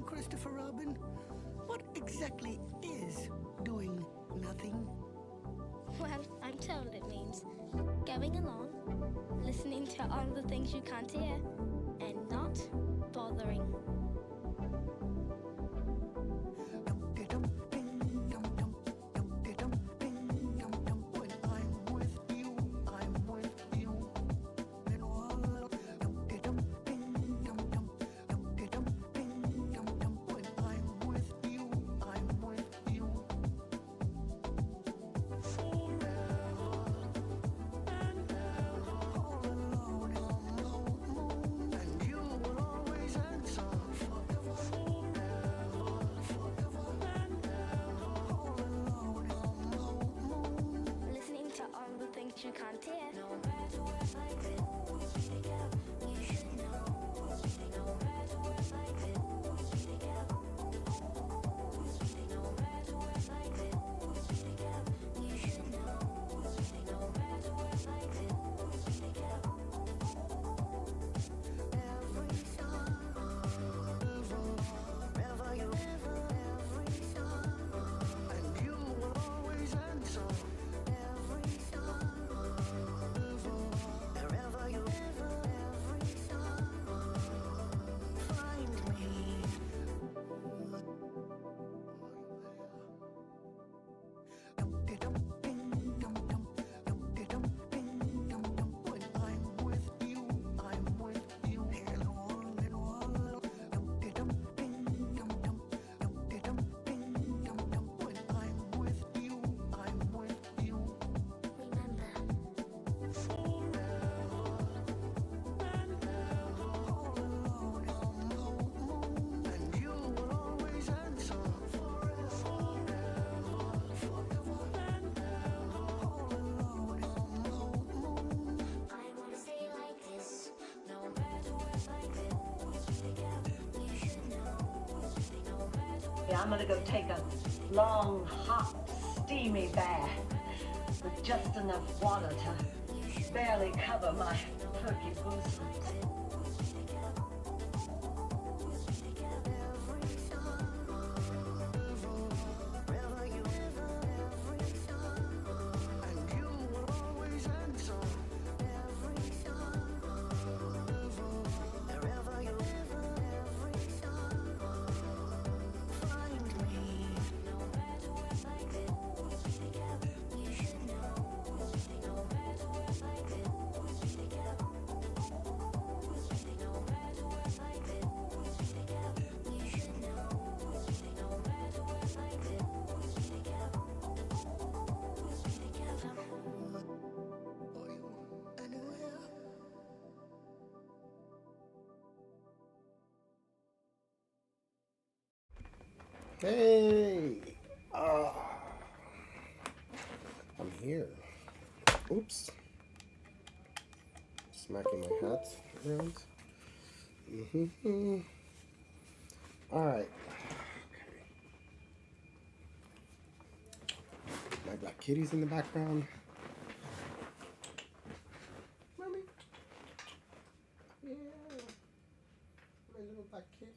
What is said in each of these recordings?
Christopher Robin, what exactly is doing nothing? Well, I'm told it means going along, listening to all the things you can't hear, and not bothering. Listening to all the things you can't hear. No matter what like this, always be together. You should know. No matter what like this, always be together. No matter what like this, always be together. You should know. No matter what like this, always be together. Every sorrow, wherever you ever, every sorrow, and you will always answer. Every sorrow, wherever you ever, every sorrow, find me. When I'm with you, I'm with you. Hello, when I'm with you, I'm with you. Remember, and you will always answer. I wanna stay like this, no matter what like this. Always be together, you should know. No matter what. I'm gonna go take a long, hot, steamy bath with just enough water to barely cover my perky goosebumps. Hey! I'm here. Oops. Smacking my hat around. Alright. My black kitty's in the background. Mommy. Yeah. My little black kitty.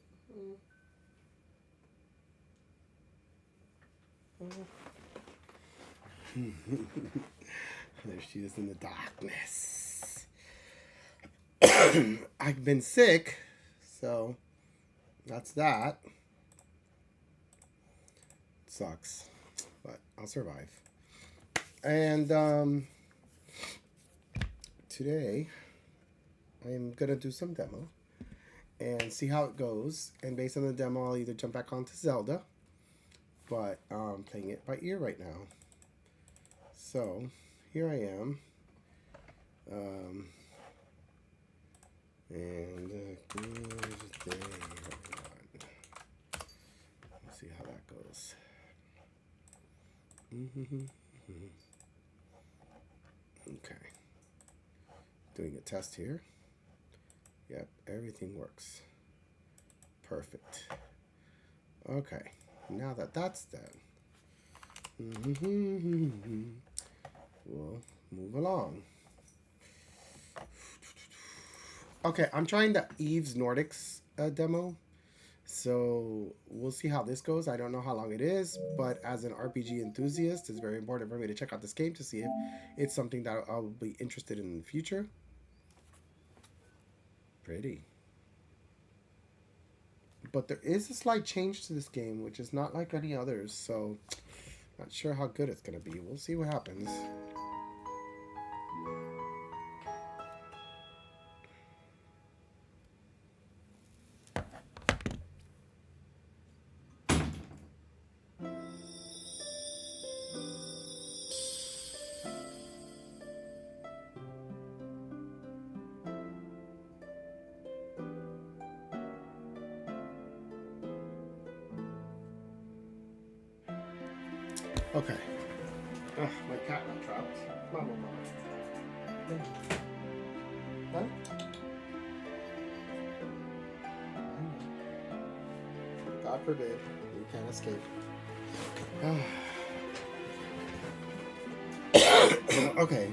There she is in the darkness. I've been sick, so that's that. Sucks, but I'll survive. And today I'm gonna do some demo and see how it goes. And based on the demo, I'll either jump back onto Zelda, but I'm playing it by ear right now. So here I am. And good day, everyone. Let's see how that goes. Okay. Doing a test here. Yep, everything works. Perfect. Okay, now that that's done, we'll move along. Okay, I'm trying the Eve's Nordics demo. So we'll see how this goes. I don't know how long it is, but as an RPG enthusiast, it's very important for me to check out this game to see if it's something that I'll be interested in the future. Pretty. But there is a slight change to this game, which is not like any others, so not sure how good it's going to be. We'll see what happens. Okay. Ugh, my cat got trapped. Mama. Huh? God forbid. You can't escape. Okay.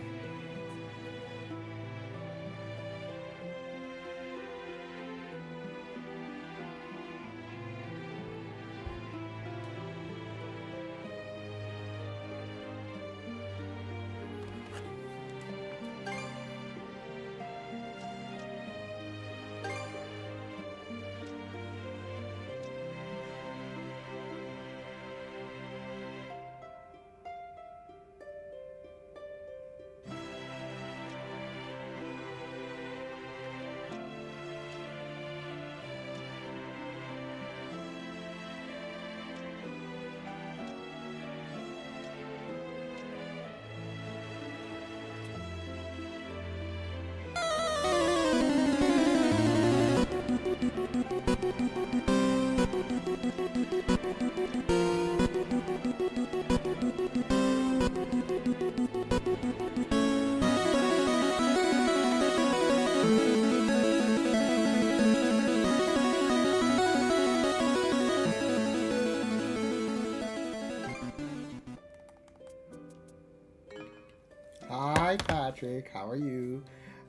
Hi, Patrick. How are you?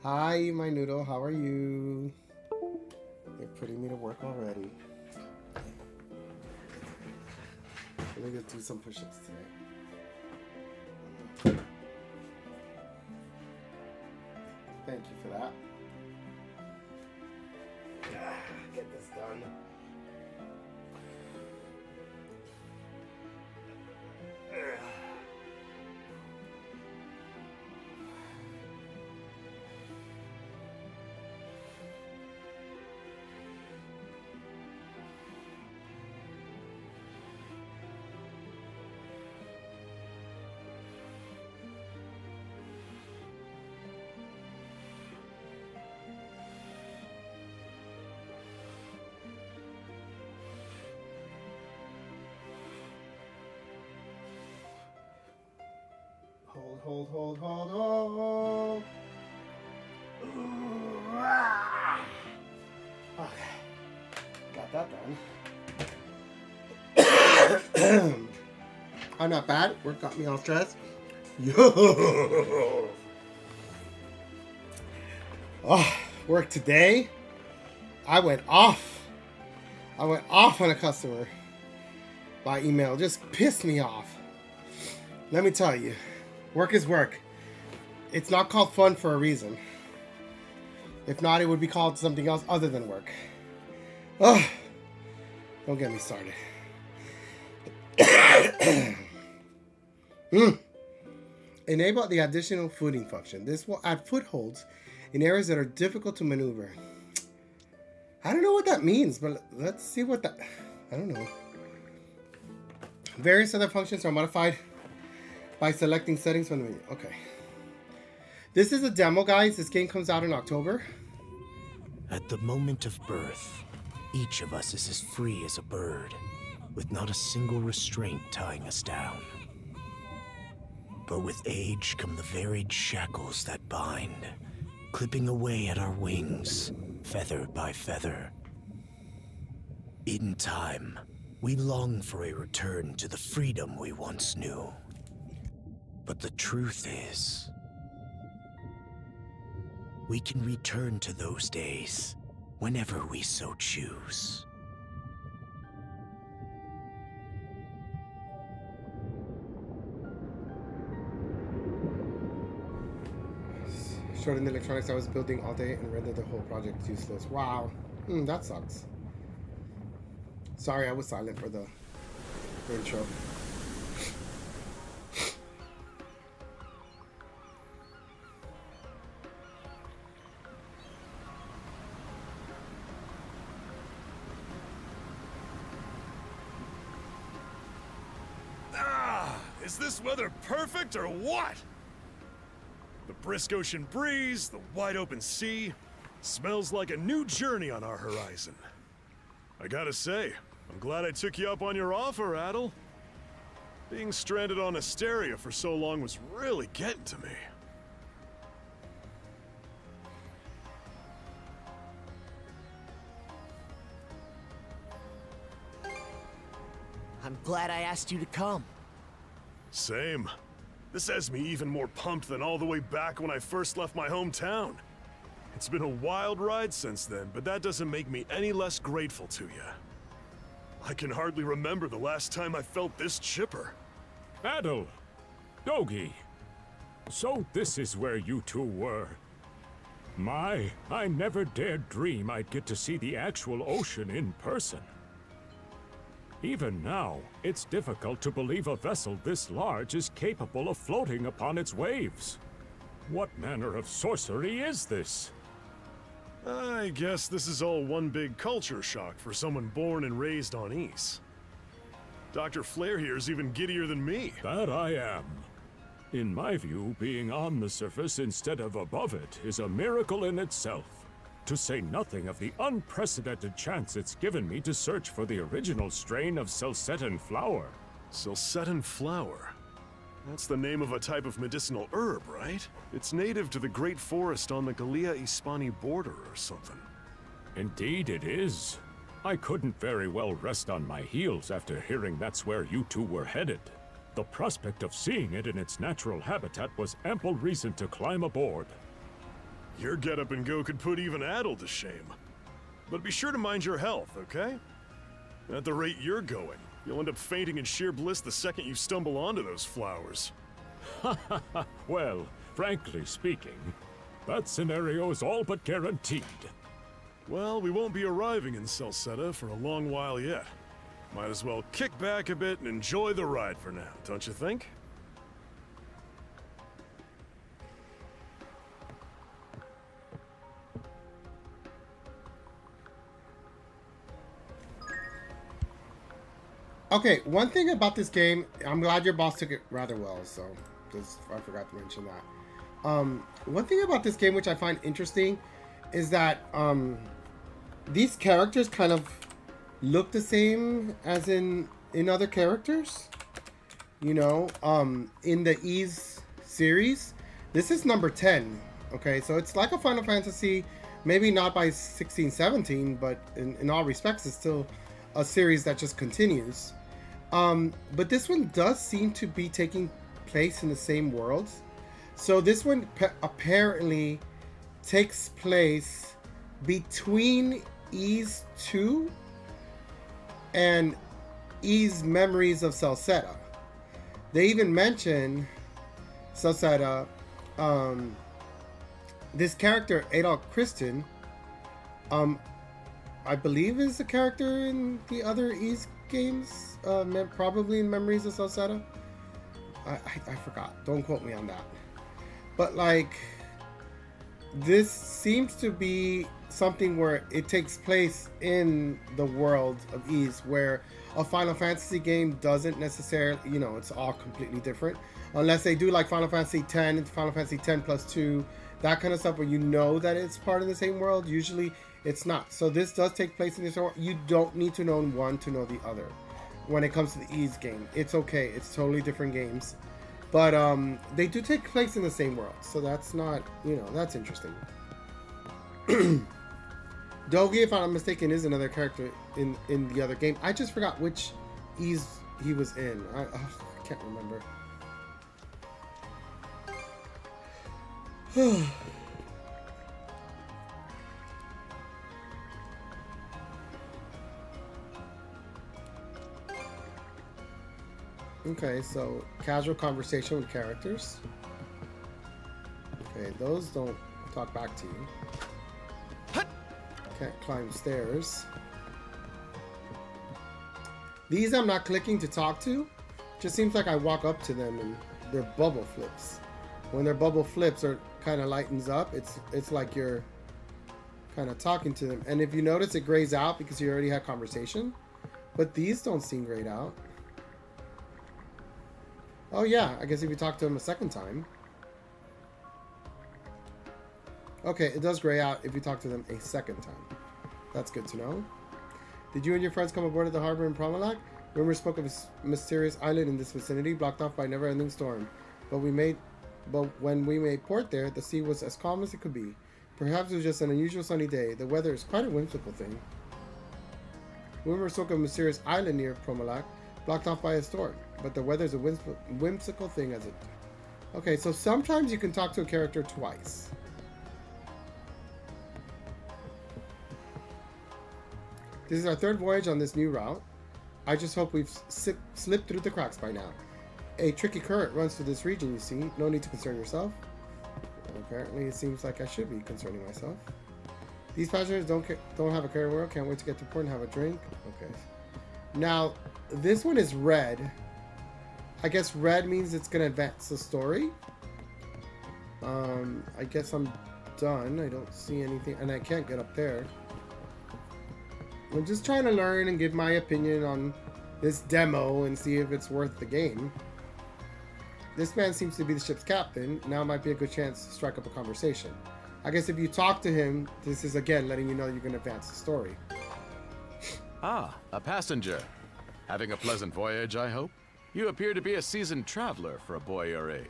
Hi, my noodle. How are you? They're putting me to work already. Let me just do some push-ups today. Thank you for that. Get this done. Hold. Ooh, ah. Okay. Got that done. I'm not bad. Work got me all stressed. Yo. Oh, work today. I went off on a customer by email. Just pissed me off. Let me tell you, work is work. It's not called fun for a reason. If not, it would be called something else other than work. Oh, don't get me started. Enable the additional footing function. This will add footholds in areas that are difficult to maneuver. I don't know what that means, but let's see what that... I don't know. Various other functions are modified by selecting settings from the menu. Okay. This is a demo, guys. This game comes out in October. At the moment of birth, each of us is as free as a bird, with not a single restraint tying us down. But with age come the varied shackles that bind, clipping away at our wings, feather by feather. In time, we long for a return to the freedom we once knew. But the truth is, we can return to those days whenever we so choose. Short in the electronics I was building all day and rendered the whole project useless. Wow. That sucks. Sorry, I was silent for the intro. Is this weather perfect or what? The brisk ocean breeze, the wide open sea, smells like a new journey on our horizon. I gotta say, I'm glad I took you up on your offer, Adol. Being stranded on Asteria for so long was really getting to me. I'm glad I asked you to come. Same. This has me even more pumped than all the way back when I first left my hometown. It's been a wild ride since then, but that doesn't make me any less grateful to you. I can hardly remember the last time I felt this chipper. Adol! Dogi! So this is where you two were. My, I never dared dream I'd get to see the actual ocean in person. Even now, it's difficult to believe a vessel this large is capable of floating upon its waves. What manner of sorcery is this? I guess this is all one big culture shock for someone born and raised on Ys. Dr. Flair here is even giddier than me. That I am. In my view, being on the surface instead of above it is a miracle in itself. To say nothing of the unprecedented chance it's given me to search for the original strain of Celcetan flower. Celcetan flower? That's the name of a type of medicinal herb, right? It's native to the Great Forest on the Gallia-Hispani border or something. Indeed it is. I couldn't very well rest on my heels after hearing that's where you two were headed. The prospect of seeing it in its natural habitat was ample reason to climb aboard. Your get-up and go could put even Adol to shame. But be sure to mind your health, okay? At the rate you're going, you'll end up fainting in sheer bliss the second you stumble onto those flowers. Well, frankly speaking, that scenario is all but guaranteed. Well, we won't be arriving in Celceta for a long while yet. Might as well kick back a bit and enjoy the ride for now, don't you think? Okay, one thing about this game, I'm glad your boss took it rather well, so just I forgot to mention that. One thing about this game which I find interesting is that these characters kind of look the same as in other characters. You know, in the Ys series, this is number 10. Okay, so it's like a Final Fantasy, maybe not by 16, 17, but in all respects, it's still a series that just continues. But this one does seem to be taking place in the same world. So this one apparently takes place between Ys 2 and Ys Memories of Celceta. They even mention Celceta. This character, Adol Christin, I believe is a character in the other Ys games, probably in Memories of Celceta. I forgot. Don't quote me on that. But like, this seems to be something where it takes place in the world of Ys, where a Final Fantasy game doesn't necessarily, you know, it's all completely different. Unless they do like Final Fantasy X, Final Fantasy X plus 2, that kind of stuff where you know that it's part of the same world. Usually it's not. So this does take place in this world. You don't need to know one to know the other. When it comes to the Ys game, it's okay. It's totally different games. But they do take place in the same world. So that's not, you know, that's interesting. Dogi, if I'm not mistaken, is another character in the other game. I just forgot which Ys he was in. I can't remember. Okay, so casual conversation with characters. Okay, those don't talk back to you. Can't climb stairs. These I'm not clicking to talk to. Just seems like I walk up to them and their bubble flips. When their bubble flips or kind of lightens up, it's like you're kind of talking to them. And if you notice, it grays out because you already had conversation. But these don't seem grayed out. Oh yeah, I guess if you talk to them a second time. Okay, it does gray out if you talk to them a second time. That's good to know. Did you and your friends come aboard at the harbor in Promalac? Rumors spoke of a mysterious island in this vicinity, blocked off by a never-ending storm. But when we made port there, the sea was as calm as it could be. Perhaps it was just an unusual sunny day. The weather is quite a whimsical thing. Rumors spoke of a mysterious island near Promalac, blocked off by a storm. But the weather is a whimsical thing as it... Okay, so sometimes you can talk to a character twice. This is our third voyage on this new route. I just hope we've slipped through the cracks by now. A tricky current runs through this region, you see. No need to concern yourself. Apparently, it seems like I should be concerning myself. These passengers don't have a care world. Can't wait to get to port and have a drink. Okay. Now, this one is red. I guess red means it's going to advance the story. I guess I'm done. I don't see anything. And I can't get up there. I'm just trying to learn and give my opinion on this demo and see if it's worth the game. This man seems to be the ship's captain. Now might be a good chance to strike up a conversation. I guess if you talk to him, this is again letting you know you're going to advance the story. Ah, a passenger. Having a pleasant voyage, I hope? You appear to be a seasoned traveler for a boy your age.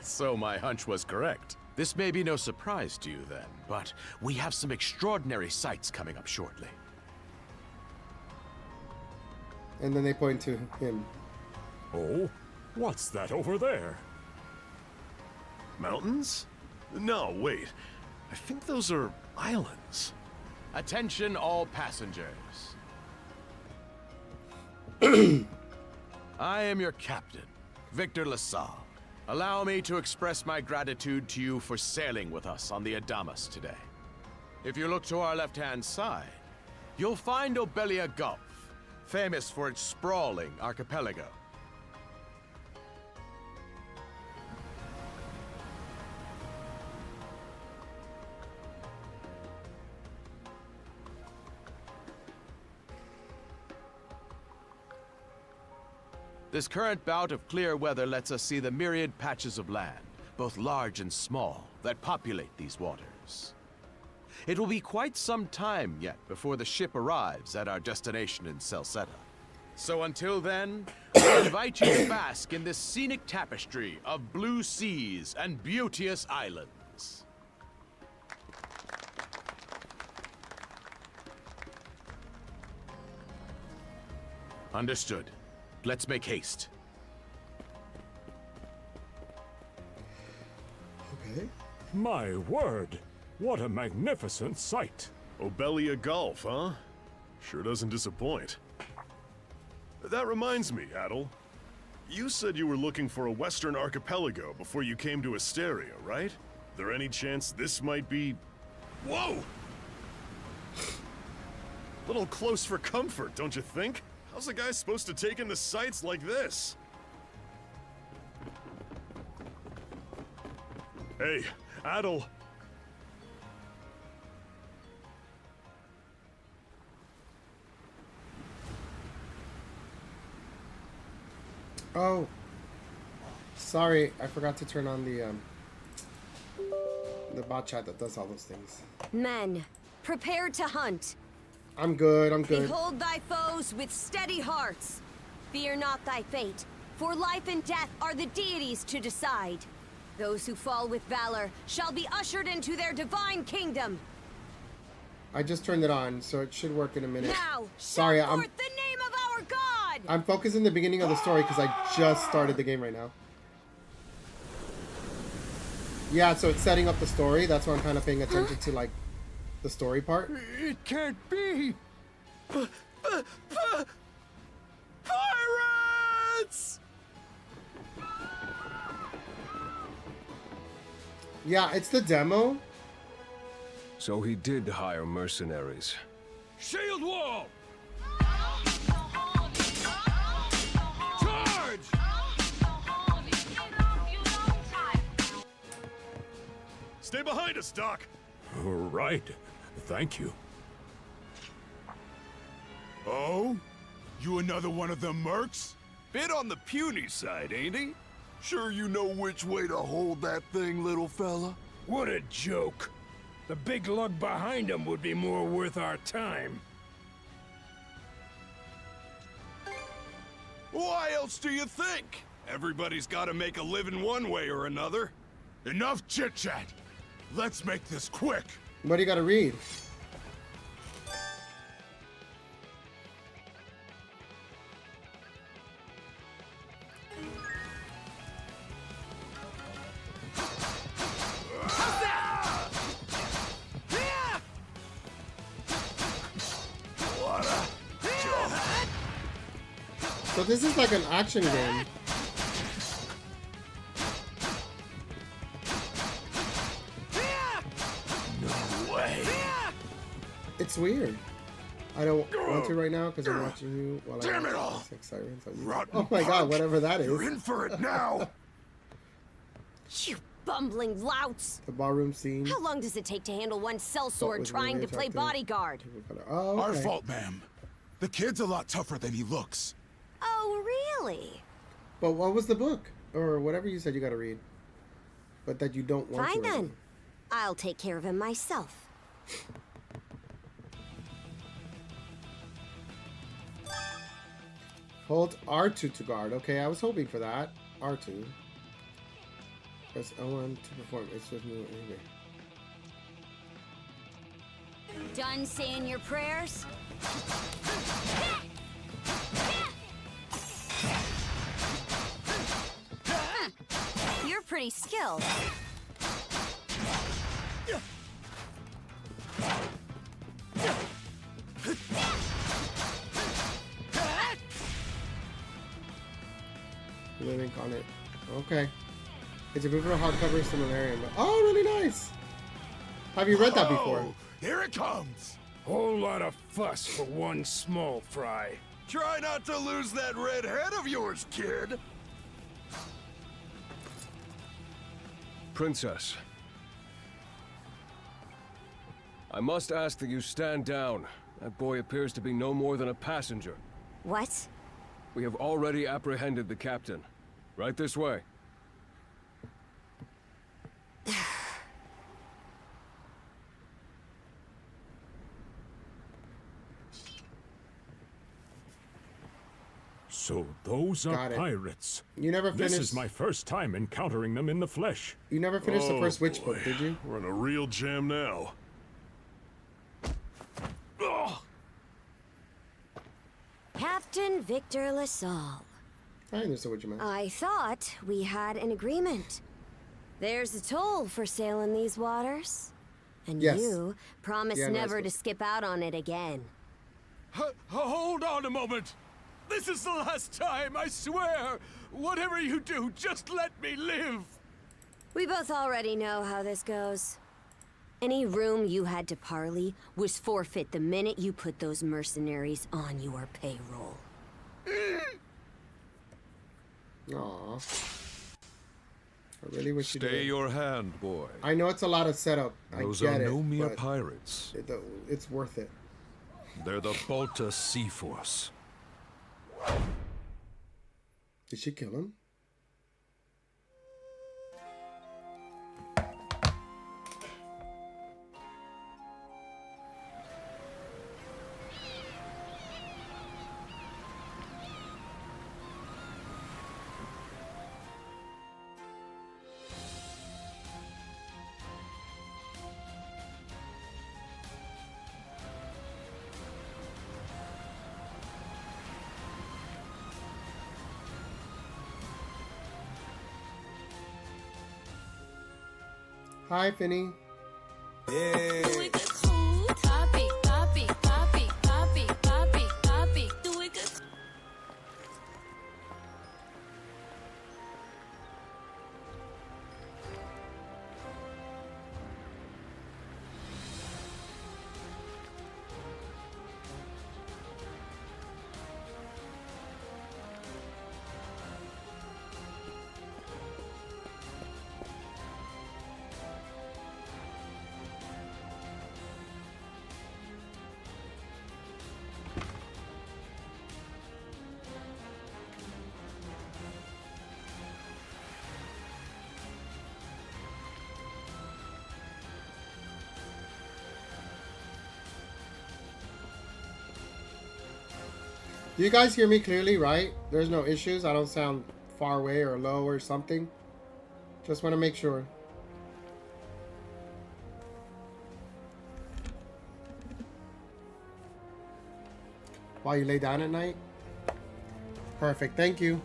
So my hunch was correct. This may be no surprise to you then, but we have some extraordinary sights coming up shortly. And then they point to him. Oh? What's that over there? Mountains? No, wait. I think those are islands. Attention all passengers. I am your captain, Victor LaSalle. Allow me to express my gratitude to you for sailing with us on the Adamas today. If you look to our left-hand side, you'll find Obelia Gulf, famous for its sprawling archipelago. This current bout of clear weather lets us see the myriad patches of land, both large and small, that populate these waters. It will be quite some time yet before the ship arrives at our destination in Celceta. So until then, we invite you to bask in this scenic tapestry of blue seas and beauteous islands. Understood. Let's make haste. Okay. My word! What a magnificent sight! Obelia Gulf, huh? Sure doesn't disappoint. That reminds me, Adol. You said you were looking for a western archipelago before you came to Asteria, right? There any chance this might be... Whoa! Little close for comfort, don't you think? How's a guy supposed to take in the sights like this? Hey, Adol. Oh. Sorry, I forgot to turn on the bot chat that does all those things. Men, prepare to hunt. I'm good, I'm good. Behold thy foes with steady hearts. Fear not thy fate, for life and death are the deities to decide. Those who fall with valor shall be ushered into their divine kingdom. I just turned it on, so it should work in a minute. Now, sorry, shout forth the name of our God! I'm focused in the beginning of the story because I just started the game right now. Yeah, so it's setting up the story. That's why I'm kind of paying attention to, like, the story part. It can't be! Pirates! Yeah, it's the demo. So he did hire mercenaries. Shield wall! Charge! Stay behind us, Doc. Right. Thank you. Oh? You another one of them mercs? Bit on the puny side, ain't he? Sure you know which way to hold that thing, little fella? What a joke. The big lug behind him would be more worth our time. Why else do you think? Everybody's gotta make a living one way or another. Enough chit-chat. Let's make this quick. What do you gotta read? So this is like an action game. No way. It's weird. I don't want to right now because I'm watching you while Damn I it all! Six Sirens. Rotten Oh my god, punk. whatever that is. You're in for it now. You bumbling louts! The ballroom scene. How long does it take to handle one sellsword was trying really to play attractive. bodyguard? Oh, okay. Our fault, ma'am. The kid's a lot tougher than he looks. Oh, really? But what was the book? Or whatever you said you gotta read. But that you don't want Fine to read. then. I'll take care of him myself. Hold R2 to guard. Okay, I was hoping for that. R2. Press L1 to perform a swift move anyway. Done saying your prayers? You're pretty skilled. Link on it. Okay. It's a beautiful hardcover similarium. But oh, really nice. Have you read that before? Oh, here it comes. Whole lot of fuss for one small fry. Try not to lose that red head of yours, kid. Princess. I must ask that you stand down. That boy appears to be no more than a passenger. What? We have already apprehended the captain. Right this way. So those are Got it. pirates. You never This finished. is my first time encountering them in the flesh. You never finished the first Witch book, boy. did you? We're in a real jam now. Ugh. Captain Victor LaSalle. I understood what you meant. I thought we had an agreement. There's a toll for sailing these waters. And Yes. you promised Yeah, no, never it's to skip out on it again. Hold on a moment. This is the last time, I swear. Whatever you do, just let me live. We both already know how this goes. Any room you had to parley was forfeit the minute you put those mercenaries on your payroll. Aw. I really wish you Stay did. your hand, boy. I know it's a lot of setup. Those I get are it. no mere but pirates. it's worth it. They're the Balta Sea Force. Did she kill him? Hi, Finny. Do you guys hear me clearly, right? There's no issues. I don't sound far away or low or something. Just want to make sure. While you lay down at night? Perfect. Thank you.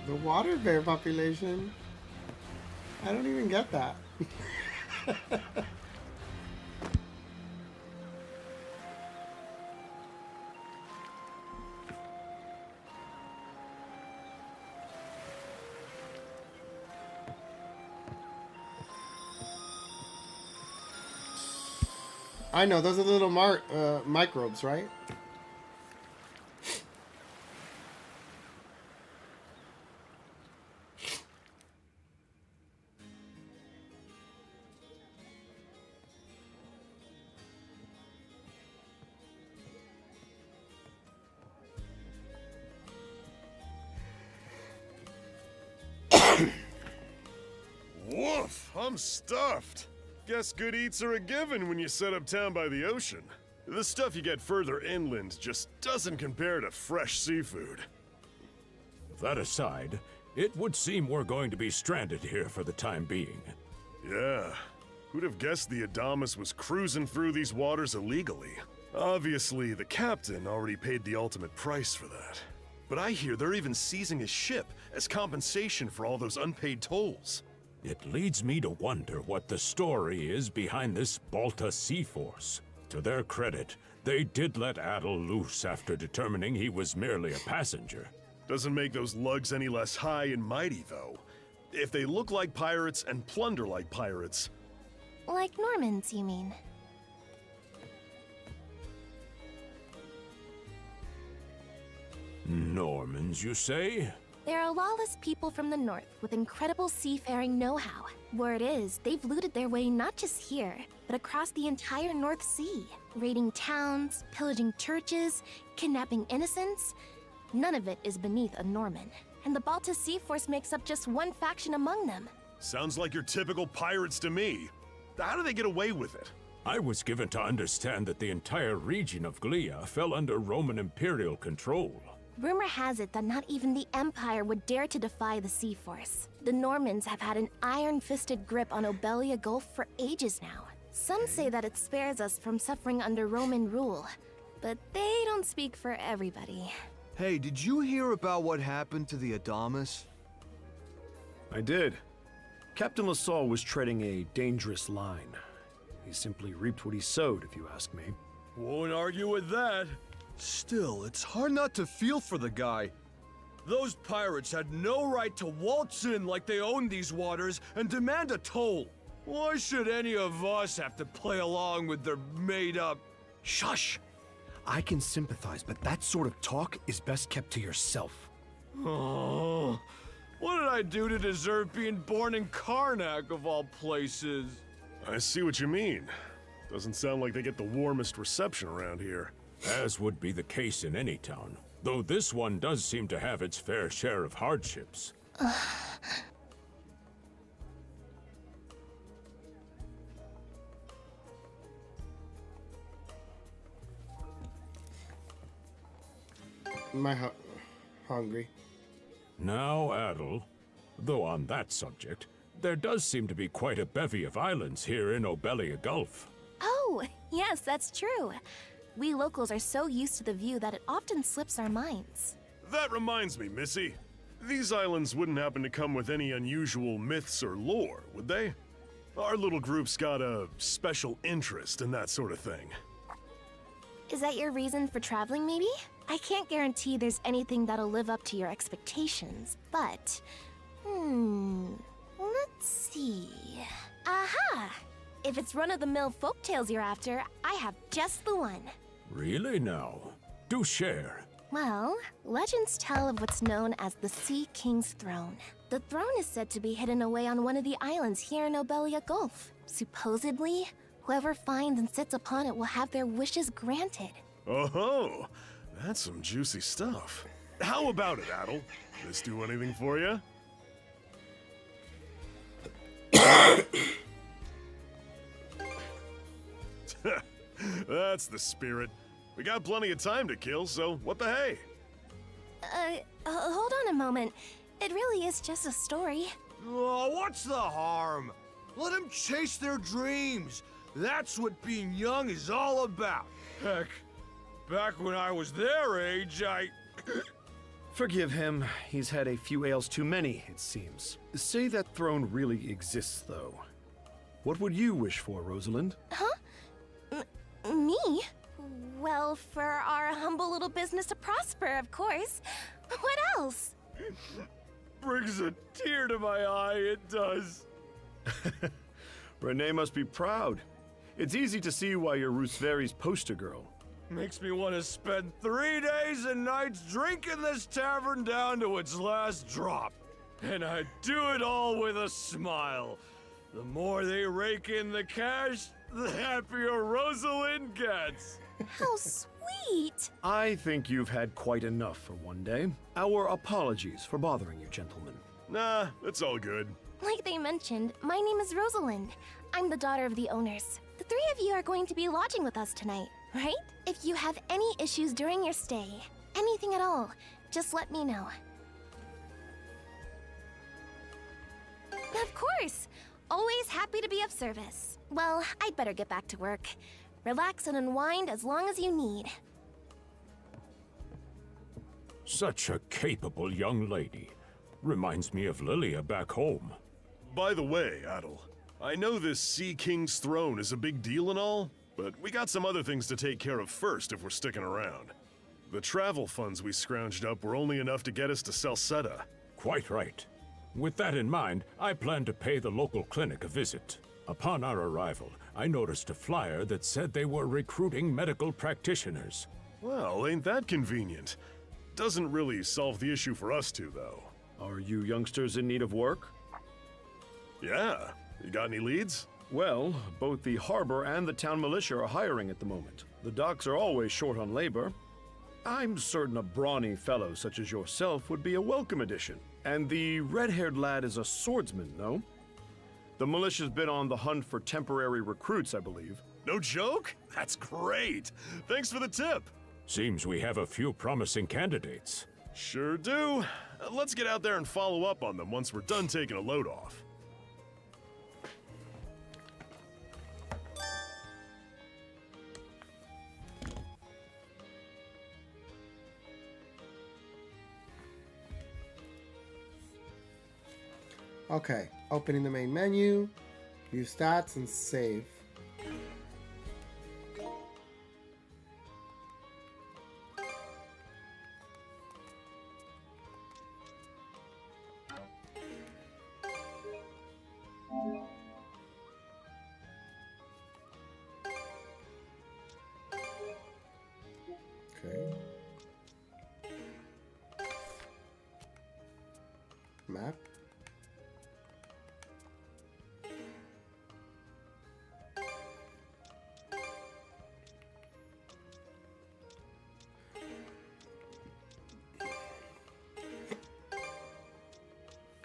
The water bear population? I don't even get that. I know, those are the little microbes, right? Woof! I'm stuffed. Guess good eats are a given when you set up town by the ocean. The stuff you get further inland just doesn't compare to fresh seafood. That aside, it would seem we're going to be stranded here for the time being. Yeah. Who'd have guessed the Adamas was cruising through these waters illegally? Obviously, the captain already paid the ultimate price for that. But I hear they're even seizing his ship as compensation for all those unpaid tolls. It leads me to wonder what the story is behind this Balta sea force. To their credit, they did let Adol loose after determining he was merely a passenger. Doesn't make those lugs any less high and mighty, though. If they look like pirates and plunder like pirates... Like Normans, you mean? Normans, you say? They're a lawless people from the north with incredible seafaring know-how. Word is, they've looted their way not just here, but across the entire North Sea, raiding towns, pillaging churches, kidnapping innocents. None of it is beneath a Norman. And the Balta Sea Force makes up just one faction among them. Sounds like your typical pirates to me. How do they get away with it? I was given to understand that the entire region of Glia fell under Roman imperial control. Rumor has it that not even the Empire would dare to defy the Sea Force. The Normans have had an iron-fisted grip on Obelia Gulf for ages now. Some say that it spares us from suffering under Roman rule, but they don't speak for everybody. Hey, did you hear about what happened to the Adamas? I did. Captain LaSalle was treading a dangerous line. He simply reaped what he sowed, if you ask me. Won't argue with that. Still, it's hard not to feel for the guy. Those pirates had no right to waltz in like they owned these waters and demand a toll. Why should any of us have to play along with their made-up... Shush! I can sympathize, but that sort of talk is best kept to yourself. Oh, what did I do to deserve being born in Karnak, of all places? I see what you mean. Doesn't sound like they get the warmest reception around here. As would be the case in any town, though this one does seem to have its fair share of hardships. Hungry. Now, Adol, though on that subject, there does seem to be quite a bevy of islands here in Obelia Gulf. Oh, yes, that's true. We locals are so used to the view that it often slips our minds. That reminds me, Missy. These islands wouldn't happen to come with any unusual myths or lore, would they? Our little group's got a special interest in that sort of thing. Is that your reason for traveling, maybe? I can't guarantee there's anything that'll live up to your expectations, but... let's see... Aha! If it's run-of-the-mill folktales you're after, I have just the one. Really now? Do share. Well, legends tell of what's known as the Sea King's Throne. The throne is said to be hidden away on one of the islands here in Obelia Gulf. Supposedly, whoever finds and sits upon it will have their wishes granted. Oh-ho! That's some juicy stuff. How about it, Adol? This do anything for you? That's the spirit. We got plenty of time to kill, so what the hey? Hold on a moment. It really is just a story. Oh, what's the harm? Let them chase their dreams. That's what being young is all about. Heck, back when I was their age, Forgive him. He's had a few ales too many, it seems. Say that throne really exists, though. What would you wish for, Rosalind? Huh? Me? Well, for our humble little business to prosper, of course. What else? Brings a tear to my eye, it does. Renee must be proud. It's easy to see why you're Rooseveri's poster girl. Makes me want to spend 3 days and nights drinking this tavern down to its last drop. And I do it all with a smile. The more they rake in the cash, the happier Rosalind gets. How sweet! I think you've had quite enough for one day. Our apologies for bothering you, gentlemen. Nah, it's all good. Like they mentioned, my name is Rosalind. I'm the daughter of the owners. The three of you are going to be lodging with us tonight, right? If you have any issues during your stay, anything at all, just let me know. Of course! Always happy to be of service. Well, I'd better get back to work. Relax and unwind as long as you need. Such a capable young lady. Reminds me of Lilia back home. By the way, Adol, I know this Sea King's throne is a big deal and all, but we got some other things to take care of first if we're sticking around. The travel funds we scrounged up were only enough to get us to Celceta. Quite right. With that in mind, I plan to pay the local clinic a visit. Upon our arrival, I noticed a flyer that said they were recruiting medical practitioners. Well, ain't that convenient? Doesn't really solve the issue for us two, though. Are you youngsters in need of work? Yeah. You got any leads? Well, both the harbor and the town militia are hiring at the moment. The docks are always short on labor. I'm certain a brawny fellow such as yourself would be a welcome addition. And the red-haired lad is a swordsman, no? The militia's been on the hunt for temporary recruits, I believe. No joke? That's great! Thanks for the tip! Seems we have a few promising candidates. Sure do. Let's get out there and follow up on them once we're done taking a load off. Okay, opening the main menu, view stats, and save. Okay. Map.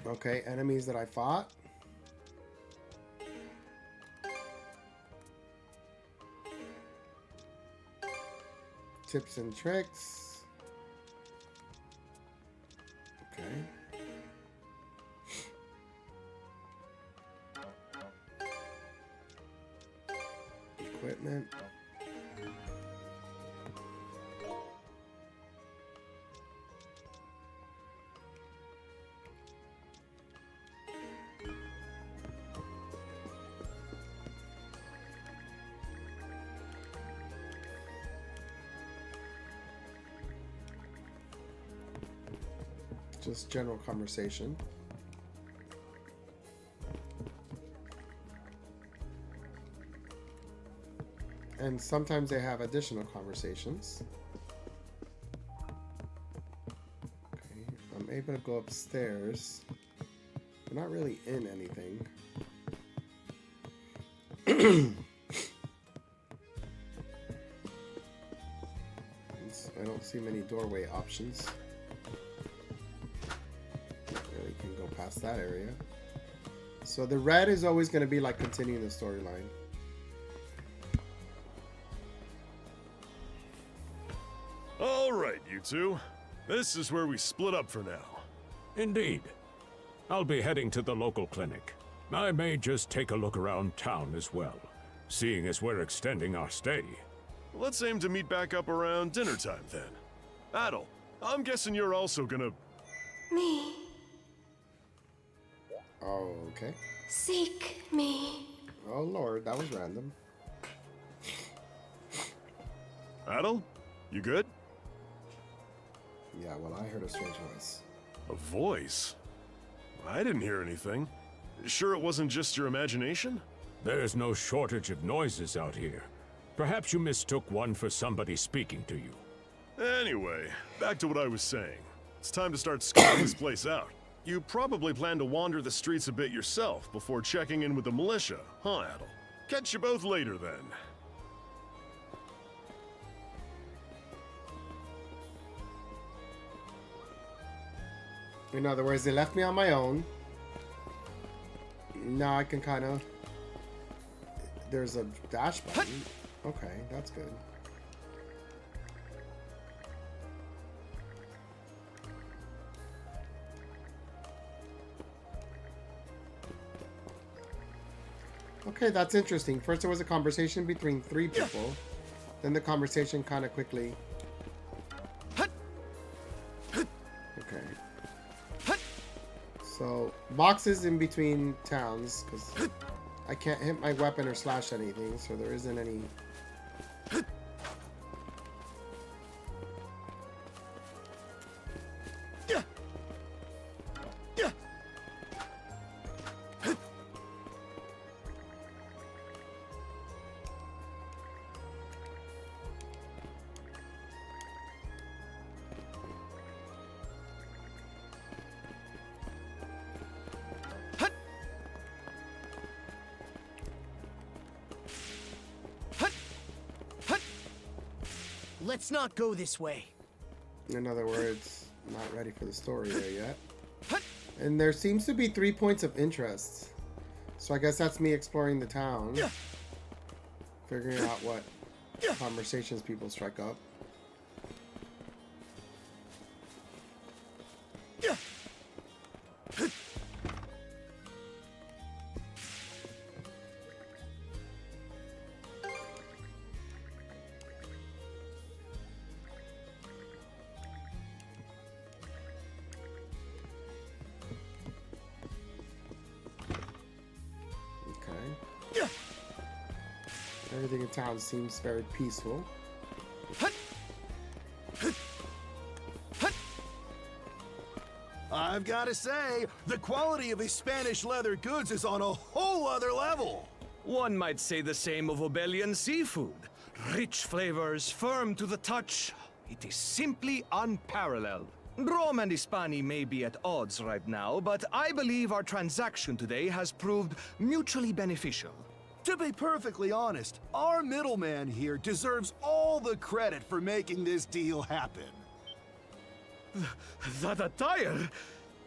Okay, enemies that I fought. Tips and tricks. Okay. Equipment. Just general conversation. And sometimes they have additional conversations. Okay, I'm able to go upstairs. We're not really in anything. I don't see many doorway options. past that area. So the red is always going to be like continuing the storyline. All right, you two. This is where we split up for now. Indeed. I'll be heading to the local clinic. I may just take a look around town as well, seeing as we're extending our stay. Let's aim to meet back up around dinner time then. Adol, I'm guessing you're also gonna... Me. Oh, okay. Seek me. Oh lord, that was random. Adol, you good? Yeah, well, I heard a strange voice. A voice? I didn't hear anything. Sure it wasn't just your imagination? There's no shortage of noises out here. Perhaps you mistook one for somebody speaking to you. Anyway, back to what I was saying. It's time to start scoping this place out. You probably plan to wander the streets a bit yourself before checking in with the militia, huh, Adol? Catch you both later then. In other words, they left me on my own. Now I can kind of... There's a dash button. Okay, that's good. Okay, that's interesting. First there was a conversation between 3 people. Then the conversation kind of quickly... Okay. So, boxes in between towns, because I can't hit my weapon or slash anything, so there isn't any... Let's not go this way. In other words, not ready for the story there yet. And there seems to be 3 points of interest. So I guess that's me exploring the town. Figuring out what conversations people strike up. Everything in town seems very peaceful. I've got to say, the quality of his Spanish leather goods is on a whole other level. One might say the same of Obelian seafood. Rich flavors, firm to the touch. It is simply unparalleled. Rome and Hispani may be at odds right now, but I believe our transaction today has proved mutually beneficial. To be perfectly honest, our middleman here deserves all the credit for making this deal happen. That attire?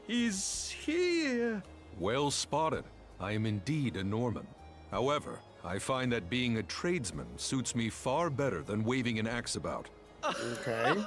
Is he... Well spotted. I am indeed a Norman. However, I find that being a tradesman suits me far better than waving an axe about. Okay.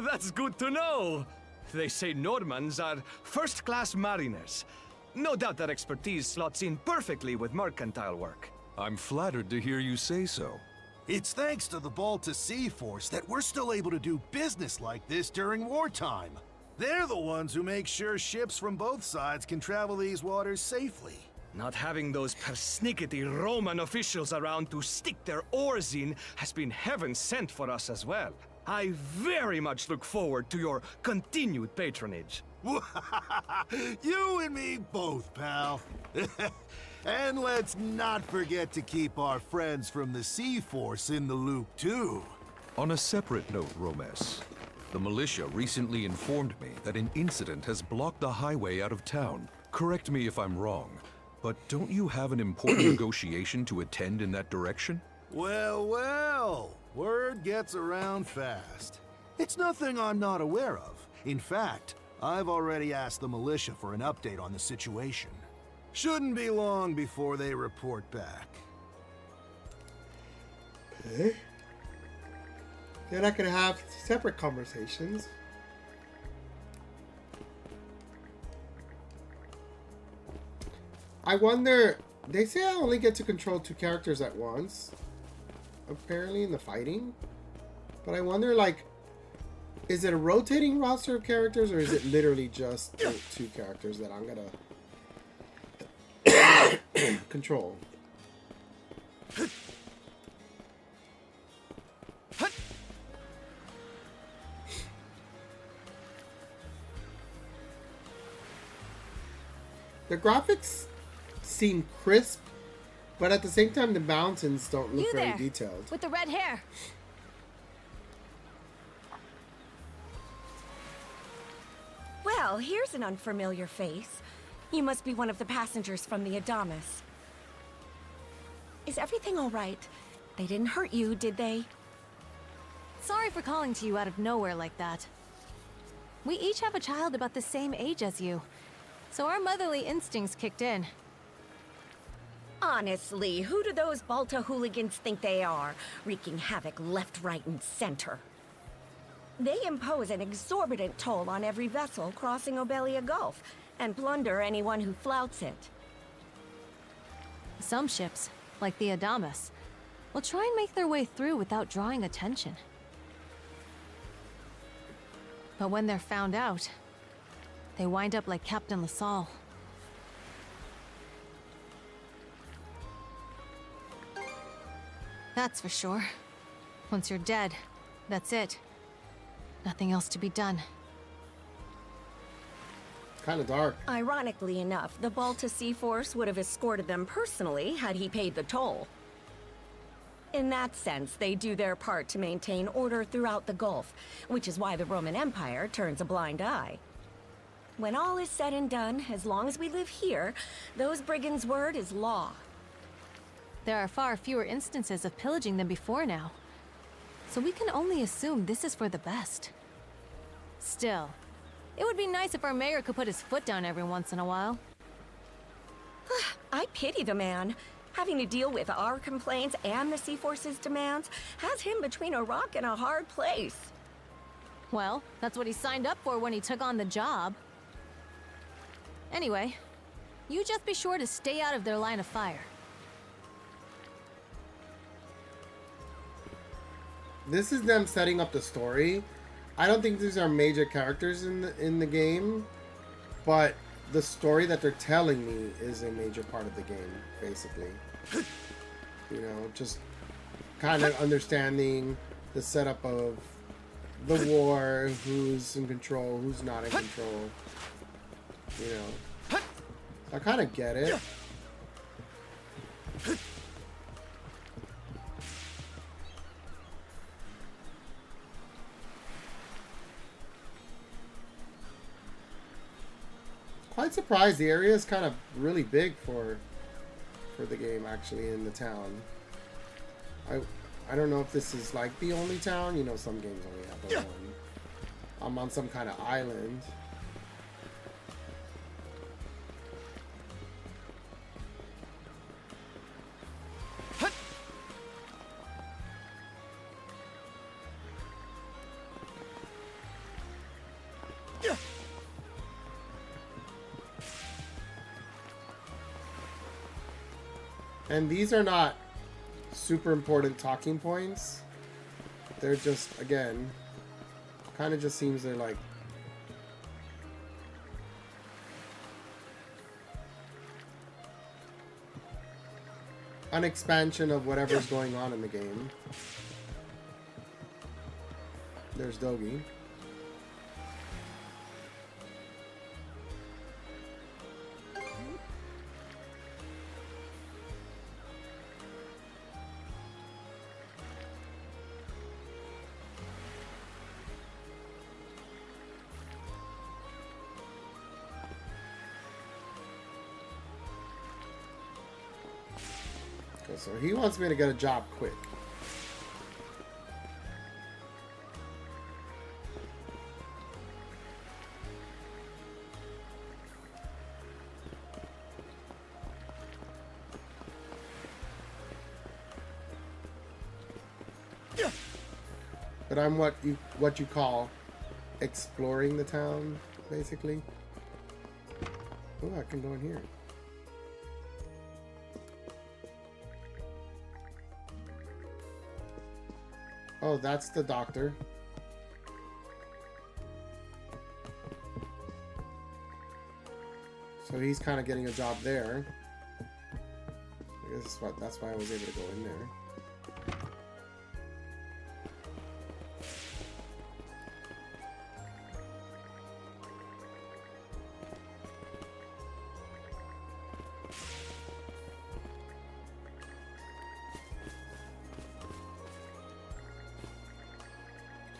That's good to know. They say Normans are first-class mariners. No doubt that expertise slots in perfectly with mercantile work. I'm flattered to hear you say so. It's thanks to the Balta Sea Force that we're still able to do business like this during wartime. They're the ones who make sure ships from both sides can travel these waters safely. Not having those persnickety Roman officials around to stick their oars in has been heaven sent for us as well. I very much look forward to your continued patronage. You and me both, pal. And let's not forget to keep our friends from the Sea Force in the loop, too. On a separate note, Romes, the militia recently informed me that an incident has blocked the highway out of town. Correct me if I'm wrong, but don't you have an important negotiation to attend in that direction? Well, well, word gets around fast. It's nothing I'm not aware of. In fact, I've already asked the militia for an update on the situation. Shouldn't be long before they report back. Okay. Then I can have separate conversations. I wonder, they say I only get to control 2 characters at once, apparently in the fighting. But I wonder, like, is it a rotating roster of characters, or is it literally just the 2 characters that I'm gonna control? The graphics seem crisp, but at the same time the mountains don't look very detailed. With the red hair. Well, here's an unfamiliar face. You must be one of the passengers from the Adamas. Is everything all right? They didn't hurt you, did they? Sorry for calling to you out of nowhere like that. We each have a child about the same age as you, so our motherly instincts kicked in. Honestly, who do those Balta hooligans think they are, wreaking havoc left, right, and center? They impose an exorbitant toll on every vessel crossing Obelia Gulf, and plunder anyone who flouts it. Some ships, like the Adamas, will try and make their way through without drawing attention. But when they're found out, they wind up like Captain LaSalle. That's for sure. Once you're dead, that's it. Nothing else to be done. Kind of dark. Ironically enough, the Balta Sea Force would have escorted them personally had he paid the toll. In that sense, they do their part to maintain order throughout the Gulf, which is why the Roman Empire turns a blind eye. When all is said and done, as long as we live here, those brigands' word is law. There are far fewer instances of pillaging than before now, so we can only assume this is for the best. Still, it would be nice if our mayor could put his foot down every once in a while. I pity the man. Having to deal with our complaints and the Sea Force's demands has him between a rock and a hard place. Well, that's what he signed up for when he took on the job. Anyway, you just be sure to stay out of their line of fire. This is them setting up the story. I don't think these are major characters in the game, but the story that they're telling me is a major part of the game, basically. You know, just kind of understanding the setup of the war, who's in control, who's not in control. You know, I kind of get it. Quite surprised. The area is kind of really big for the game, actually, in the town. I don't know if this is like the only town. You know, some games only have the one. I'm on some kind of island. And these are not super important talking points. They're just, again, kind of just seems they're like an expansion of whatever's going on in the game. There's Dogi. So he wants me to get a job quick. But I'm what you call exploring the town, basically. Oh, I can go in here. Oh, that's the doctor. So he's kind of getting a job there. I guess that's why I was able to go in there.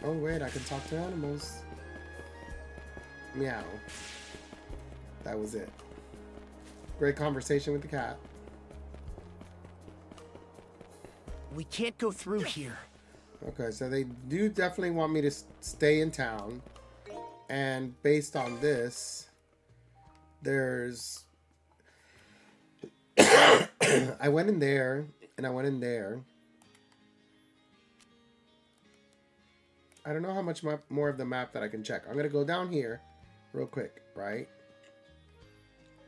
Oh wait, I can talk to animals. Meow. That was it. Great conversation with the cat. We can't go through here. Okay, so they do definitely want me to stay in town. And based on this, there's... I went in there, and I went in there. I don't know how much more of the map that I can check. I'm going to go down here real quick, right?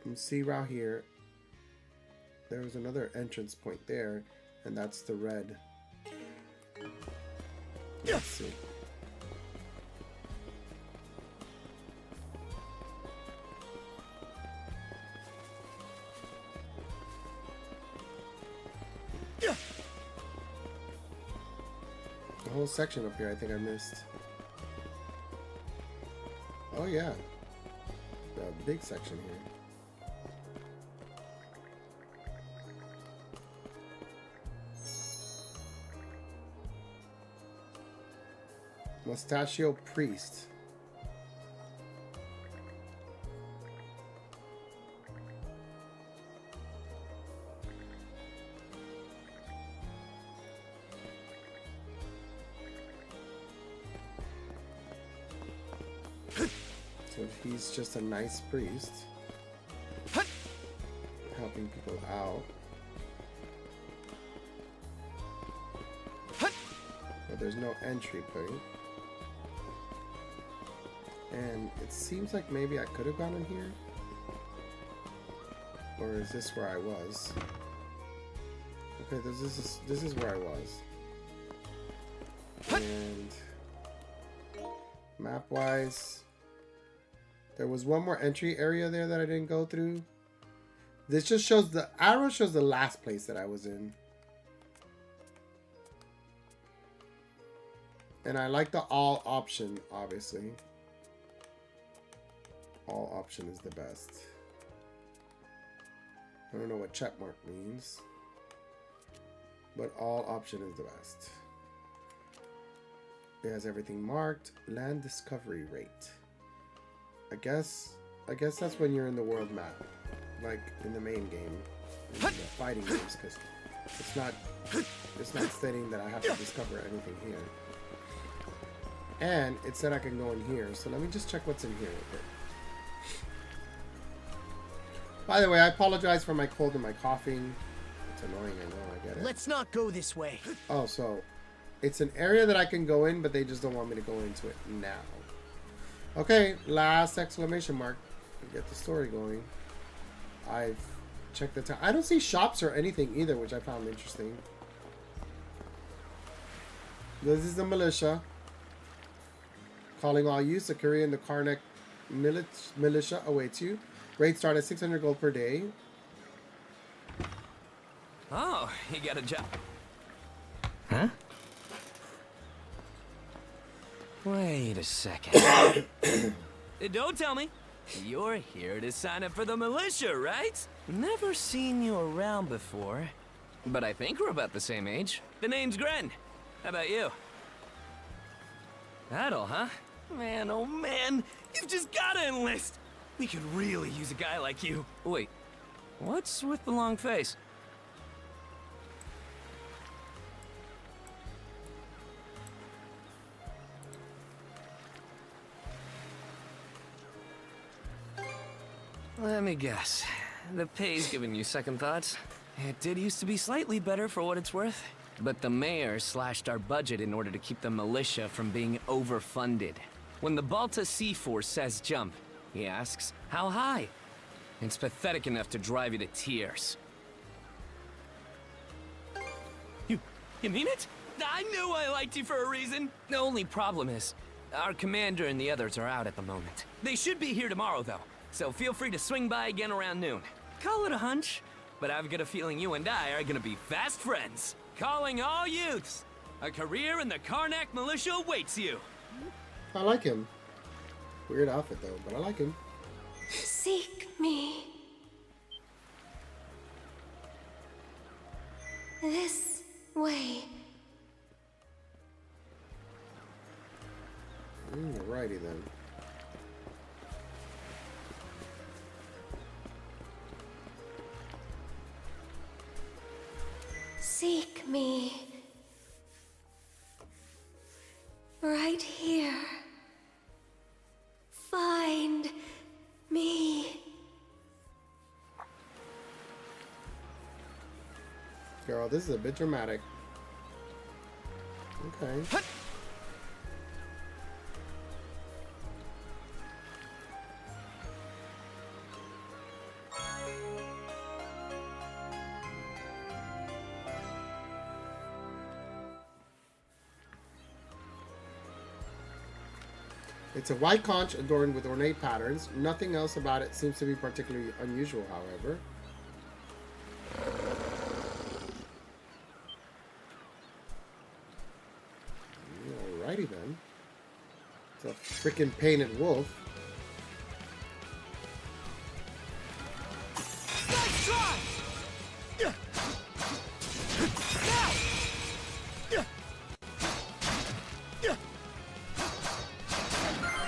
And see right here. There was another entrance point there, and that's the red. Let's see. The whole section up here, I think I missed. Oh yeah, the big section here. Mustachio Priest. So he's just a nice priest, helping people out. But there's no entry point. And it seems like maybe I could have gone in here. Or is this where I was? Okay, this is where I was. And map-wise, there was one more entry area there that I didn't go through. This just shows the arrow shows the last place that I was in. And I like the all option, obviously. All option is the best. I don't know what check mark means, but all option is the best. It has everything marked. Land discovery rate. I guess that's when you're in the world map, like in the main game, in the fighting games, because it's not stating that I have to discover anything here. And it said I can go in here, so let me just check what's in here real quick. By the way, I apologize for my cold and my coughing. It's annoying, I know, I get it. Let's not go this way. Oh, so it's an area that I can go in, but they just don't want me to go into it now. Okay, last exclamation mark to get the story going. I've checked the town. I don't see shops or anything either, which I found interesting. This is the militia. Calling all you, Sakura and the Karnak militia awaits you. Rates start at 600 gold per day. Oh, you got a job. Huh? Wait a second. Don't tell me. You're here to sign up for the militia, right? Never seen you around before. But I think we're about the same age. The name's Gren. How about you? Adol, huh? Man, oh man, you've just gotta enlist. We could really use a guy like you. Wait, what's with the long face? Let me guess. The pay's giving you second thoughts. It did used to be slightly better for what it's worth. But the mayor slashed our budget in order to keep the militia from being overfunded. When the Balta Sea Force says jump, he asks, how high? It's pathetic enough to drive you to tears. You mean it? I knew I liked you for a reason. The only problem is, our commander and the others are out at the moment. They should be here tomorrow, though, so feel free to swing by again around noon. Call it a hunch, but I've got a feeling you and I are gonna be fast friends. Calling all youths. A career in the Karnak militia awaits you. I like him. Weird outfit, though, but I like him. Seek me. This way. Alrighty then. Seek me. Right here. Find me. Girl, this is a bit dramatic. Okay. It's a white conch adorned with ornate patterns. Nothing else about it seems to be particularly unusual, however. Alrighty then. It's a freaking painted wolf. Nice try!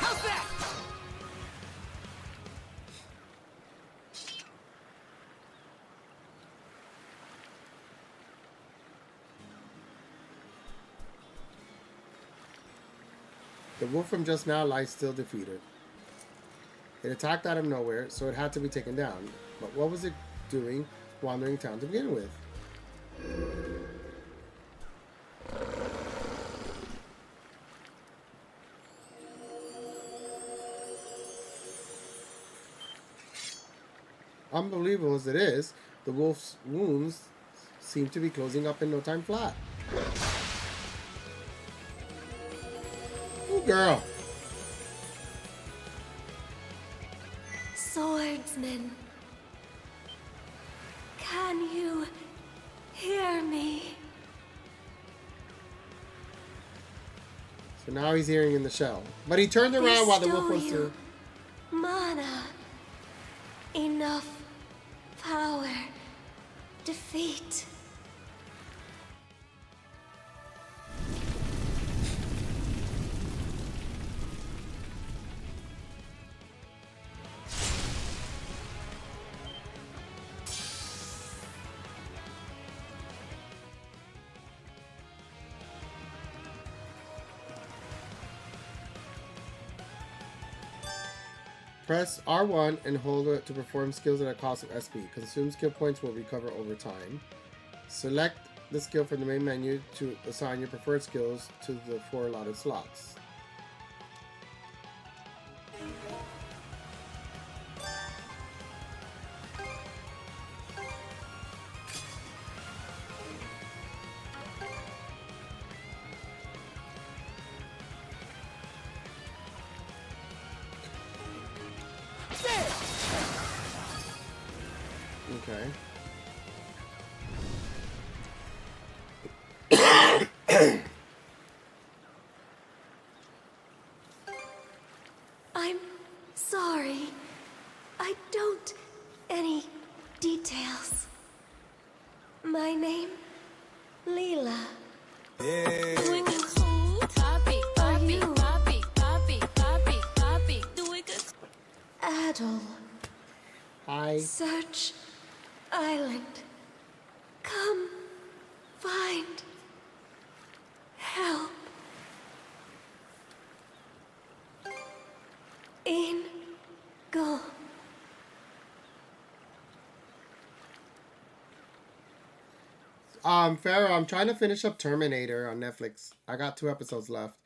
How's that? The wolf from just now lies still defeated. It attacked out of nowhere, so it had to be taken down. But what was it doing wandering town to begin with? Unbelievable as it is, the wolf's wounds seem to be closing up in no time flat. Ooh, girl. Swordsman. Can you hear me? So now he's hearing in the shell. But he turned around while the wolf was Bestow you mana. Enough power. Defeat. Press R1 and hold it to perform skills at a cost of SP. Consumed skill points will recover over time. Select the skill from the main menu to assign your preferred skills to the 4 allotted slots. Okay. I'm sorry. I don't any details. My name, Leela. Doing a cool topic, doing a Adol. Hi. Search Island. Come find help. In go. Pharaoh, I'm trying to finish up Terminator on Netflix. I got 2 episodes left.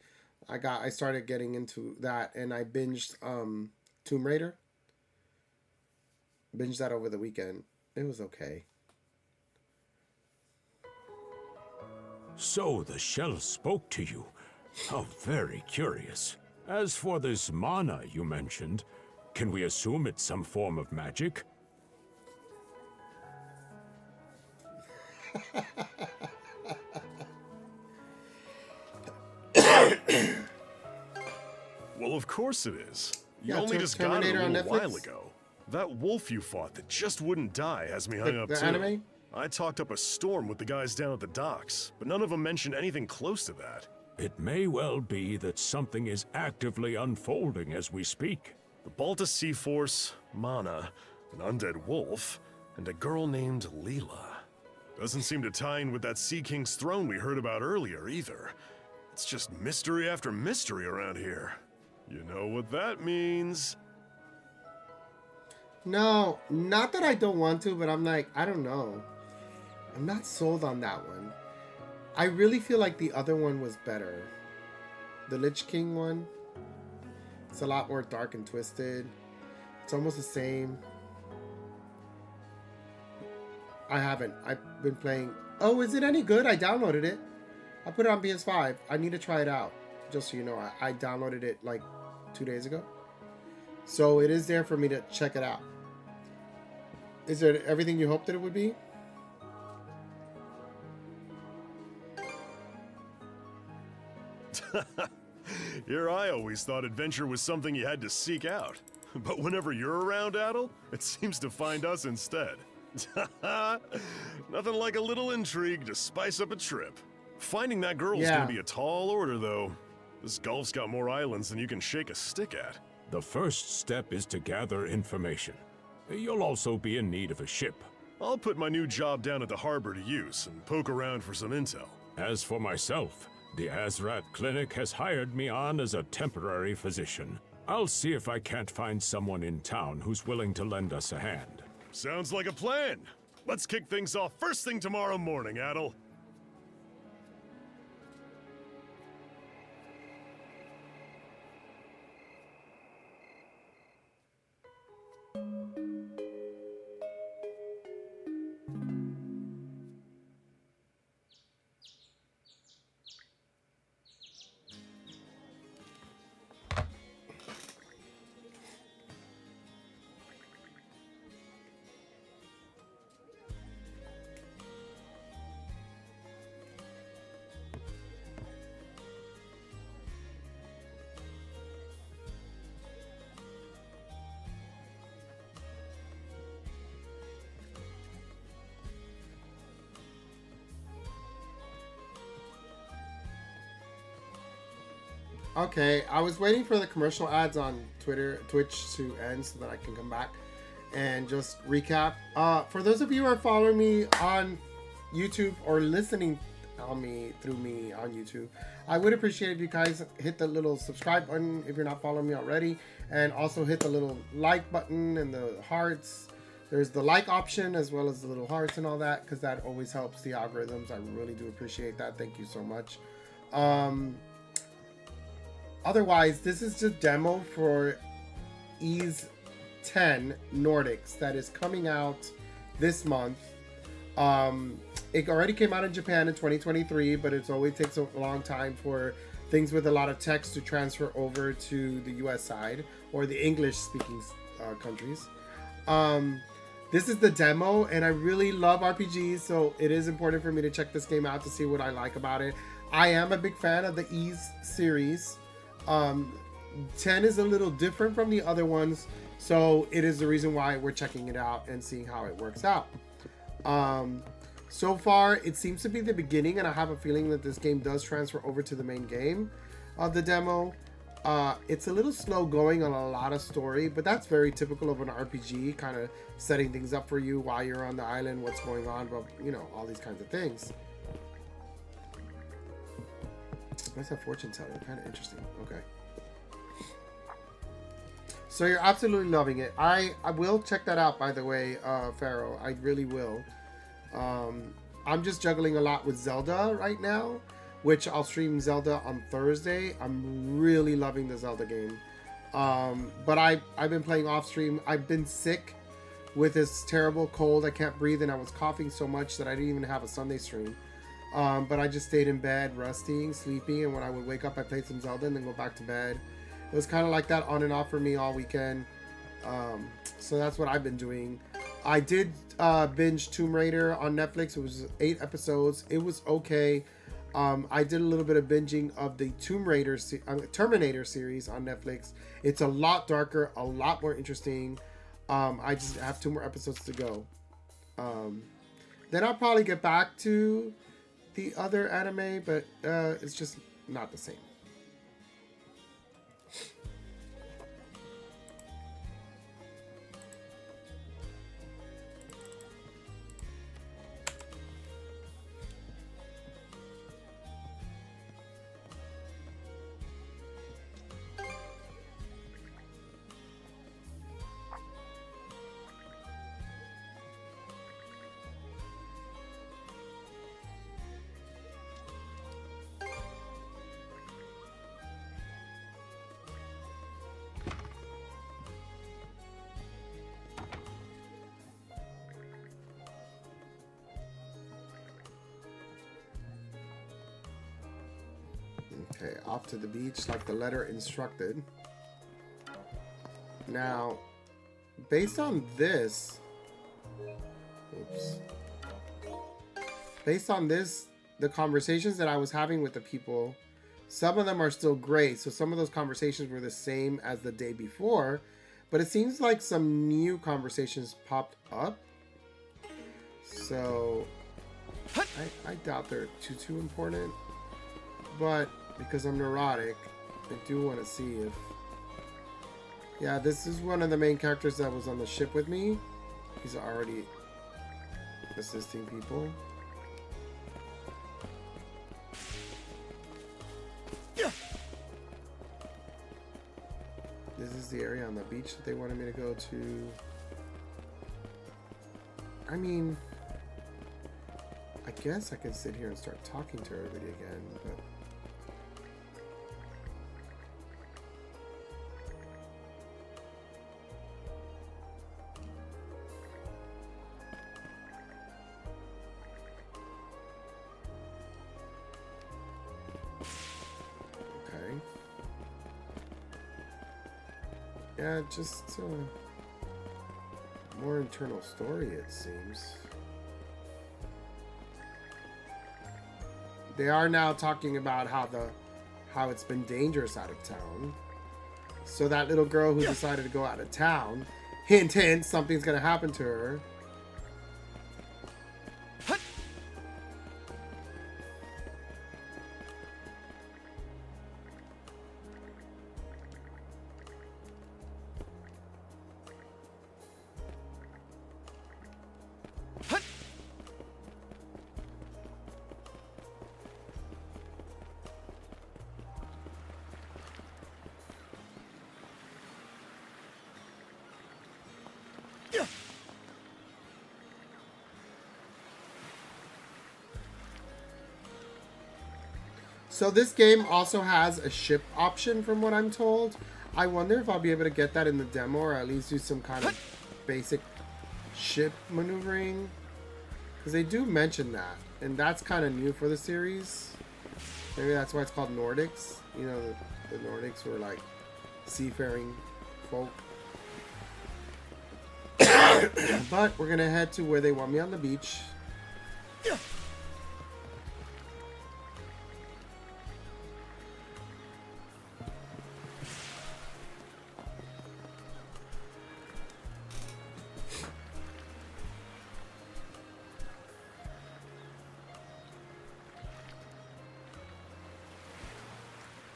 I started getting into that, and I binged Tomb Raider. Binged that over the weekend. It was okay. So the shell spoke to you. How very curious. As for this mana you mentioned, can we assume it's some form of magic? Well, of course it is. You Yeah, only just got it Terminator a on little Netflix? while ago. That wolf you fought that just wouldn't die has me hung up The too. anime? I talked up a storm with the guys down at the docks, but none of them mentioned anything close to that. It may well be that something is actively unfolding as we speak. The Balta Sea Force, Mana, an undead wolf, and a girl named Leela. Doesn't seem to tie in with that Sea King's throne we heard about earlier either. It's just mystery after mystery around here. You know what that means. No, not that I don't want to, but I'm like, I don't know. I'm not sold on that one. I really feel like the other one was better. The Lich King one. It's a lot more dark and twisted. It's almost the same. I haven't. I've been playing. Oh, is it any good? I downloaded it. I put it on PS5. I need to try it out. Just so you know, I downloaded it like 2 days ago. So it is there for me to check it out. Is it everything you hoped that it would be? Here I always thought adventure was something you had to seek out. But whenever you're around, Adol, it seems to find us instead. Nothing like a little intrigue to spice up a trip. Finding that girl's gonna be a tall order, though. This Gulf's got more islands than you can shake a stick at. The first step is to gather information. You'll also be in need of a ship. I'll put my new job down at the harbor to use and poke around for some intel. As for myself, the Azrat Clinic has hired me on as a temporary physician. I'll see if I can't find someone in town who's willing to lend us a hand. Sounds like a plan. Let's kick things off first thing tomorrow morning, Adol. Okay, I was waiting for the commercial ads on Twitch to end so that I can come back and just recap. For those of you who are following me on YouTube or listening on me on YouTube, I would appreciate if you guys hit the little subscribe button if you're not following me already, and also hit the little like button and the hearts. There's the like option as well as the little hearts and all that, because that always helps the algorithms. I really do appreciate that. Thank you so much. Otherwise, this is the demo for Ys 10 Nordics that is coming out this month. It already came out in Japan in 2023, but it always takes a long time for things with a lot of text to transfer over to the US side or the English-speaking countries. This is the demo, and I really love RPGs, so it is important for me to check this game out to see what I like about it. I am a big fan of the Ys series. 10 is a little different from the other ones, so it is the reason why we're checking it out and seeing how it works out. So far, it seems to be the beginning, and I have a feeling that this game does transfer over to the main game of the demo. It's a little slow going on a lot of story, but that's very typical of an RPG, kind of setting things up for you while you're on the island, what's going on, but you know, all these kinds of things. That's a fortune teller, kind of interesting. Okay. So you're absolutely loving it. I will check that out, by the way, Pharaoh. I really will. I'm just juggling a lot with Zelda right now, which I'll stream Zelda on Thursday. I'm really loving the Zelda game. But I've been playing off stream. I've been sick with this terrible cold. I can't breathe, and I was coughing so much that I didn't even have a Sunday stream. But I just stayed in bed, resting, sleeping, and when I would wake up, I played some Zelda and then go back to bed. It was kind of like that on and off for me all weekend. So that's what I've been doing. I did binge Tomb Raider on Netflix. It was 8 episodes. It was okay. I did a little bit of binging of the Terminator series on Netflix. It's a lot darker, a lot more interesting. I just have 2 more episodes to go. Then I'll probably get back to the other anime, but it's just not the same. Okay, off to the beach like the letter instructed. Now, based on this, based on this, the conversations that I was having with the people, some of them are still great. So some of those conversations were the same as the day before, but it seems like some new conversations popped up. So I doubt they're too important, but because I'm neurotic, I do want to see if... Yeah, this is one of the main characters that was on the ship with me. He's already assisting people. This is the area on the beach that they wanted me to go to. I mean, I guess I can sit here and start talking to everybody again, but... Yeah, just more internal story, it seems. They are now talking about how it's been dangerous out of town. So that little girl who decided to go out of town, hint hint, something's gonna happen to her. So this game also has a ship option from what I'm told. I wonder if I'll be able to get that in the demo or at least do some kind of basic ship maneuvering. Because they do mention that. And that's kind of new for the series. Maybe that's why it's called Nordics. You know, the Nordics were like seafaring folk. But we're going to head to where they want me on the beach.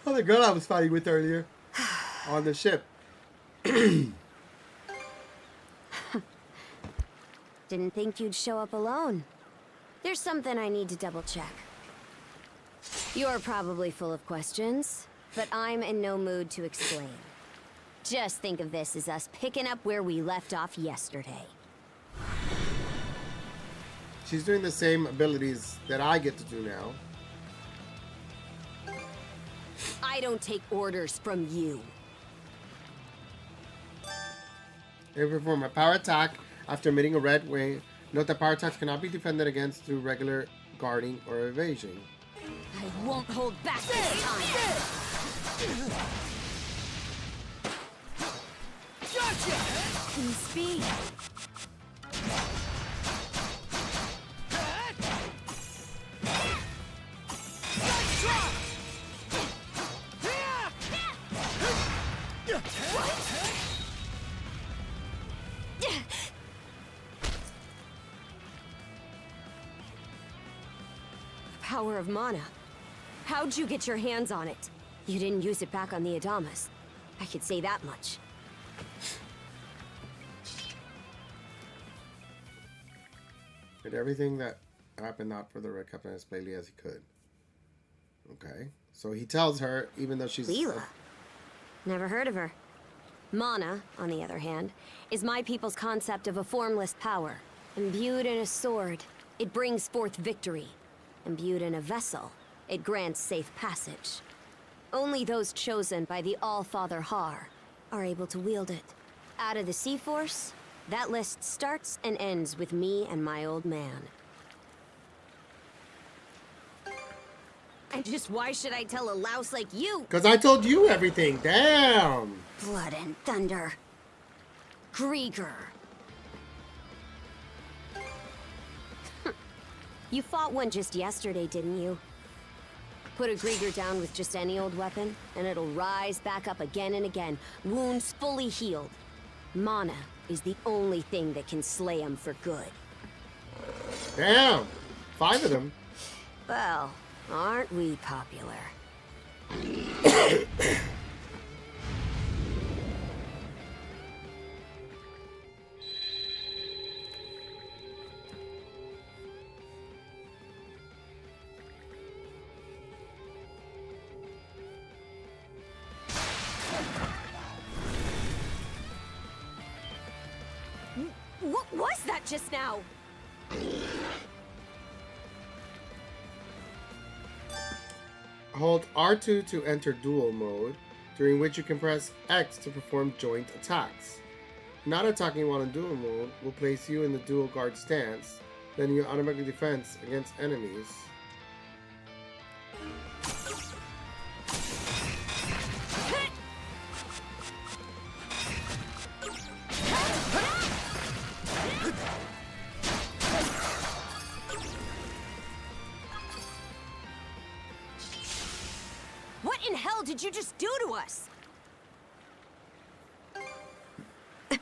Oh, the girl I was fighting with earlier on the ship. Didn't think you'd show up alone. There's something I need to double check. You're probably full of questions, but I'm in no mood to explain. Just think of this as us picking up where we left off yesterday. She's doing the same abilities that I get to do now. I don't take orders from you. They perform a power attack after emitting a red wing. Note that power attacks cannot be defended against through regular guarding or evasion. I won't hold back this time. Gotcha! Can speed. Power of mana. How'd you get your hands on it? You didn't use it back on the Adamas. I could say that much. Did everything that happened not for the Red Captain as plainly as he could. Okay. So he tells her, even though she's... Leela? Never heard of her. Mana, on the other hand, is my people's concept of a formless power. Imbued in a sword, it brings forth victory. Imbued in a vessel, it grants safe passage. Only those chosen by the All-Father Har are able to wield it. Out of the Sea Force, that list starts and ends with me and my old man. And just why should I tell a louse like you? Because I told you everything. Damn. Blood and thunder. Griegr. You fought one just yesterday, didn't you? Put a Griegr down with just any old weapon, and it'll rise back up again and again, wounds fully healed. Mana is the only thing that can slay him for good. Damn. 5 of them. Well, aren't we popular? What was that just now? Hold R2 to enter duel mode, during which you can press X to perform joint attacks. Not attacking while in duel mode will place you in the dual guard stance, then you automatically defense against enemies. What in hell did you just do to us? At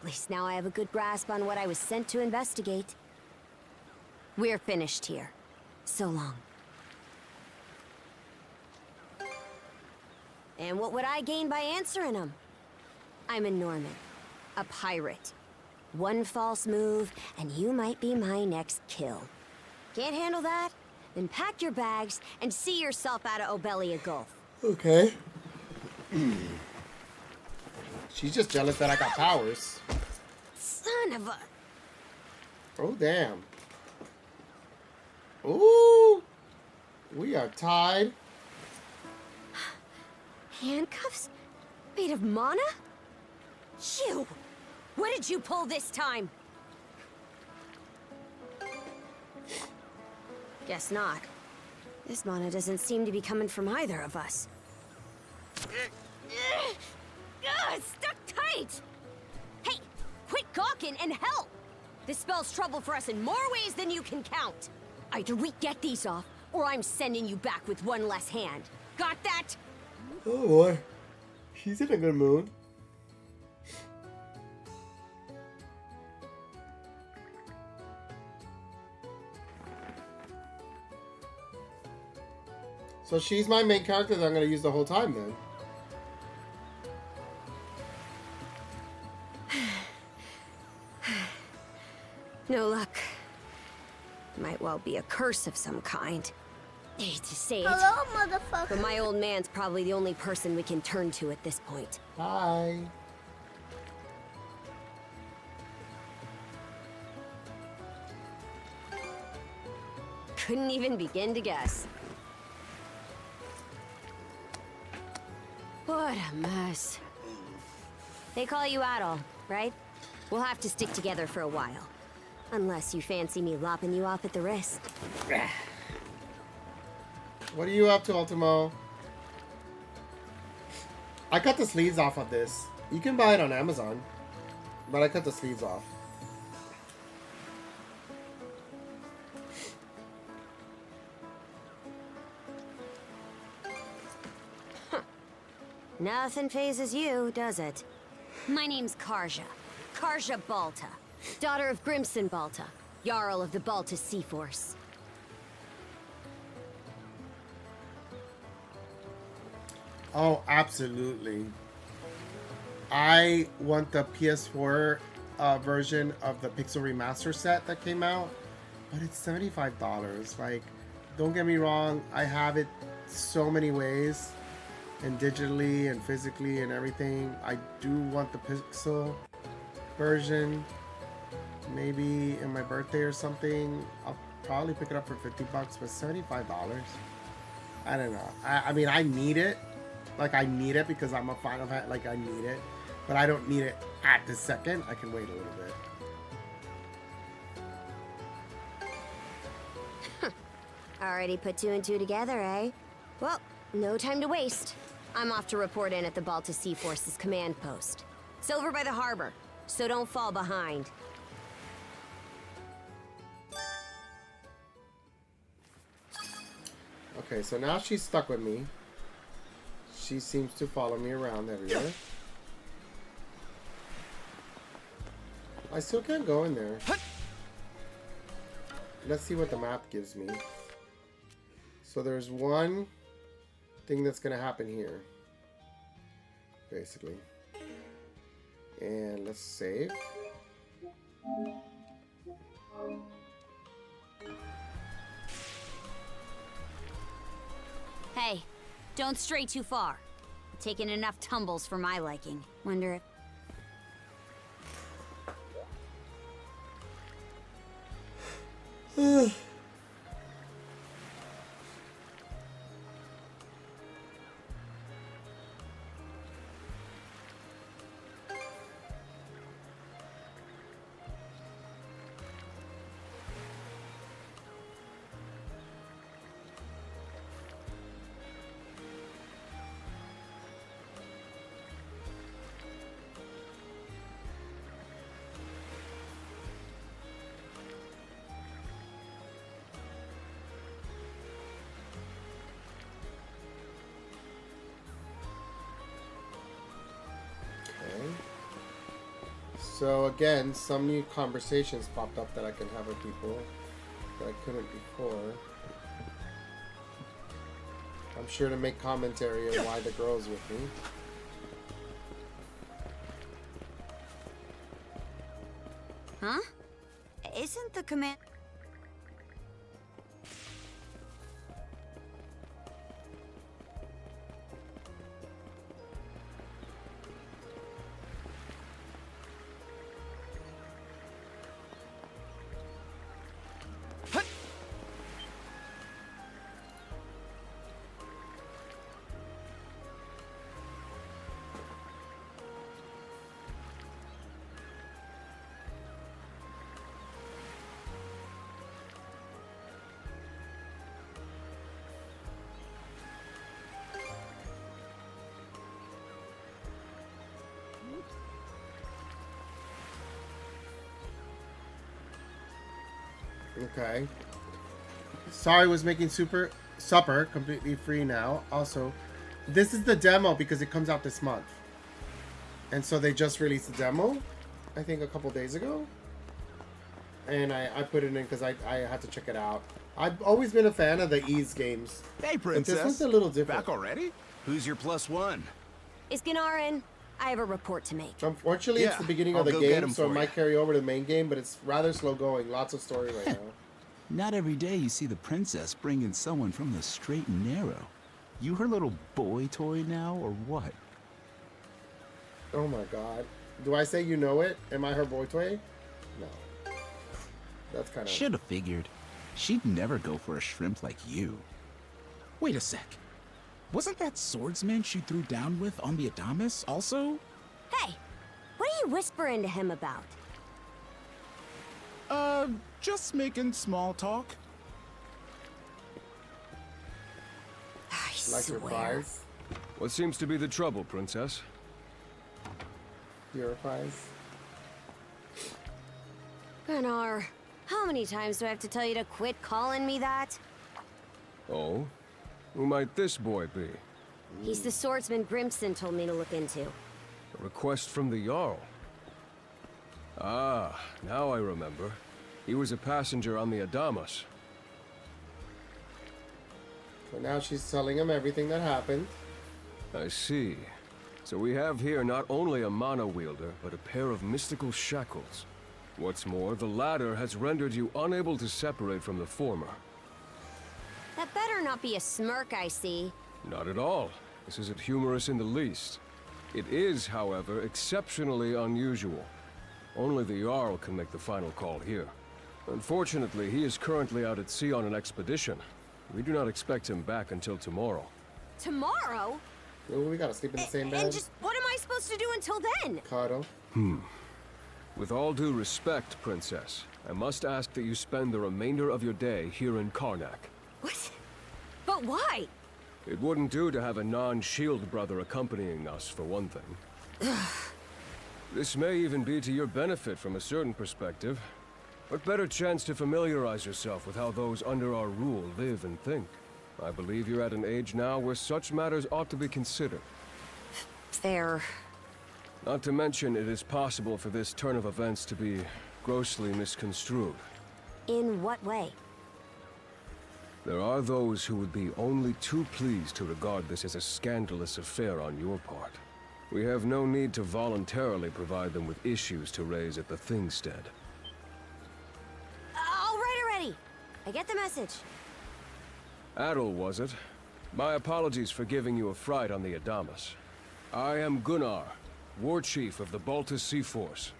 least now I have a good grasp on what I was sent to investigate. We're finished here. So long. And what would I gain by answering them? I'm a Norman, a pirate. One false move, and you might be my next kill. Can't handle that? Then pack your bags and see yourself out of Obelia Gulf. Okay. She's just jealous that I got powers. Son of a... Oh, damn. Ooh! We are tied. Handcuffs? Made of mana? You! What did you pull this time? Guess not. This mana doesn't seem to be coming from either of us. It's stuck tight! Hey, quit gawking and help! This spells trouble for us in more ways than you can count. Either we get these off, or I'm sending you back with one less hand. Got that? Oh boy. She's in a good mood. So she's my main character that I'm going to use the whole time then. No luck. Might well be a curse of some kind. I hate to say it. Hello, motherfucker. But my old man's probably the only person we can turn to at this point. Hi. couldn't even begin to guess. What a mess. They call you Adol, right? We'll have to stick together for a while. Unless you fancy me lopping you off at the wrist. What are you up to, Ultimo? I cut the sleeves off of this. You can buy it on Amazon, but I cut the sleeves off. Nothing phases you, does it? My name's Karja. Karja Balta. Daughter of Grimson Balta, Jarl of the Balta Sea Force. Oh, absolutely. I want the PS4 version of the Pixel Remaster set that came out, but it's $75. Like, don't get me wrong, I have it so many ways, and digitally and physically and everything. I do want the Pixel version. Maybe in my birthday or something, I'll probably pick it up for $50, but $75? I don't know. I mean, I need it. Like, I need it because I'm a fan of it. Like, I need it. But I don't need it at the second. I can wait a little bit. Already put two and two together, eh? Well, no time to waste. I'm off to report in at the Balta Sea Force's command post. It's over by the harbor, so don't fall behind. Okay, so now she's stuck with me. She seems to follow me around everywhere. I still can't go in there. Let's see what the map gives me. So there's one thing that's gonna happen here, basically. And let's save. Hey, don't stray too far. I've taken enough tumbles for my liking. Wonder if... So again, some new conversations popped up that I can have with people that I couldn't before. I'm sure to make commentary on why the girl's with me. Huh? Isn't the command... Okay. Sorry was making supper completely free now. Also, this is the demo because it comes out this month. And so they just released the demo, I think a couple days ago. And I put it in because I had to check it out. I've always been a fan of the Ease games. Hey, Princess. But this one's a little different. Back already? Who's your +1? Is Gnar in? I have a report to make. Unfortunately, it's the beginning of the game, so it might carry over to the main game, but it's rather slow going. Lots of story right now. Not every day you see the princess bring in someone from the straight and narrow. You her little boy toy now, or what? Oh my god. Do I say you know it? Am I her boy toy? No. That's kind of... Should have figured. She'd never go for a shrimp like you. Wait a sec. Wasn't that swordsman she threw down with on the Adamas also? Hey, what are you whispering to him about? Just making small talk. Like your flies? What seems to be the trouble, Princess? Your flies? Gunnar, how many times do I have to tell you to quit calling me that? Oh? Who might this boy be? He's the swordsman Grimson told me to look into. A request from the Jarl. Ah, now I remember. He was a passenger on the Adamas. So now she's telling him everything that happened. I see. So we have here not only a mana wielder, but a pair of mystical shackles. What's more, the latter has rendered you unable to separate from the former. That better not be a smirk I see. Not at all. This isn't humorous in the least. It is, however, exceptionally unusual. Only the Jarl can make the final call here. Unfortunately, he is currently out at sea on an expedition. We do not expect him back until tomorrow. Tomorrow? Ooh, we gotta sleep in the same bed. And just what am I supposed to do until then? Cuddle. With all due respect, Princess, I must ask that you spend the remainder of your day here in Karnak. What? But why? It wouldn't do to have a non-shield brother accompanying us, for one thing. This may even be to your benefit from a certain perspective. What better chance to familiarize yourself with how those under our rule live and think? I believe you're at an age now where such matters ought to be considered. Fair. Not to mention, it is possible for this turn of events to be grossly misconstrued. In what way? There are those who would be only too pleased to regard this as a scandalous affair on your part. We have no need to voluntarily provide them with issues to raise at the Thingstead. All right already. I get the message. Adol, was it? My apologies for giving you a fright on the Adamas. I am Gunnar, War Chief of the Balta Sea Force.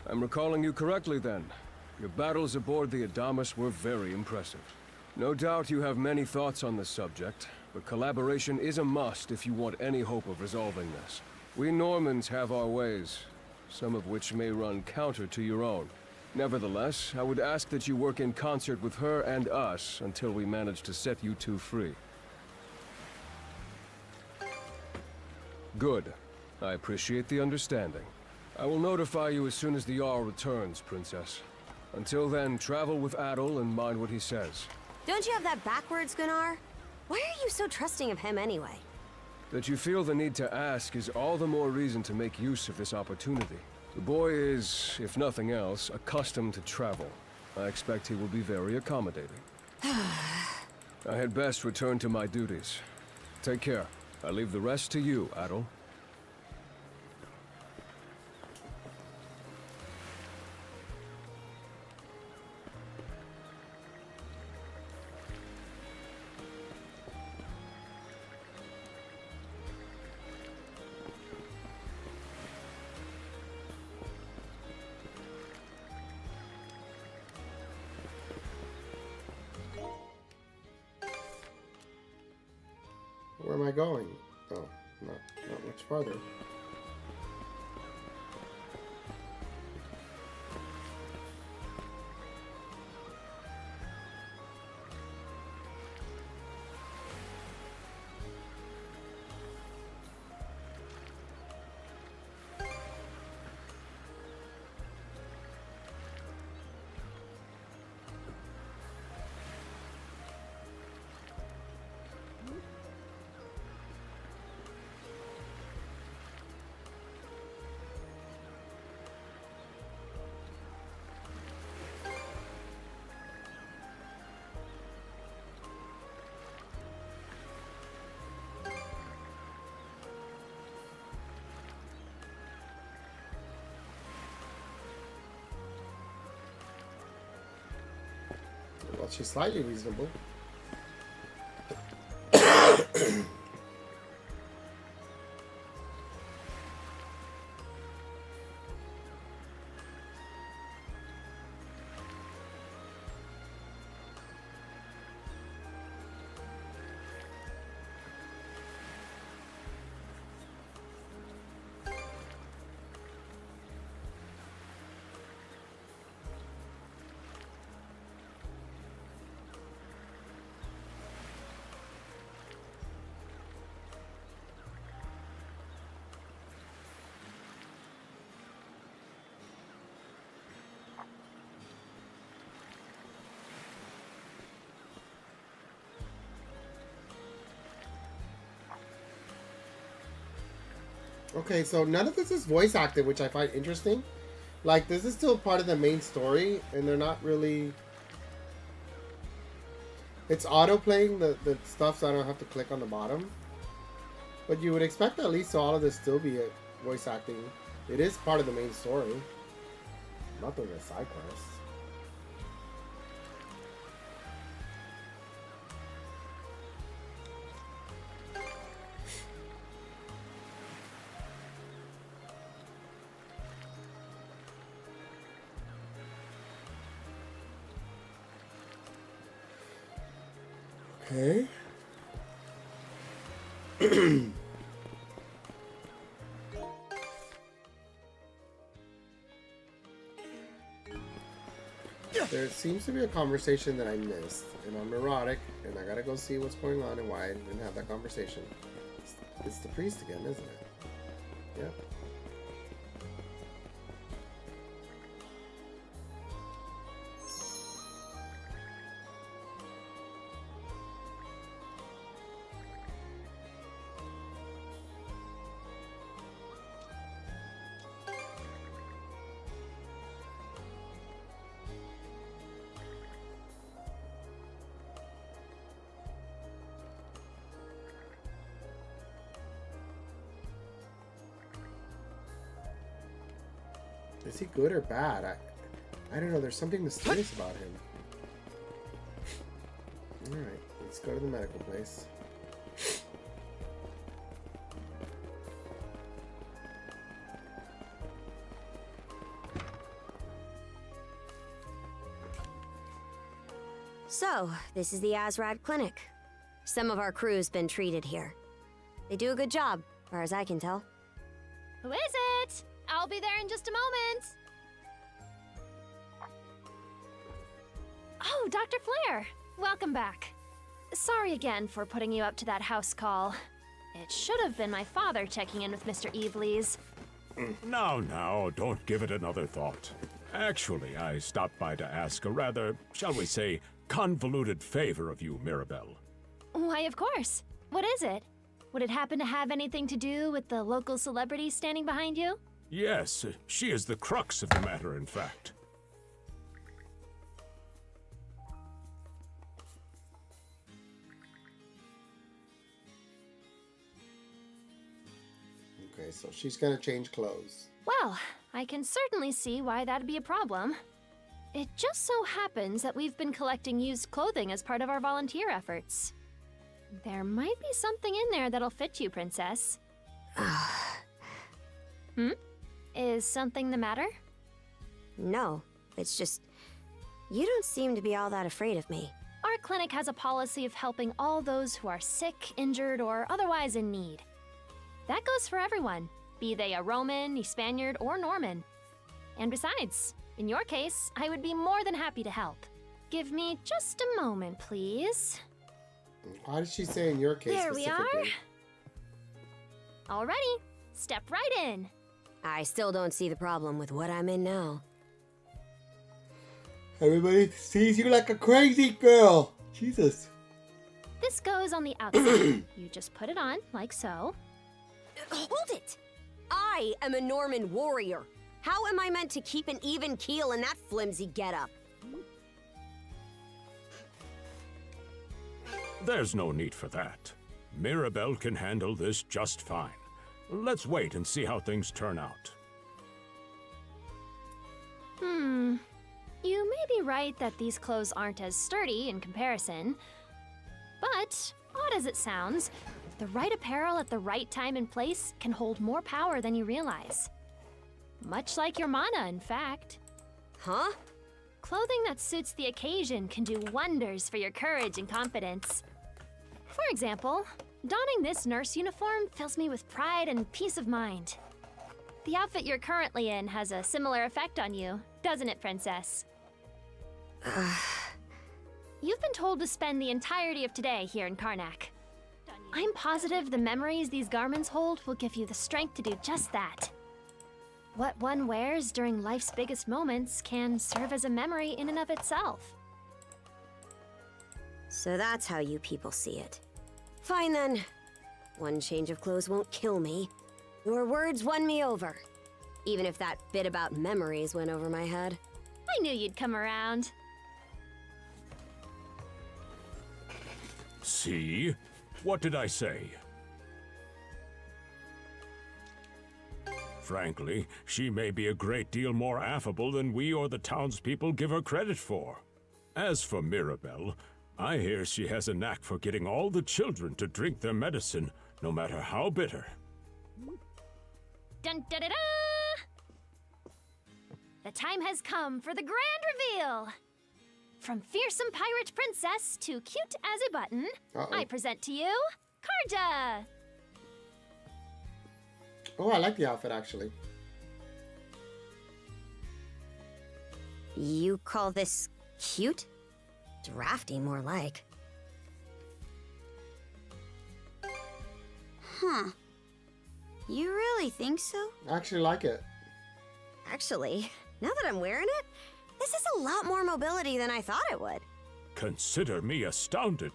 I'm recalling you correctly then. Your battles aboard the Adamas were very impressive. No doubt you have many thoughts on this subject, but collaboration is a must if you want any hope of resolving this. We Normans have our ways, some of which may run counter to your own. Nevertheless, I would ask that you work in concert with her and us until we manage to set you two free. Good. I appreciate the understanding. I will notify you as soon as the Jarl returns, Princess. Until then, travel with Adol and mind what he says. Don't you have that backwards, Gunnar? Why are you so trusting of him anyway? That you feel the need to ask is all the more reason to make use of this opportunity. The boy is, if nothing else, accustomed to travel. I expect he will be very accommodating. I had best return to my duties. Take care. I leave the rest to you, Adol. Where am I going? Oh, not much farther. Well, she's slightly reasonable. Okay, so none of this is voice acted, which I find interesting. Like, this is still part of the main story, and they're not really... It's auto-playing the stuff, so I don't have to click on the bottom. But you would expect at least all of this still be voice acting. It is part of the main story. Nothing a side quest. Okay. There seems to be a conversation that I missed, and I'm neurotic, and I gotta go see what's going on and why I didn't have that conversation. It's the priest again, isn't it? Yep. Is he good or bad? I don't know. There's something mysterious about him. Alright, let's go to the medical place. So, this is the Azrad Clinic. Some of our crew's been treated here. They do a good job, as far as I can tell. Who is it? I'll be there in just a moment. Oh, Dr. Flair. Welcome back. Sorry again for putting you up to that house call. It should have been my father checking in with Mr. Evelees. Now, don't give it another thought. Actually, I stopped by to ask a rather, shall we say, convoluted favor of you, Mirabelle. Why, of course. What is it? Would it happen to have anything to do with the local celebrity standing behind you? Yes, she is the crux of the matter, in fact. Okay, so she's gonna change clothes. Well, I can certainly see why that'd be a problem. It just so happens that we've been collecting used clothing as part of our volunteer efforts. There might be something in there that'll fit you, Princess. Is something the matter? No, it's just... You don't seem to be all that afraid of me. Our clinic has a policy of helping all those who are sick, injured, or otherwise in need. That goes for everyone, be they a Roman, a Spaniard, or Norman. And besides, in your case, I would be more than happy to help. Give me just a moment, please. Why did she say in your case There we are. specifically? Alrighty, step right in. I still don't see the problem with what I'm in now. Everybody sees you like a crazy girl. Jesus. This goes on the outside. You just put it on, like so. Hold it! I am a Norman warrior. How am I meant to keep an even keel in that flimsy getup? There's no need for that. Mirabelle can handle this just fine. Let's wait and see how things turn out. You may be right that these clothes aren't as sturdy in comparison. But, odd as it sounds, the right apparel at the right time and place can hold more power than you realize. Much like your mana, in fact. Huh? Clothing that suits the occasion can do wonders for your courage and confidence. For example, donning this nurse uniform fills me with pride and peace of mind. The outfit you're currently in has a similar effect on you, doesn't it, Princess? You've been told to spend the entirety of today here in Karnak. I'm positive the memories these garments hold will give you the strength to do just that. What one wears during life's biggest moments can serve as a memory in and of itself. So that's how you people see it. Fine then. One change of clothes won't kill me. Your words won me over. Even if that bit about memories went over my head. I knew you'd come around. See? What did I say? Frankly, she may be a great deal more affable than we or the townspeople give her credit for. As for Mirabelle, I hear she has a knack for getting all the children to drink their medicine, no matter how bitter. Dun da da da! The time has come for the grand reveal! From fearsome pirate princess to cute as a button, I present to you, Karja! Oh, I like the outfit, actually. You call this cute? Drafty, more like. Huh. You really think so? I actually like it. Actually, now that I'm wearing it, this is a lot more mobility than I thought it would. Consider me astounded.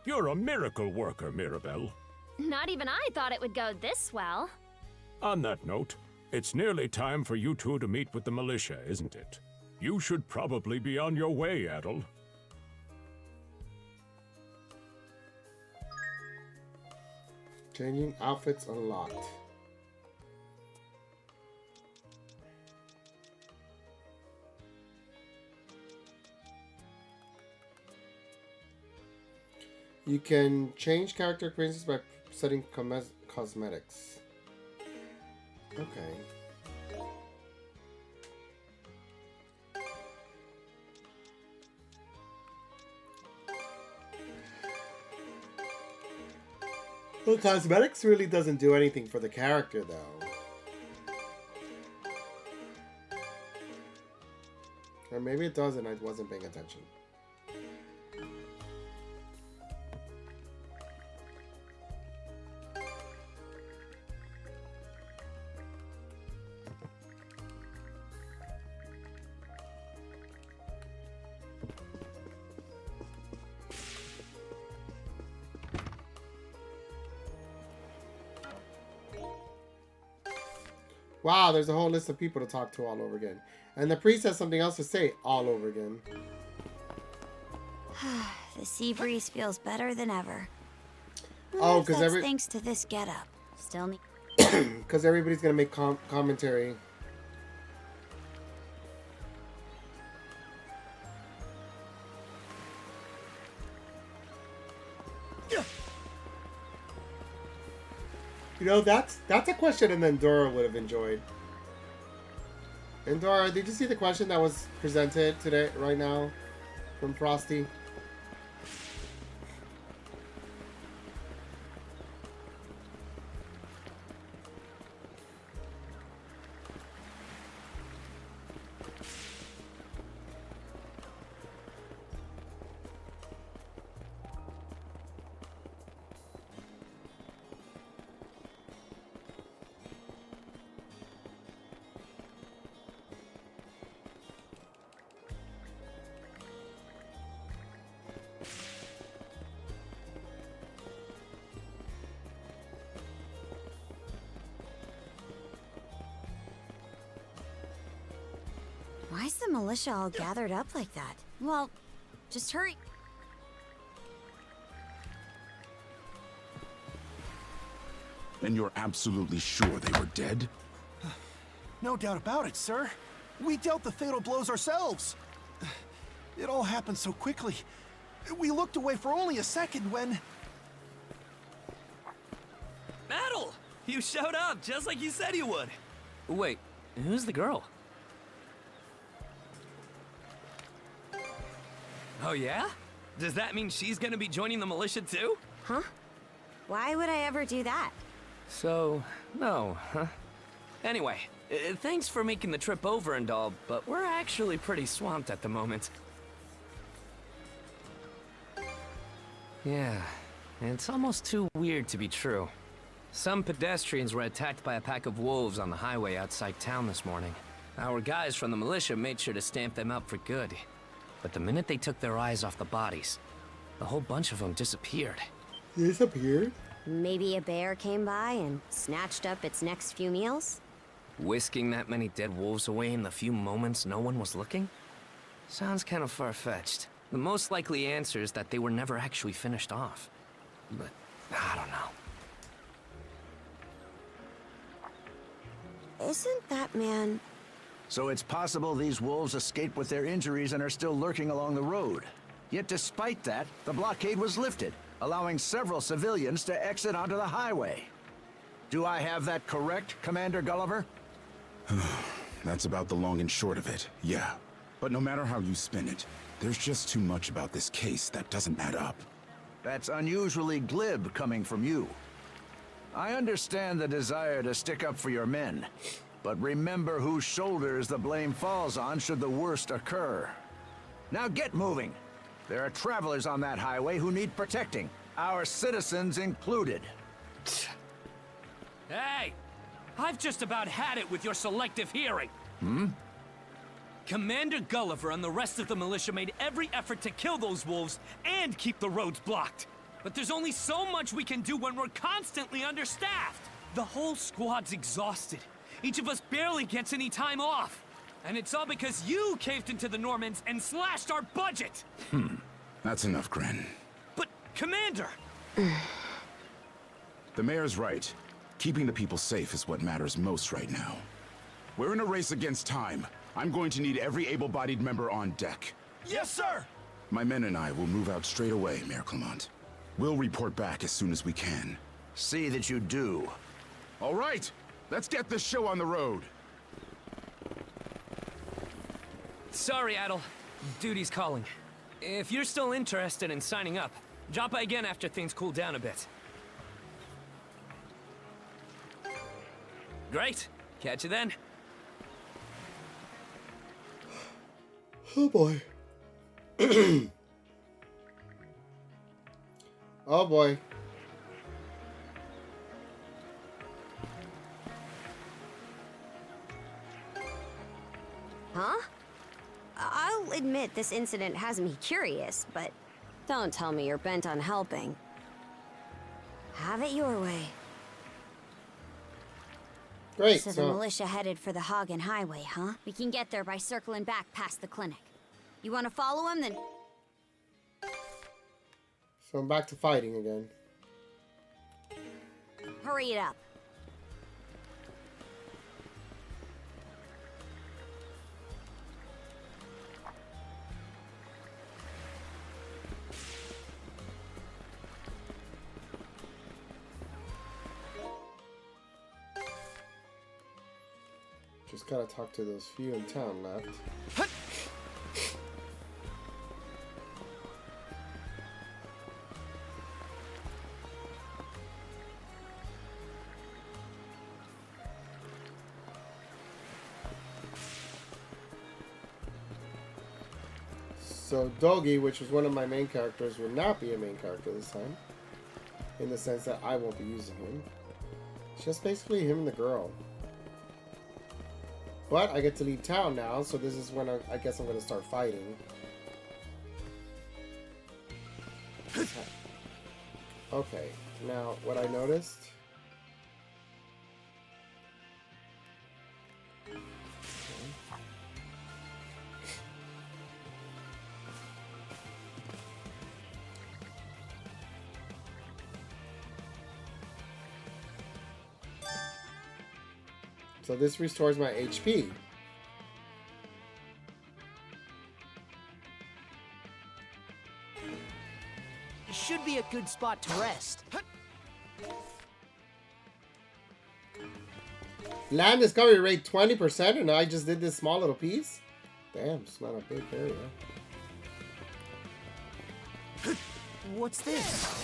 You're a miracle worker, Mirabelle. Not even I thought it would go this well. On that note, it's nearly time for you two to meet with the militia, isn't it? You should probably be on your way, Adol. Changing outfits unlocked. You can change character appearances by setting cosmetics. Okay. Well, cosmetics really doesn't do anything for the character, though. Or maybe it does and I wasn't paying attention. Wow, there's a whole list of people to talk to all over again. And the priest has something else to say all over again. The sea breeze feels better than ever. Oh, because thanks to this getup. Still need. Because everybody's gonna make commentary. You know, that's a question and then Dora would have enjoyed. And Dora, did you see the question that was presented today, right now, from Frosty? Why's the militia all gathered up like that? Well, just hurry. And you're absolutely sure they were dead? No doubt about it, sir. We dealt the fatal blows ourselves. It all happened so quickly. We looked away for only a second when... Adol! You showed up, just like you said you would. Wait, who's the girl? Oh yeah? Does that mean she's gonna be joining the militia too? Huh? Why would I ever do that? So, no, huh? Anyway, thanks for making the trip over and all, but we're actually pretty swamped at the moment. Yeah, it's almost too weird to be true. Some pedestrians were attacked by a pack of wolves on the highway outside town this morning. Our guys from the militia made sure to stamp them out for good. But the minute they took their eyes off the bodies, the whole bunch of them disappeared. Disappeared? Maybe a bear came by and snatched up its next few meals? Whisking that many dead wolves away in the few moments no one was looking? Sounds kind of far-fetched. The most likely answer is that they were never actually finished off. But I don't know. Isn't that man... So it's possible these wolves escaped with their injuries and are still lurking along the road. Yet despite that, the blockade was lifted, allowing several civilians to exit onto the highway. Do I have that correct, Commander Gulliver? That's about the long and short of it, yeah. But no matter how you spin it, there's just too much about this case that doesn't add up. That's unusually glib coming from you. I understand the desire to stick up for your men, but remember whose shoulders the blame falls on should the worst occur. Now get moving. There are travelers on that highway who need protecting, our citizens included. Hey! I've just about had it with your selective hearing. Commander Gulliver and the rest of the militia made every effort to kill those wolves and keep the roads blocked. But there's only so much we can do when we're constantly understaffed. The whole squad's exhausted. Each of us barely gets any time off. And it's all because you caved into the Normans and slashed our budget! That's enough, Gren. But, Commander! The mayor's right. Keeping the people safe is what matters most right now. We're in a race against time. I'm going to need every able-bodied member on deck. Yes, sir! My men and I will move out straight away, Mayor Clement. We'll report back as soon as we can. See that you do. All right! Let's get this show on the road! Sorry, Adol. Duty's calling. If you're still interested in signing up, drop by again after things cool down a bit. Great. Catch you then. Oh boy. Oh boy. Huh? I'll admit this incident has me curious, but don't tell me you're bent on helping. Have it your way. Great. So the militia headed for the Hagen Highway, huh? We can get there by circling back past the clinic. You want to follow him, then... So I'm back to fighting again. Hurry it up. Just gotta talk to those few in town left. So Doggy, which was one of my main characters, will not be a main character this time. In the sense that I won't be using him. It's just basically him and the girl. But I get to leave town now, so this is when I guess I'm going to start fighting. Okay, now what I noticed... So this restores my HP. It should be a good spot to rest. Land discovery rate 20%, and I just did this small little piece? Damn, it's not a big area. What's this?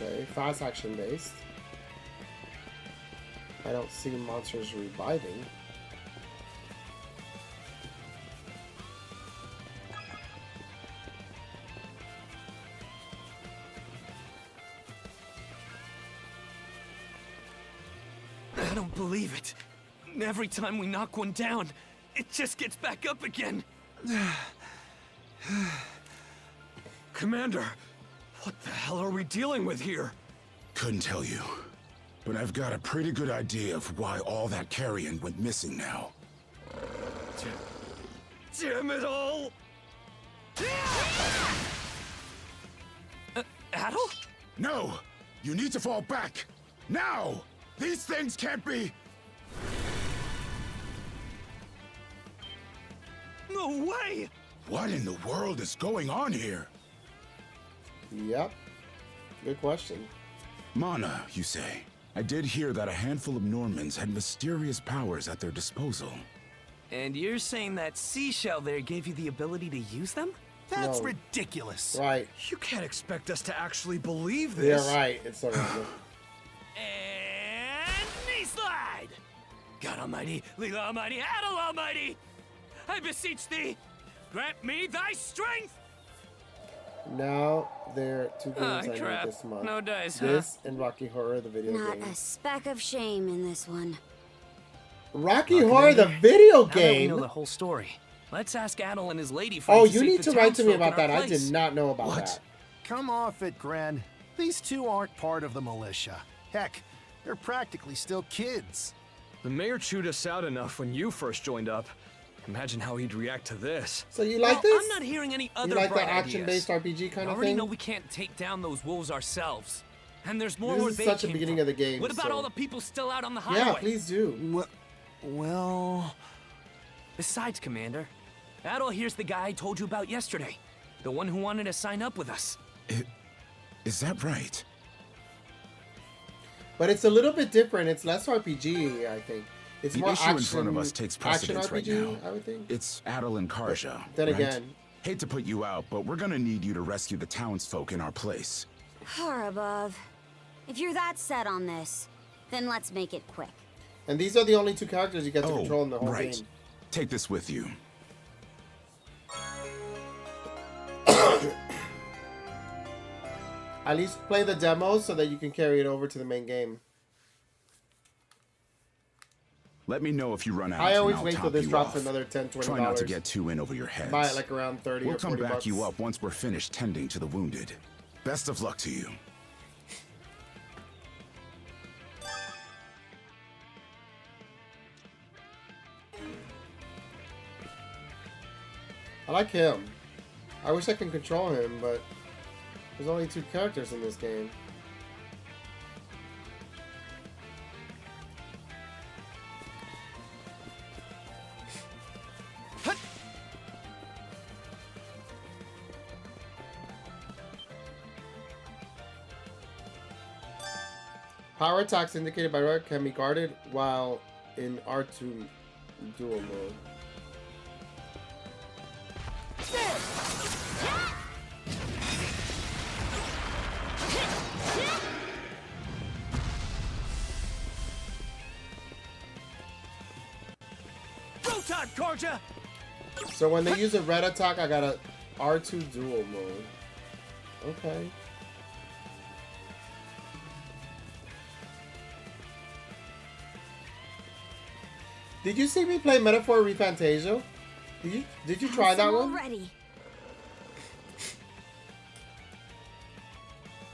Okay, fast action based. I don't see monsters reviving. I don't believe it. Every time we knock one down, it just gets back up again. Commander, what the hell are we dealing with here? Couldn't tell you. But I've got a pretty good idea of why all that carrion went missing now. Damn it all! Adol? No! You need to fall back! Now! These things can't be... No way! What in the world is going on here? Yep. Good question. Mana, you say? I did hear that a handful of Normans had mysterious powers at their disposal. And you're saying that seashell there gave you the ability to use them? That's ridiculous. Right. You can't expect us to actually believe this. Yeah, right. It's so random. And knee slide! God Almighty, Leela Almighty, Adol Almighty! I beseech thee, grant me thy strength! Now there are two games I need crap. this month. No dice, This and Rocky Horror, the video Not game. a speck of shame in this one. Rocky Horror, the video Now that we game? know the whole story, let's ask Adol and his lady friend Oh, to you see if need the to write to me townsfolk about in our that. I did place. not know about that. Come off it, Gren. These two aren't part of the militia. Heck, they're practically still kids. The mayor chewed us out enough when you first joined up. Imagine how he'd react to this. So you like this? I'm not hearing any other You like bright that action-based ideas. RPG kind I of already thing? know we can't take down those wolves ourselves. And there's more This where is they such a came beginning from. of the game, What about so- all the people still out on the highway? Yeah, please do. Well... Besides, Commander, Adol here's the guy I told you about yesterday. The one who wanted to sign up with us. Is that right? But it's a little bit different. It's less RPG, I think. It's The more issue action, in front of us takes action precedence RPG, right now. I would think. It's Adol and Karja. Then right? again- Hate to put you out, but we're gonna need you to rescue the townsfolk in our place. Far above. If you're that set on this, then let's make it quick. And these are the only two characters you get to control in the whole right. game. Take this with you. At least play the demos so that you can carry it over to the main game. Let me know if you run out. I always and I'll wait till top this you drops off. another $10, $20. Try not to get too in over your heads. Buy it like around 30 We'll or come 40 back bucks. you up once we're finished tending to the wounded. Best of luck to you. I like him. I wish I could control him, but there's only two characters in this game. Power attacks indicated by red can be guarded while in R2 dual mode. Go time, Karja! So when they use a red attack, I got a R2 dual mode. Okay. Did you see me play Metaphor Refantasia? Did you try that one? Already.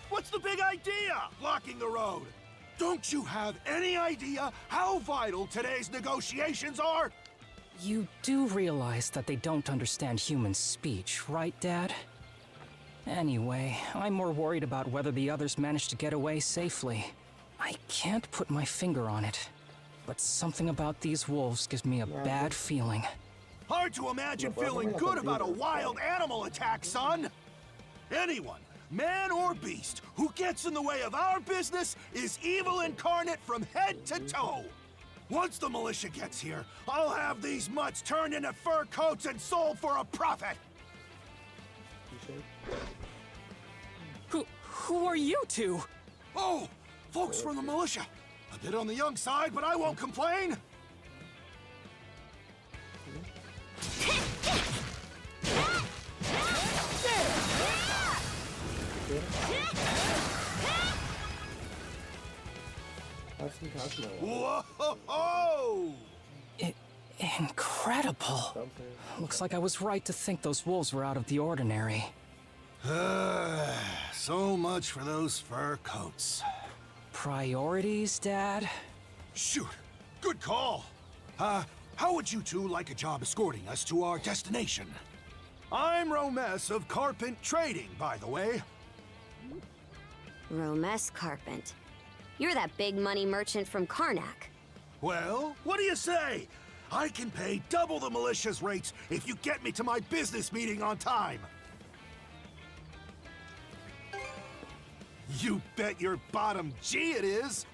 What's the big idea? Blocking the road. Don't you have any idea how vital today's negotiations are? You do realize that they don't understand human speech, right, Dad? Anyway, I'm more worried about whether the others managed to get away safely. I can't put my finger on it, but something about these wolves gives me a bad feeling. Hard to imagine feeling good about a wild animal attack, son. Anyone, man or beast, who gets in the way of our business is evil incarnate from head to toe. Once the militia gets here, I'll have these mutts turned into fur coats and sold for a profit. Who are you two? Oh, folks from the militia. A bit on the young side, but I won't complain. Whoa! Incredible. Looks like I was right to think those wolves were out of the ordinary. So much for those fur coats. Priorities, Dad? Shoot, good call. How would you two like a job escorting us to our destination? I'm Romes of Carpent Trading, by the way. Romes Carpent. You're that big money merchant from Karnak. Well, what do you say? I can pay double the militia's rates if you get me to my business meeting on time. You bet your bottom G it is.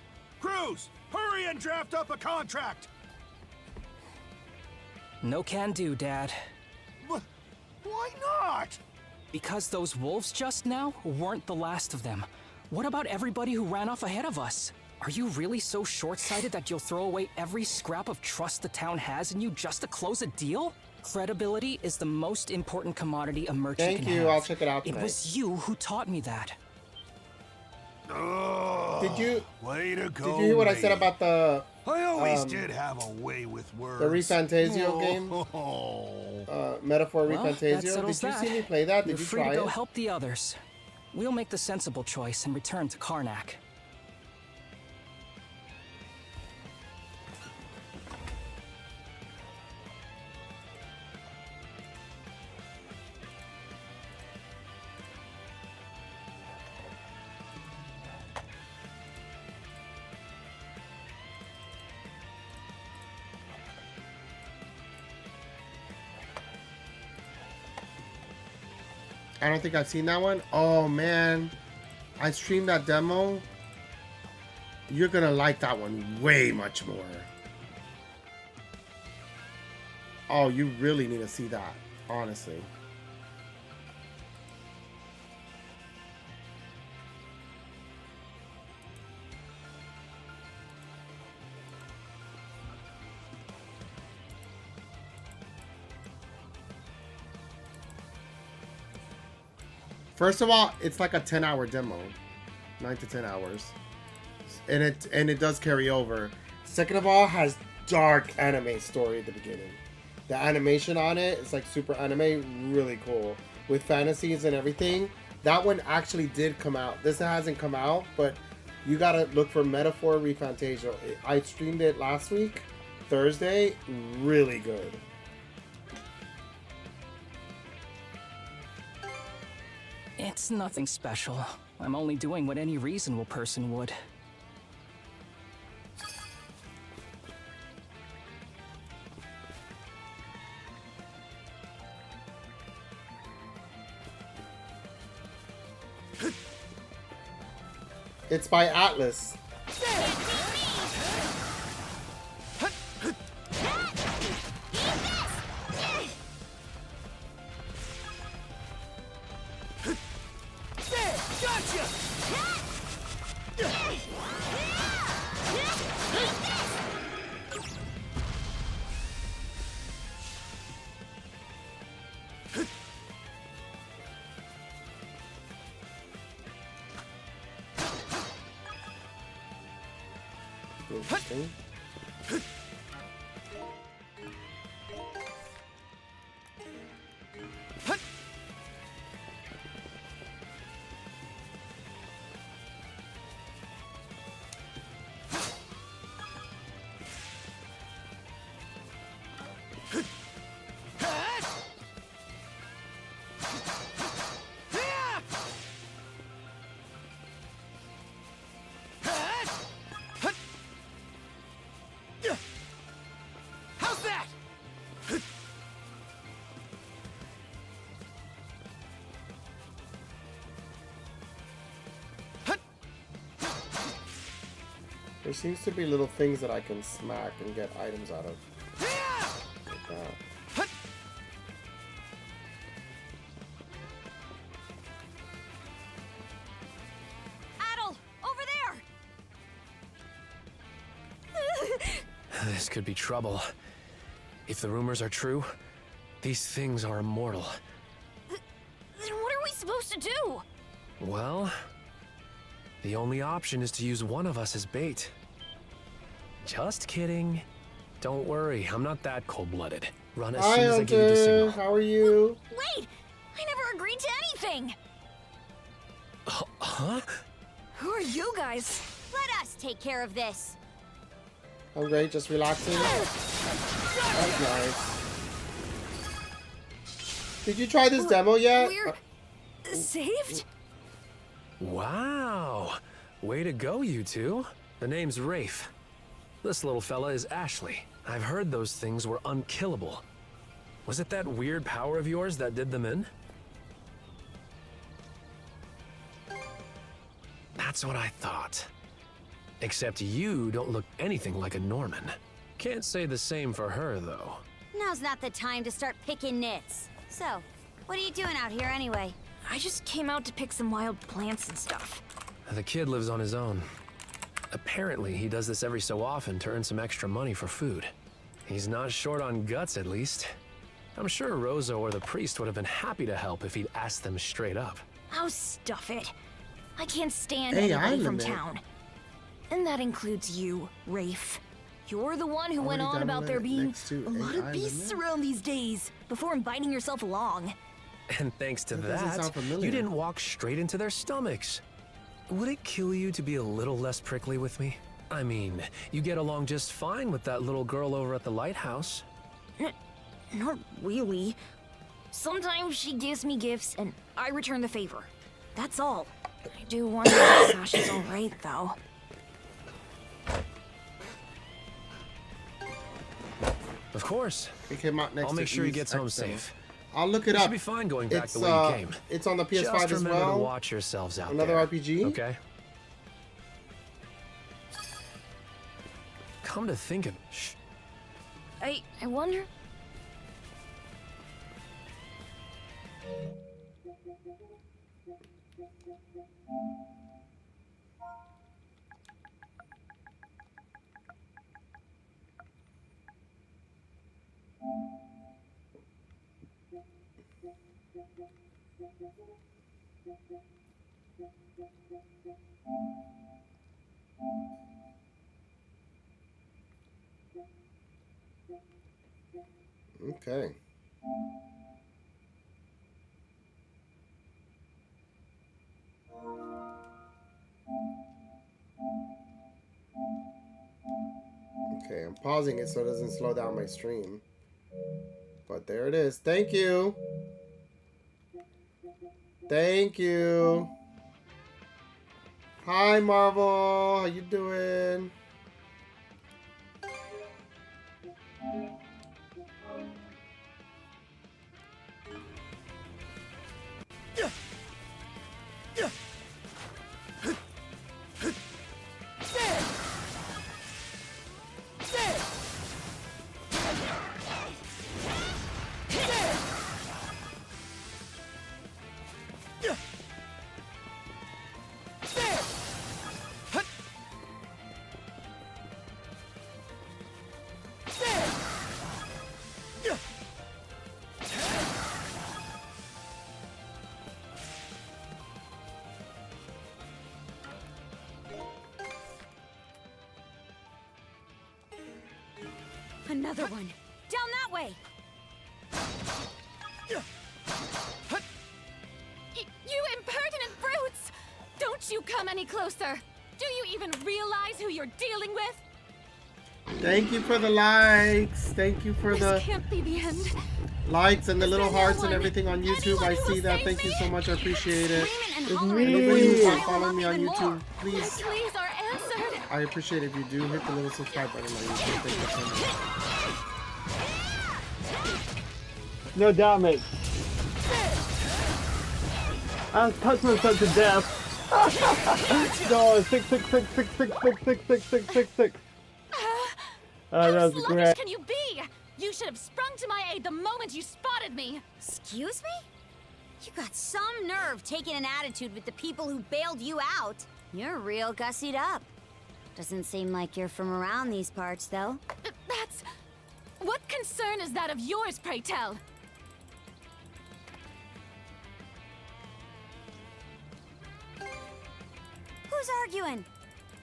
Cruz, hurry and draft up a contract. No can do, Dad. Why not? Because those wolves just now weren't the last of them. What about everybody who ran off ahead of us? Are you really so short-sighted that you'll throw away every scrap of trust the town has in you just to close a deal? Credibility is the most important commodity a merchant can have. Thank you, I'll check it out tonight. It was you who taught me that. Oh, Did you hear what I said about the I always did have a way with words. the Refantasio game? Metaphor Well, that Refantasio. settles Did you that. see me play that? You're Did you free try to go it? help the others. We'll make the sensible choice and return to Karnak. I don't think I've seen that one. Oh man, I streamed that demo. You're gonna like that one way much more. Oh, you really need to see that, honestly. First of all, it's like a 10-hour demo, 9 to 10 hours, and it does carry over. Second of all, has dark anime story at the beginning. The animation on it is like super anime, really cool with fantasies and everything. That one actually did come out. This hasn't come out, but you gotta look for Metaphor Refantasio. I streamed it last week, Thursday. Really good. It's nothing special. I'm only doing what any reasonable person would. It's by Atlas. Interesting. How's that? There seems to be little things that I can smack and get items out of. Like that. This could be trouble. If the rumors are true, these things are immortal. Then what are we supposed to do? Well, the only option is to use one of us as bait. Just kidding. Don't worry, I'm not that cold-blooded. Run as soon as I give you the signal. How are you? Wait! I never agreed to anything! Huh? Who are you guys? Let us take care of this. I'm great, just relaxing. That's nice. Did you try this demo yet? We're saved? Wow! Way to go, you two. The name's Rafe. This little fella is Ashley. I've heard those things were unkillable. Was it that weird power of yours that did them in? That's what I thought. Except you don't look anything like a Norman. Can't say the same for her, though. Now's not the time to start picking nits. So, what are you doing out here anyway? I just came out to pick some wild plants and stuff. The kid lives on his own. Apparently, he does this every so often to earn some extra money for food. He's not short on guts, at least. I'm sure Rosa or the priest would have been happy to help if he'd asked them straight up. Oh, stuff it. I can't stand Hey, anybody from Island. town. And that includes you, Rafe. You're the one who went Already on done about with there it. being Next to a lot AI of beasts limit. around these days before inviting yourself along. And thanks to That doesn't that, sound familiar. you didn't walk straight into their stomachs. Would it kill you to be a little less prickly with me? I mean, you get along just fine with that little girl over at the lighthouse. Not really. Sometimes she gives me gifts and I return the favor. That's all. I do wonder if Sasha's alright, though. Of course. It came out next I'll to make sure he East gets home X demo. safe. I'll look it You up. should be fine going back It's, the way you came. It's on the PS5 Just as remember well. to watch yourselves out Another there. RPG. Okay. Come to think of it, shh. I wonder. Okay. Okay, I'm pausing it so it doesn't slow down my stream. But there it is. Thank you. Thank you. Hi, Marvel. How you doing? Another one. Down that way. You impertinent brutes! Don't you come any closer! Do you even realize who you're dealing with? Thank you for the likes. Thank you for the This can't be the end. likes and the little hearts and everything on YouTube. I see that. Thank you so much. I appreciate it. Anybody who's not following me on YouTube, please. Please are answered. I appreciate it if you do hit the little subscribe button on YouTube. Thank you so much. No damage. I touched myself to death. No, 66666666666. That was Sluggish great. can you be? You should have sprung to my aid the moment you spotted me. Excuse me? You got some nerve taking an attitude with the people who bailed you out. You're real gussied up. Doesn't seem like you're from around these parts, though. That's... What concern is that of yours, pray tell? Who's arguing?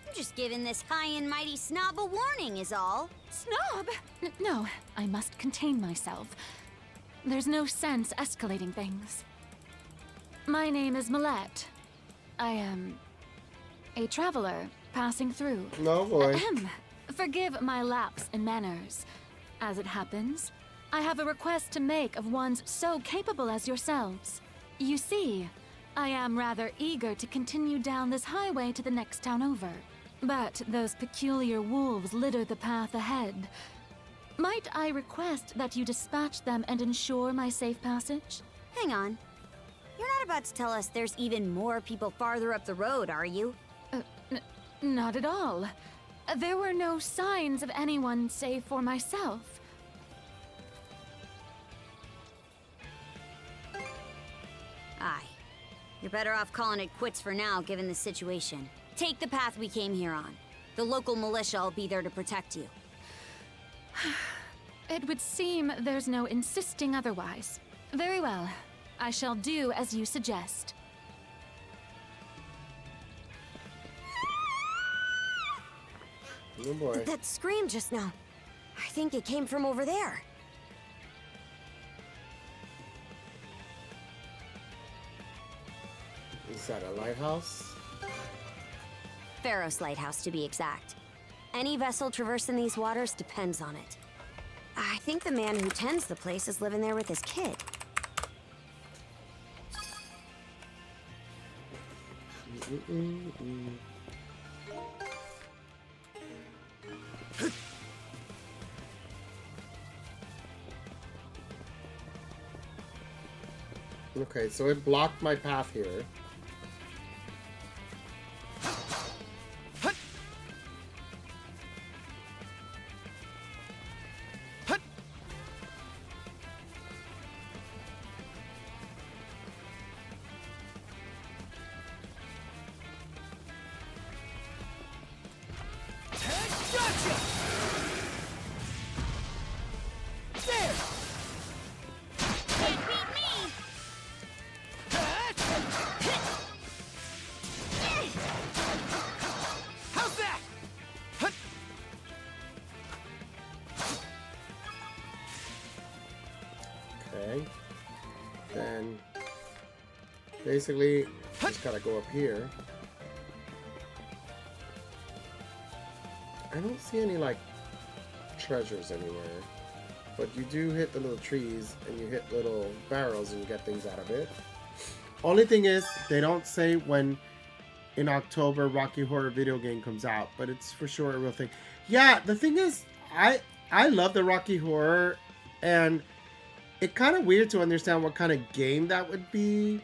I'm just giving this high and mighty snob a warning is all. Snob? No, I must contain myself. There's no sense escalating things. My name is Millette. I am a traveler passing through. No boy. Forgive my lapse in manners. As it happens, I have a request to make of ones so capable as yourselves. You see, I am rather eager to continue down this highway to the next town over. But those peculiar wolves litter the path ahead. Might I request that you dispatch them and ensure my safe passage? Hang on. You're not about to tell us there's even more people farther up the road, are you? Not at all. There were no signs of anyone save for myself. Aye. You're better off calling it quits for now, given the situation. Take the path we came here on. The local militia will be there to protect you. It would seem there's no insisting otherwise. Very well. I shall do as you suggest. Oh boy. That scream just now. I think it came from over there. Is that a lighthouse? Pharos Lighthouse, to be exact. Any vessel traversing these waters depends on it. I think the man who tends the place is living there with his kid. Okay, so it blocked my path here. Okay. Then basically just gotta go up here. I don't see any like treasures anywhere. But you do hit the little trees and you hit little barrels and you get things out of it. Only thing is, they don't say when in October Rocky Horror video game comes out, but it's for sure a real thing. Yeah, the thing is, I love the Rocky Horror, and it's kind of weird to understand what kind of game that would be.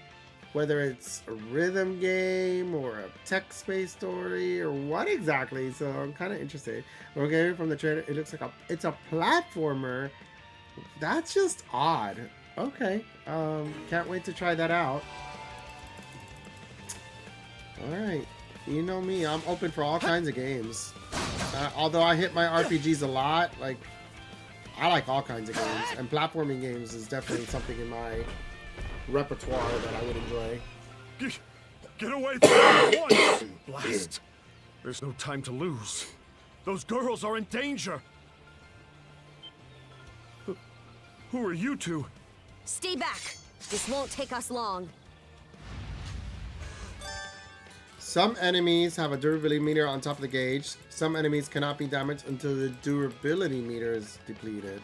Whether it's a rhythm game or a text-based story or what exactly. So I'm kind of interested. Okay, from the trailer, it looks like it's a platformer. That's just odd. Okay, can't wait to try that out. All right, you know me, I'm open for all kinds of games. Although I hit my RPGs a lot, like I like all kinds of games, and platforming games is definitely something in my repertoire that I would enjoy. Get away from me once! Blast! There's no time to lose. Those girls are in danger. Who are you two? Stay back. This won't take us long. Some enemies have a durability meter on top of the gauge. Some enemies cannot be damaged until the durability meter is depleted.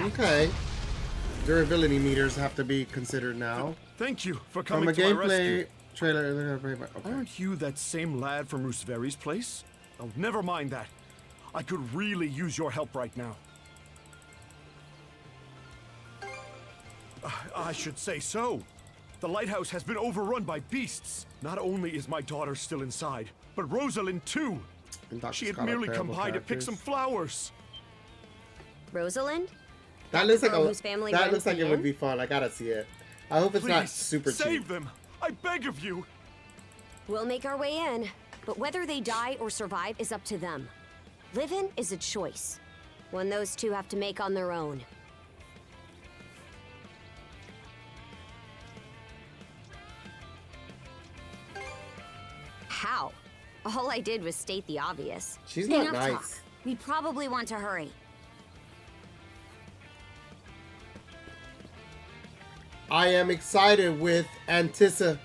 Okay. Durability meters have to be considered now. Thank you for coming From a to my gameplay rescue. trailer. Okay. Aren't you that same lad from Rooseveri's place? Oh, never mind that. I could really use your help right now. I should say so. The lighthouse has been overrun by beasts. Not only is my daughter still inside, but Rosalind too. She had merely come by to pick some flowers. Rosalind? That looks like girl whose family that runs looks like the it would inn? be fun. I gotta see it. I hope it's not Please, super save cheap. them. I beg of you. We'll make our way in, but whether they die or survive is up to them. Living is a choice, one those two have to make on their own. How? All I did was state the obvious. She's not Enough nice. talk. We probably want to hurry. I am excited with anticipation.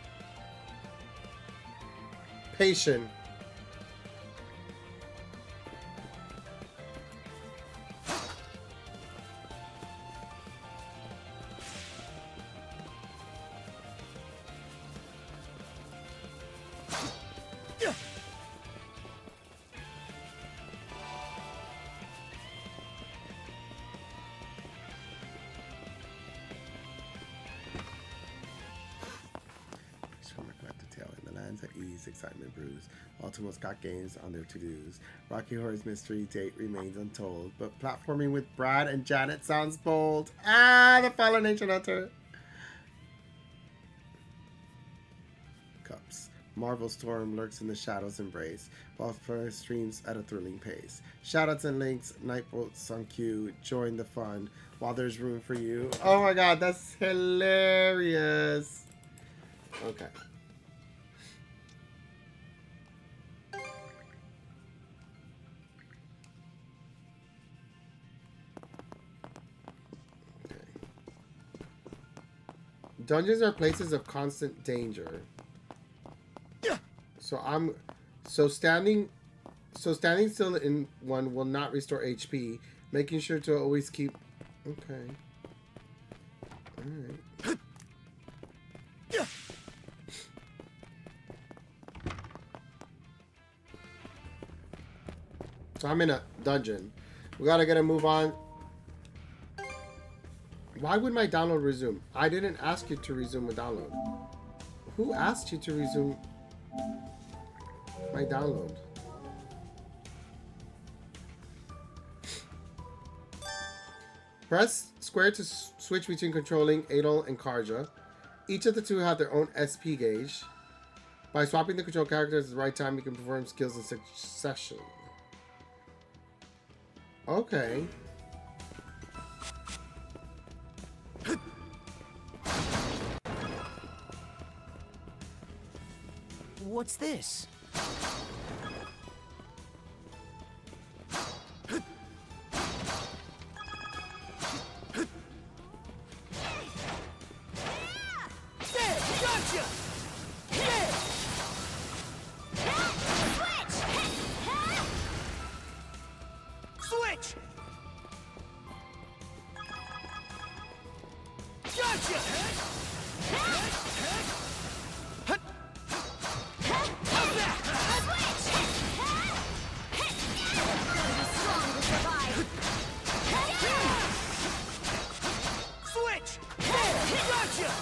At ease, excitement brews. Ultimo's got games on their to-dos. Rocky Horror's mystery date remains untold, but platforming with Brad and Janet sounds bold. Ah, the Fallen Nation Hunter. Cups. Marvel Storm lurks in the shadows embrace, while Fur streams at a thrilling pace. Shoutouts and links, Nightboats on cue, join the fun while there's room for you. Oh my god, that's hilarious. Okay. Dungeons are places of constant danger. So standing still in one will not restore HP, making sure to always keep. Okay. All right. So I'm in a dungeon. We gotta get a move on. Why would my download resume? I didn't ask you to resume a download. Who asked you to resume my download? Press square to switch between controlling Adol and Karja. Each of the two have their own SP gauge. By swapping the control characters at the right time, you can perform skills in succession. Okay. What's this? Gotcha! Switch! Gotcha! Switch! Gotcha!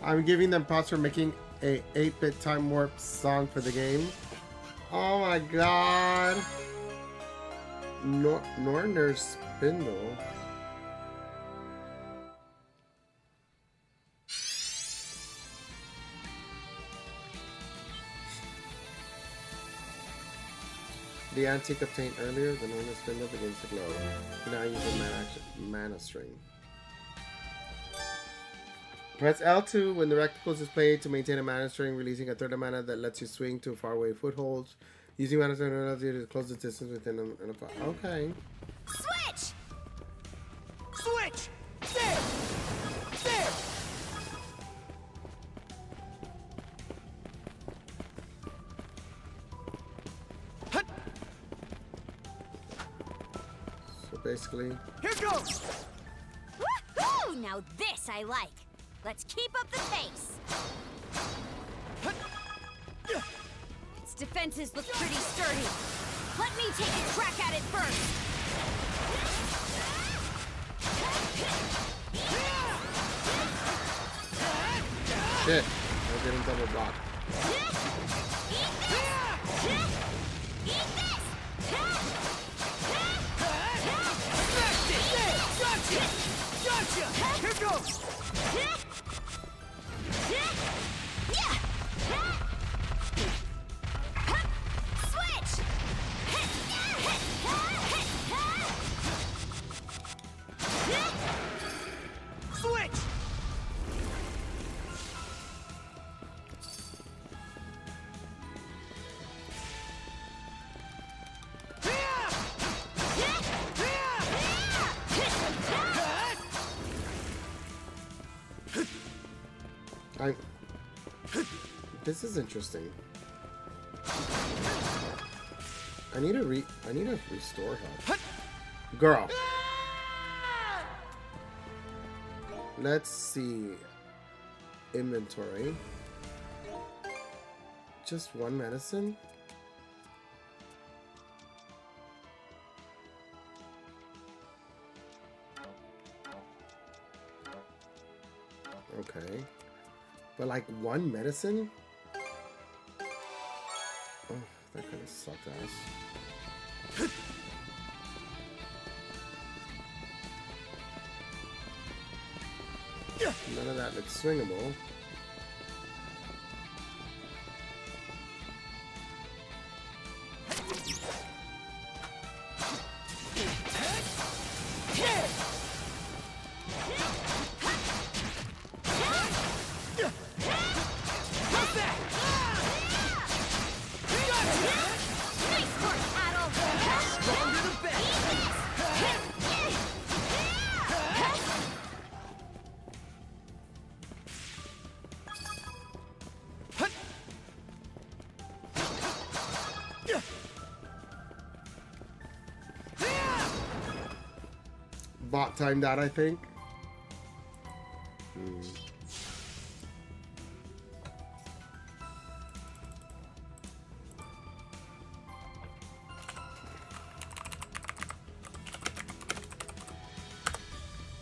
I'm giving them props for making a 8-bit time warp song for the game. Oh my god. Norner Spindle. The antique obtained earlier, the Norner Spindle begins to glow. You now use a mana string. Press L2 when the rectangle is displayed to maintain a mana string, releasing a third of mana that lets you swing to a faraway foothold. Using mana string allows you to close the distance within a okay. Switch! Switch! There! There! basically. Here goes! Woohoo! Now this I like. Let's keep up the pace. Its defenses look pretty sturdy. Let me take a crack at it first. Shit, we're getting double blocked. Gotcha! Here goes! Switch! Switch! This is interesting. I need to restore health. Girl. Let's see. Inventory. Just one medicine? Okay. But like one medicine? Oh, that kind of sucked ass. None of that looks swingable. Bot timed that, I think.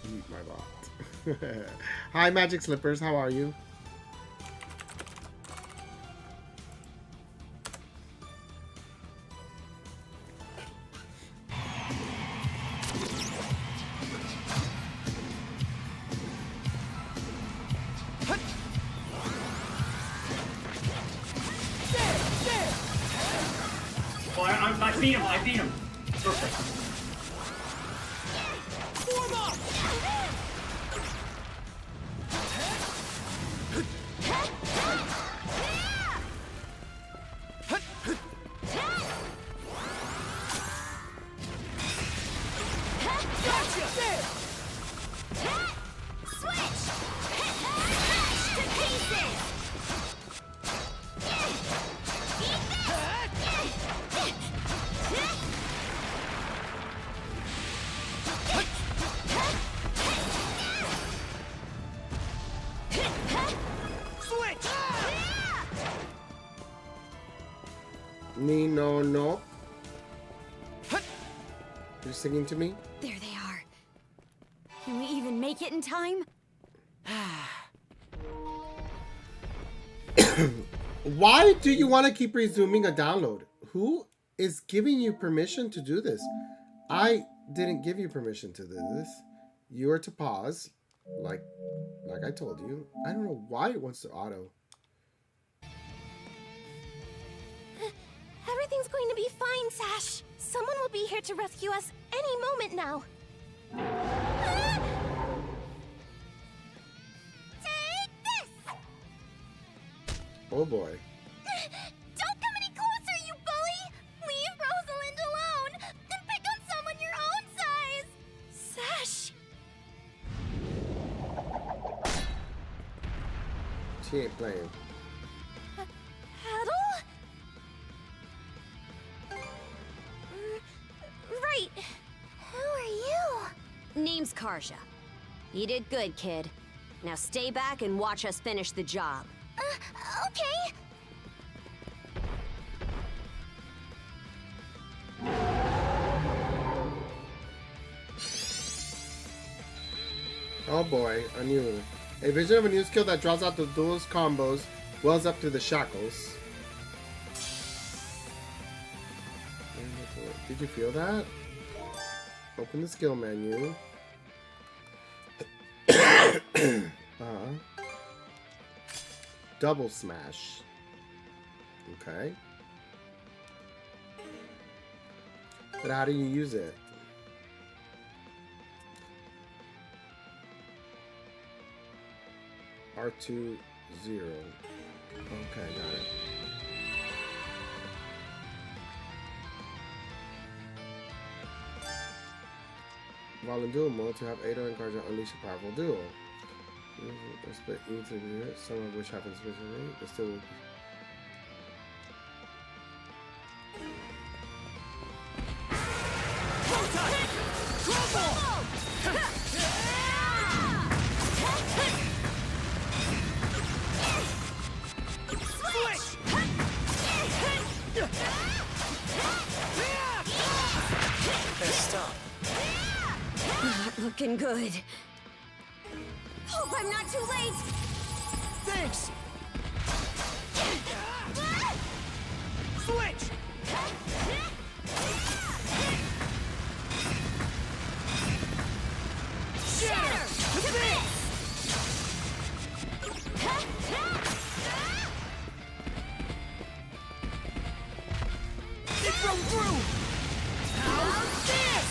Eat my bot. Hi, Magic Slippers. How are you? I beat him. Perfect. No. You're singing to me? There they are. Can we even make it in time? Why do you want to keep resuming a download? Who is giving you permission to do this? I didn't give you permission to do this. You are to pause, like I told you. I don't know why it wants to auto. Everything's going to be fine, Sash. Someone will be here to rescue us any moment now. Take this! Oh boy. Don't come any closer, you bully! Leave Rosalind alone and pick on someone your own size! Sash! She ain't playing. Adol? Right. Who are Karja. You did good, kid. Now stay back and watch us finish the job. Okay. Oh boy, a new. A vision of a new skill that draws out the duelist combos wells up through the shackles. Did you feel that? Open the skill menu. Double smash. Okay. But how do you use it? R2 0. Okay, got it. While in duel mode, to have Adol and Karja unleash a powerful duel. Split each of you, some of which happens visually, but still will be. Not looking good. Hope I'm not too late! Thanks! Switch! Shatter! To this! It broke through! How's this?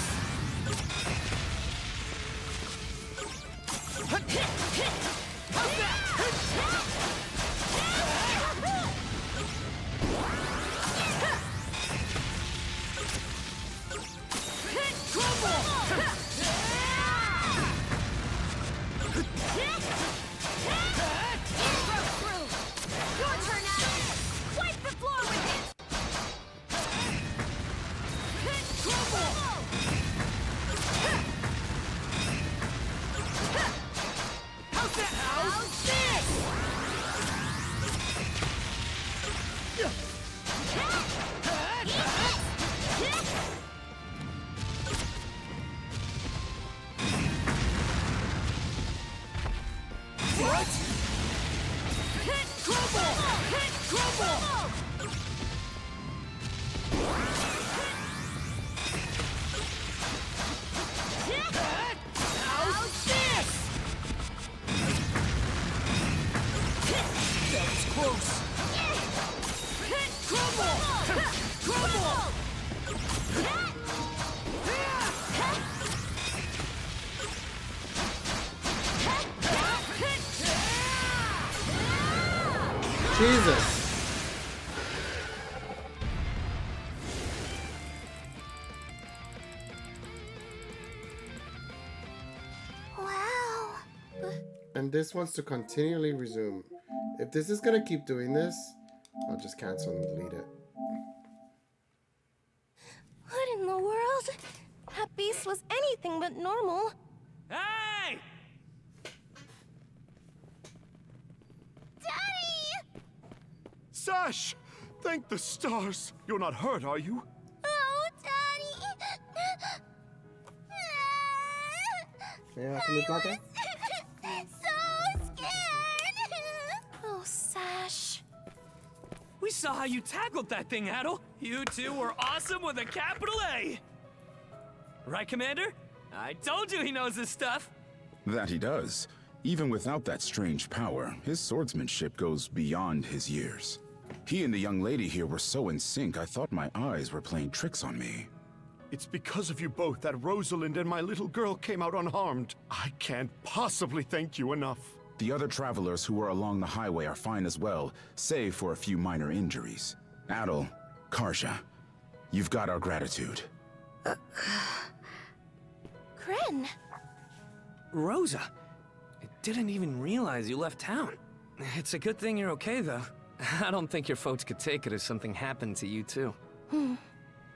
How's that? Your turn, Adol! Wipe the floor with it! How's that? How's this? What? Crumble! Crumble! How's this? That was close. Crumble! Crumble! Jesus! Wow. And this wants to continually resume. If this is gonna keep doing this, I'll just cancel and delete it. What in the world? That beast was anything but normal. Hey! Daddy! Sash! Thank the stars! You're not hurt, are you? Oh, Daddy! Yeah, can you plug it? So scared! Oh, Sash. We saw how you tackled that thing, Adol. You two were awesome with a capital A. Right, Commander? I told you he knows his stuff. That he does. Even without that strange power, his swordsmanship goes beyond his years. He and the young lady here were so in sync, I thought my eyes were playing tricks on me. It's because of you both that Rosalind and my little girl came out unharmed. I can't possibly thank you enough. The other travelers who were along the highway are fine as well, save for a few minor injuries. Adol, Karja, you've got our gratitude. Grin. Rosa, I didn't even realize you left town. It's a good thing you're okay, though. I don't think your folks could take it if something happened to you, too.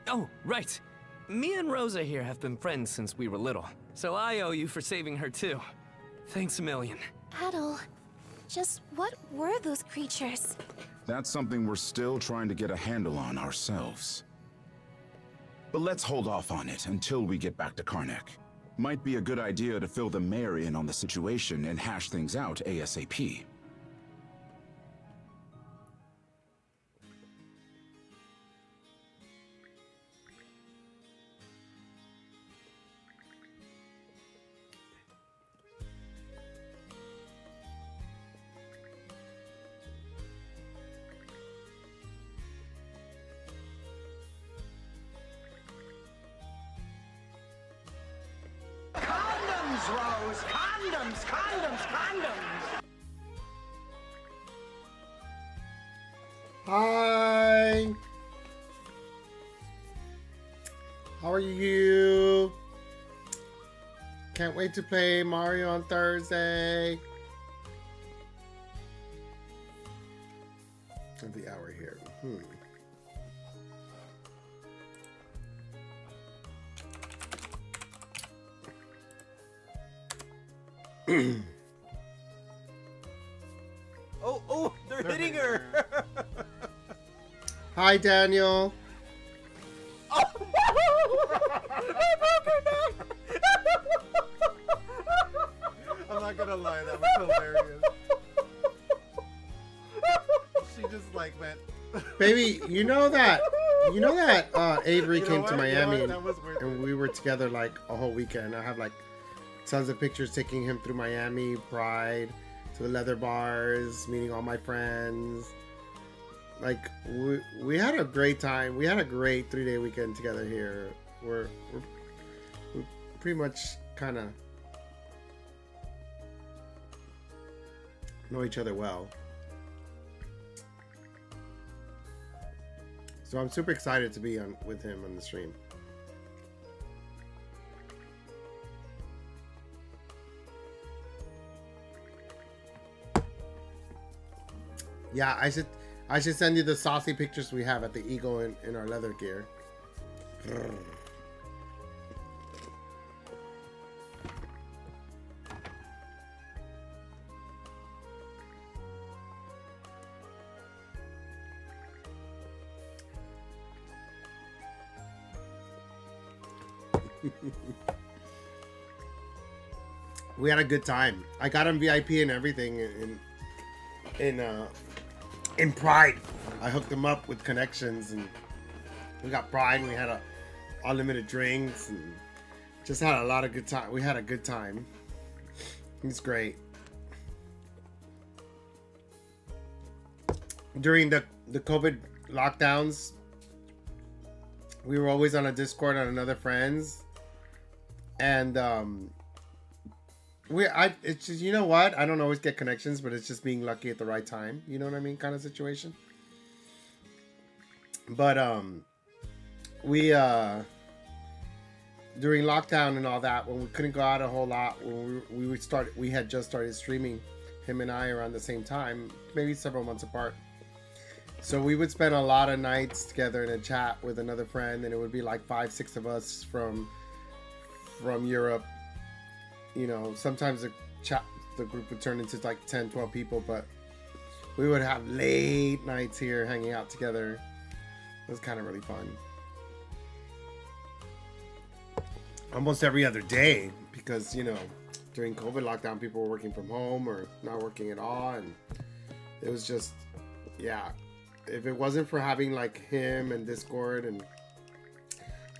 Oh, right. Me and Rosa here have been friends since we were little. So I owe you for saving her too. Thanks a million. Adol, just what were those creatures? That's something we're still trying to get a handle on ourselves. But let's hold off on it until we get back to Karnak. Might be a good idea to fill the mayor in on the situation and hash things out ASAP. Condoms, Rose! Condoms, condoms, condoms! Hi! How are you? Can't wait to play Mario on Thursday. Of the hour here. Oh, they're hitting her! Hi, Daniel. I broke her neck! I'm not gonna lie, that was hilarious. She just like went. Baby, you know that Avery came to Miami that was weird. and we were together like a whole weekend. I have like tons of pictures taking him through Miami, Pride, to the leather bars, meeting all my friends. Like we had a great time. We had a great 3-day weekend together here. We're pretty much kind of know each other well. So I'm super excited to be with him on the stream. Yeah, I should send you the saucy pictures we have at the Eagle in our leather gear. We had a good time. I got him VIP and everything in Pride. I hooked him up with connections and we got Pride and we had unlimited drinks and just had a lot of good time. We had a good time. It's great. During the COVID lockdowns, we were always on a Discord on another friends, and it's just, you know what? I don't always get connections, but it's just being lucky at the right time. You know what I mean? Kind of situation. But we during lockdown and all that, when we couldn't go out a whole lot, when we had just started streaming, him and I around the same time, maybe several months apart. So we would spend a lot of nights together in a chat with another friend, and it would be like 5-6 of us from Europe. You know, sometimes the group would turn into like 10-12 people, but we would have late nights here hanging out together. It was kind of really fun. Almost every other day, because, you know, during COVID lockdown, people were working from home or not working at all, and it was just, yeah. If it wasn't for having like him and Discord and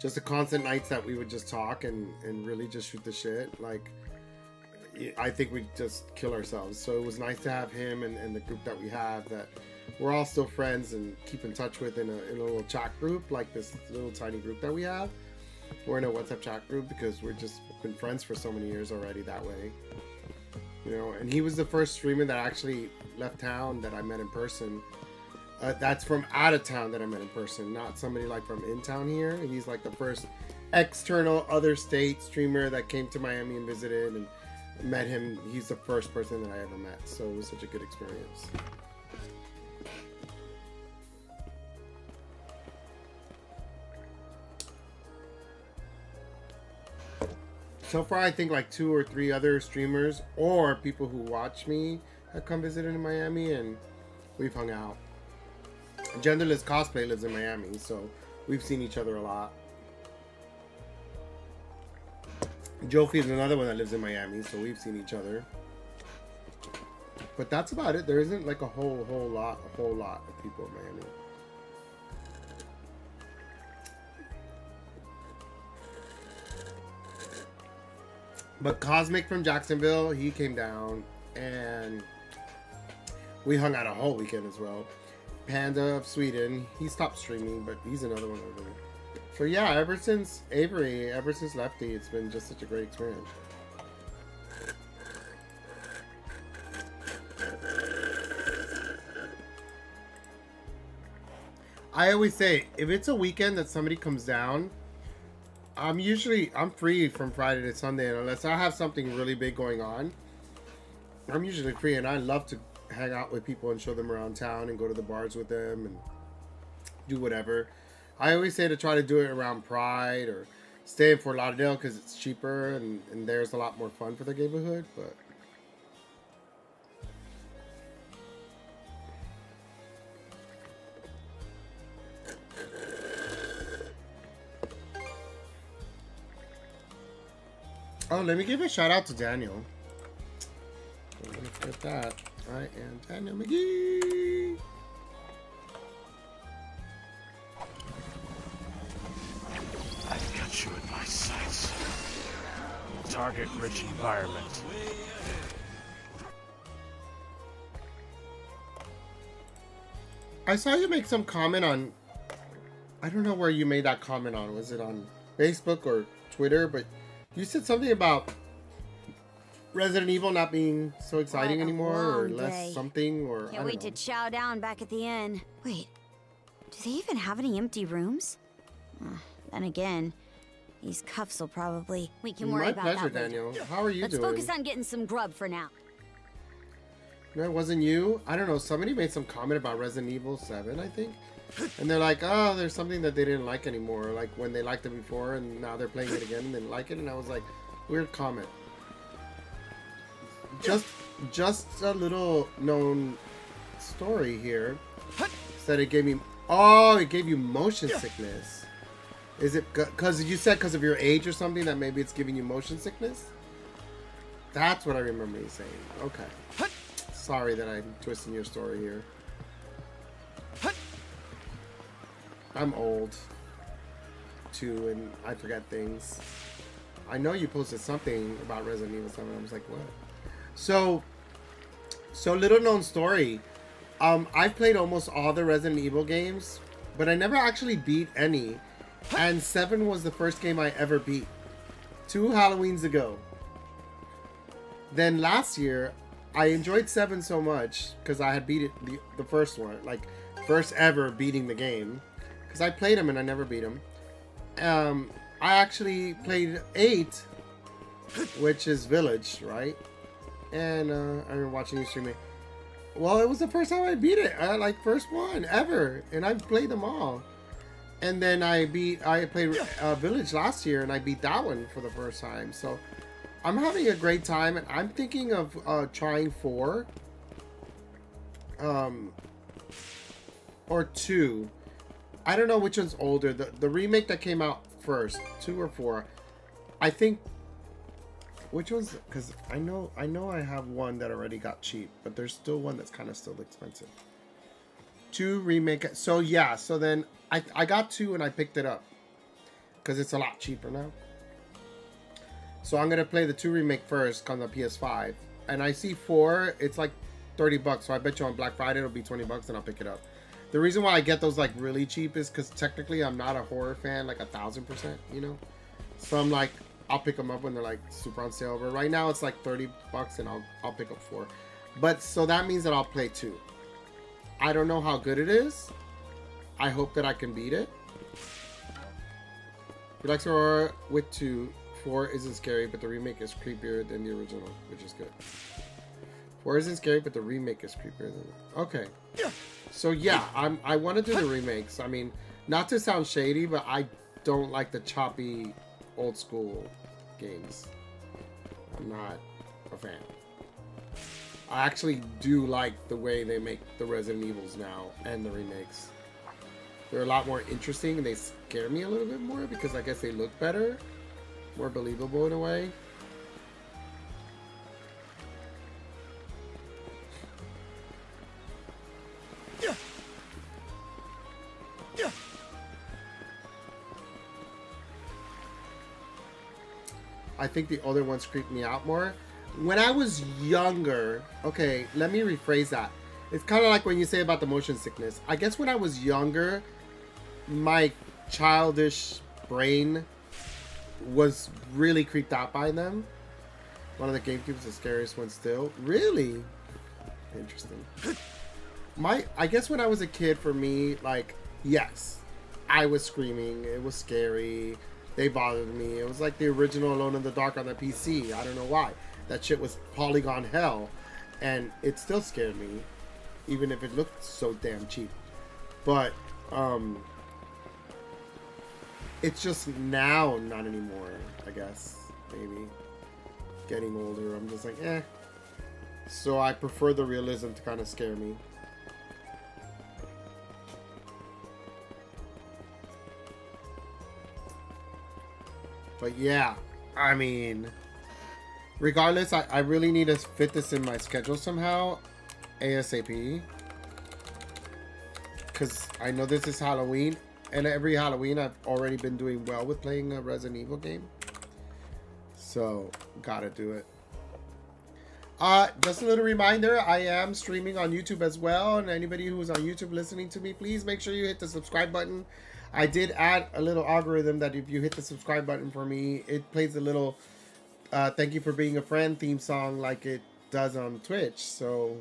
just the constant nights that we would just talk and really just shoot the shit, like, I think we'd just kill ourselves. So it was nice to have him and the group that we have, that we're all still friends and keep in touch with in a little chat group, like this little tiny group that we have. We're in a WhatsApp chat group because we're just been friends for so many years already that way. You know, and he was the first streamer that actually left town that I met in person. That's from out of town that I met in person, not somebody like from in town here. He's like the first external other state streamer that came to Miami and visited and met him. He's the first person that I ever met, so it was such a good experience. So far, I think like 2 or 3 other streamers or people who watch me have come visited in Miami, and we've hung out. Genderless Cosplay lives in Miami, so we've seen each other a lot. Jofi is another one that lives in Miami, so we've seen each other. But that's about it. There isn't like a whole lot of people in Miami. But Cosmic from Jacksonville, he came down and we hung out a whole weekend as well. Panda of Sweden, he stopped streaming, but he's another one over there. So yeah, ever since Avery, ever since Lefty, it's been just such a great experience. I always say, if it's a weekend that somebody comes down, I'm free from Friday to Sunday, and unless I have something really big going on, I'm usually free, and I love to hang out with people and show them around town and go to the bars with them and do whatever. I always say to try to do it around Pride or stay in Fort Lauderdale because it's cheaper and there's a lot more fun for the neighborhood, but... Oh, let me give a shout out to Daniel. I'm gonna forget that. I am Daniel McGee. I've got you in my sights. Target-rich environment. I saw you make some comment on... I don't know where you made that comment on. Was it on Facebook or Twitter? But you said something about Resident Evil not being so exciting anymore, or less something, or Can't wait to chow down back at the inn. Wait, do they even have any empty rooms? Then again, these cuffs will probably... We can worry about that later. My pleasure, Daniel. How are you doing? Let's focus on getting some grub for now. No, it wasn't you. I don't know. Somebody made some comment about Resident Evil 7, I think. And they're like, oh, there's something that they didn't like anymore. Like when they liked it before and now they're playing it again and didn't like it. And I was like, weird comment. Just a little known story here. Said it gave me... Oh, it gave you motion sickness. Is it because you said because of your age or something that maybe it's giving you motion sickness? That's what I remember you saying. Okay. Sorry that I'm twisting your story here. I'm old too, and I forget things. I know you posted something about Resident Evil 7. I was like, what? So little known story. I've played almost all the Resident Evil games, but I never actually beat any. And 7 was the first game I ever beat. 2 Halloweens ago. Then last year, I enjoyed 7 so much because I had beat it the first one, like first ever beating the game. Because I played them and I never beat them. I actually played 8, which is Village, right? And I remember watching you stream it. Well, it was the first time I beat it. Like first one ever, and I've played them all. And then I played Village last year, and I beat that one for the first time. So I'm having a great time, and I'm thinking of trying 4, or 2. I don't know which one's older. The remake that came out first, 2 or 4. I think. Which one's? Because I know I have one that already got cheap, but there's still one that's kind of still expensive. 2 remake. So yeah. So then I got 2 and I picked it up because it's a lot cheaper now. So I'm gonna play the 2 remake first on the PS5, and I see 4. It's like $30. So I bet you on Black Friday it'll be $20, and I'll pick it up. The reason why I get those like really cheap is because technically I'm not a horror fan like 1000%, you know. So I'm like, I'll pick them up when they're like super on sale. But right now it's like $30, and I'll pick up 4. But so that means that I'll play 2. I don't know how good it is. I hope that I can beat it. He likes horror with 2. 4 isn't scary, but the remake is creepier than the original, which is good. 4 isn't scary, but the remake is creepier than... Okay. So yeah, I want to do the remakes. I mean, not to sound shady, but I don't like the choppy old school games. I'm not a fan. I actually do like the way they make the Resident Evils now and the remakes. They're a lot more interesting and they scare me a little bit more because I guess they look better, more believable in a way. I think the other ones creep me out more. When I was younger, okay, let me rephrase that. It's kind of like when you say about the motion sickness. I guess when I was younger, my childish brain was really creeped out by them. One of the GameCube's the scariest one still. Really? Interesting. I guess when I was a kid, for me, like, yes, I was screaming. It was scary. They bothered me. It was like the original Alone in the Dark on the PC. I don't know why. That shit was polygon hell. And it still scared me. Even if it looked so damn cheap. But, it's just now not anymore, I guess. Maybe. Getting older, I'm just like, eh. So I prefer the realism to kind of scare me. But yeah, I mean, regardless, I really need to fit this in my schedule somehow, ASAP. Because I know this is Halloween, and every Halloween I've already been doing well with playing a Resident Evil game. So, gotta do it. Just a little reminder, I am streaming on YouTube as well, and anybody who's on YouTube listening to me, please make sure you hit the subscribe button. I did add a little algorithm that if you hit the subscribe button for me, it plays a little thank you for being a friend theme song like it does on Twitch. So,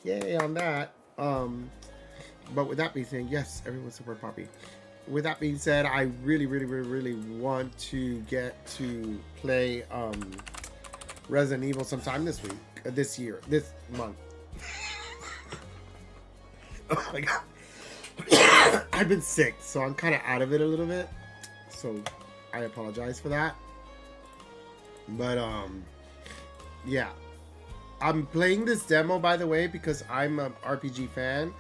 yay on that. But with that being said, yes, everyone's super poppy. With that being said, I really want to get to play Resident Evil sometime this month. Oh my god. I've been sick, so I'm kind of out of it a little bit. So I apologize for that. But yeah. I'm playing this demo, by the way, because I'm an RPG fan.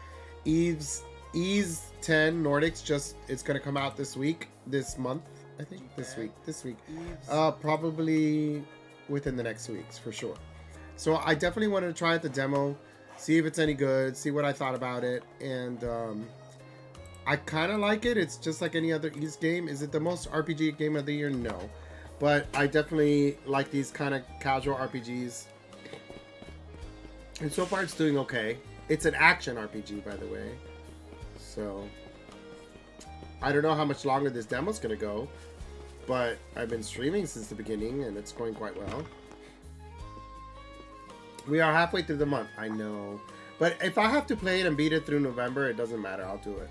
Ease 10 Nordics it's gonna come out this month, I think. This week. Probably within the next weeks for sure. So I definitely wanted to try out the demo, see if it's any good, see what I thought about it, and I kind of like it. It's just like any other Ease game. Is it the most RPG game of the year? No, but I definitely like these kind of casual RPGs, and so far it's doing okay. It's an action RPG, by the way. So, I don't know how much longer this demo's gonna go, but I've been streaming since the beginning, and it's going quite well. We are halfway through the month, I know. But if I have to play it and beat it through November, it doesn't matter, I'll do it.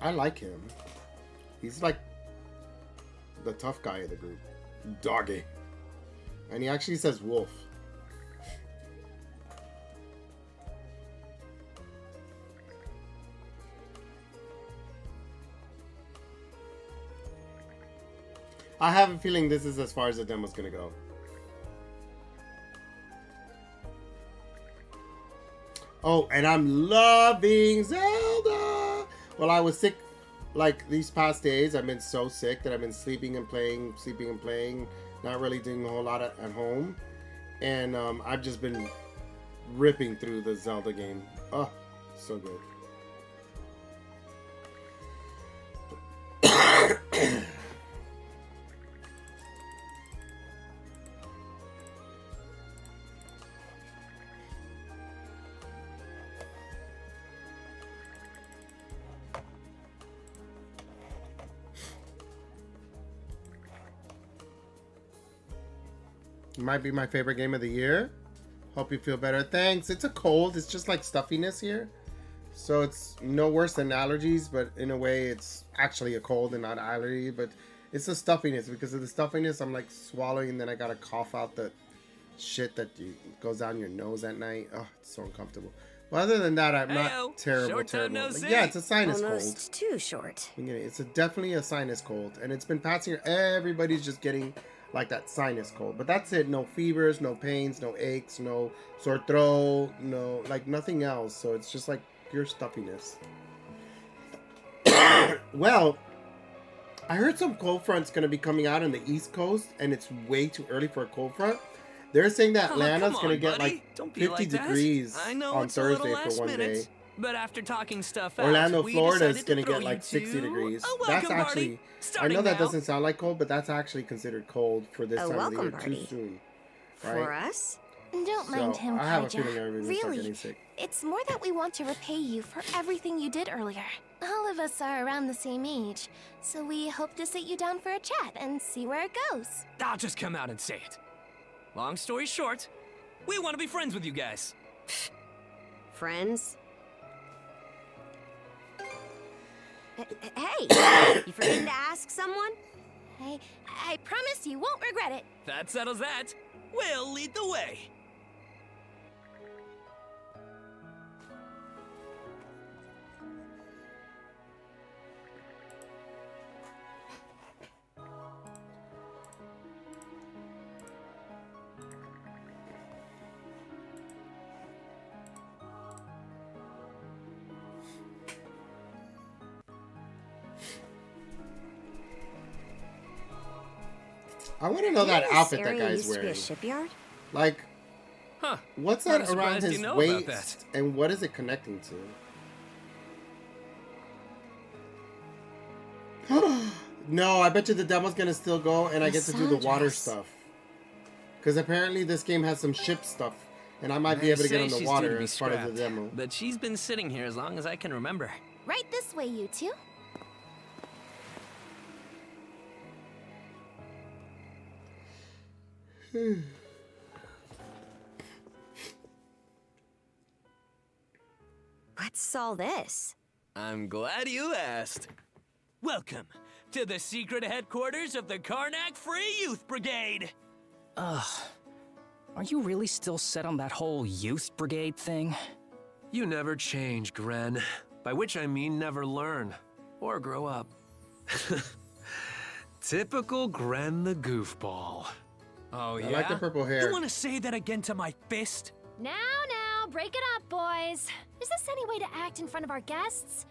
I like him. He's like the tough guy of the group. Doggy. And he actually says wolf. I have a feeling this is as far as the demo's gonna go. Oh, and I'm loving Zelda! Well, I was sick like these past days. I've been so sick that I've been sleeping and playing, not really doing a whole lot at home. And I've just been ripping through the Zelda game. Oh, so good. Might be my favorite game of the year. Hope you feel better. Thanks. It's a cold. It's just like stuffiness here. So it's no worse than allergies, but in a way it's actually a cold and not allergy. But it's the stuffiness. Because of the stuffiness, I'm like swallowing and then I gotta cough out the shit that goes down your nose at night. Oh, it's so uncomfortable. Well, other than that, I'm Hey-o. not terrible. Short time Terrible. no Like, see. yeah, it's a sinus Almost cold. too short. It's definitely a sinus cold, and it's been passing. Everybody's just getting like that sinus cold, but that's it. No fevers, no pains, no aches, no sore throat, no like nothing else. So it's just like pure stuffiness. Well, I heard some cold front's gonna be coming out on the East Coast, and it's way too early for a cold front. They're saying that Atlanta's come gonna on, get buddy. like Don't be 50 like that. degrees I know on it's a little Thursday last for one minute, day. but after talking stuff Orlando, out, we Florida is decided gonna to throw get like you 60 to degrees. a That's welcome actually, party. I Starting know that now. doesn't sound like cold, but that's actually considered cold for this A time of the welcome year. party. Too soon, For right? us? Don't mind So, him, I have a Karja. feeling everyone's gonna start Really, getting sick. it's more that we want to repay you for everything you did earlier. All of us are around the same age, so we hope to sit you down for a chat and see where it goes. I'll just come out and say it. Long story short, we want to be friends with you guys. Friends? Hey! You forgetting to ask someone? I promise you won't regret it. That settles that. We'll lead the way. I want to know that Didn't this outfit that area guy's used to be a wearing. shipyard? Like, Huh. what's Kinda that around surprised you his know about waist, and what is it connecting to? No, I bet you the demo's gonna still go, and I get to do the water Sandras. stuff. Because apparently this game has some ship stuff, and I might be They able to get say on the she's due to water be as part of the scrapped, demo. But she's been sitting here as long as I can remember. Right this way, you two. What's all this? I'm glad you asked. Welcome to the secret headquarters of the Karnak Free Youth Brigade. Ugh. Are you really still set on that whole youth brigade thing? You never change, Gren. By which I mean never learn. Or grow up. Typical Gren the goofball. Oh, I like the purple hair. You want to say that again to my fist? Now, break it up, boys. Is this any way to act in front of our guests?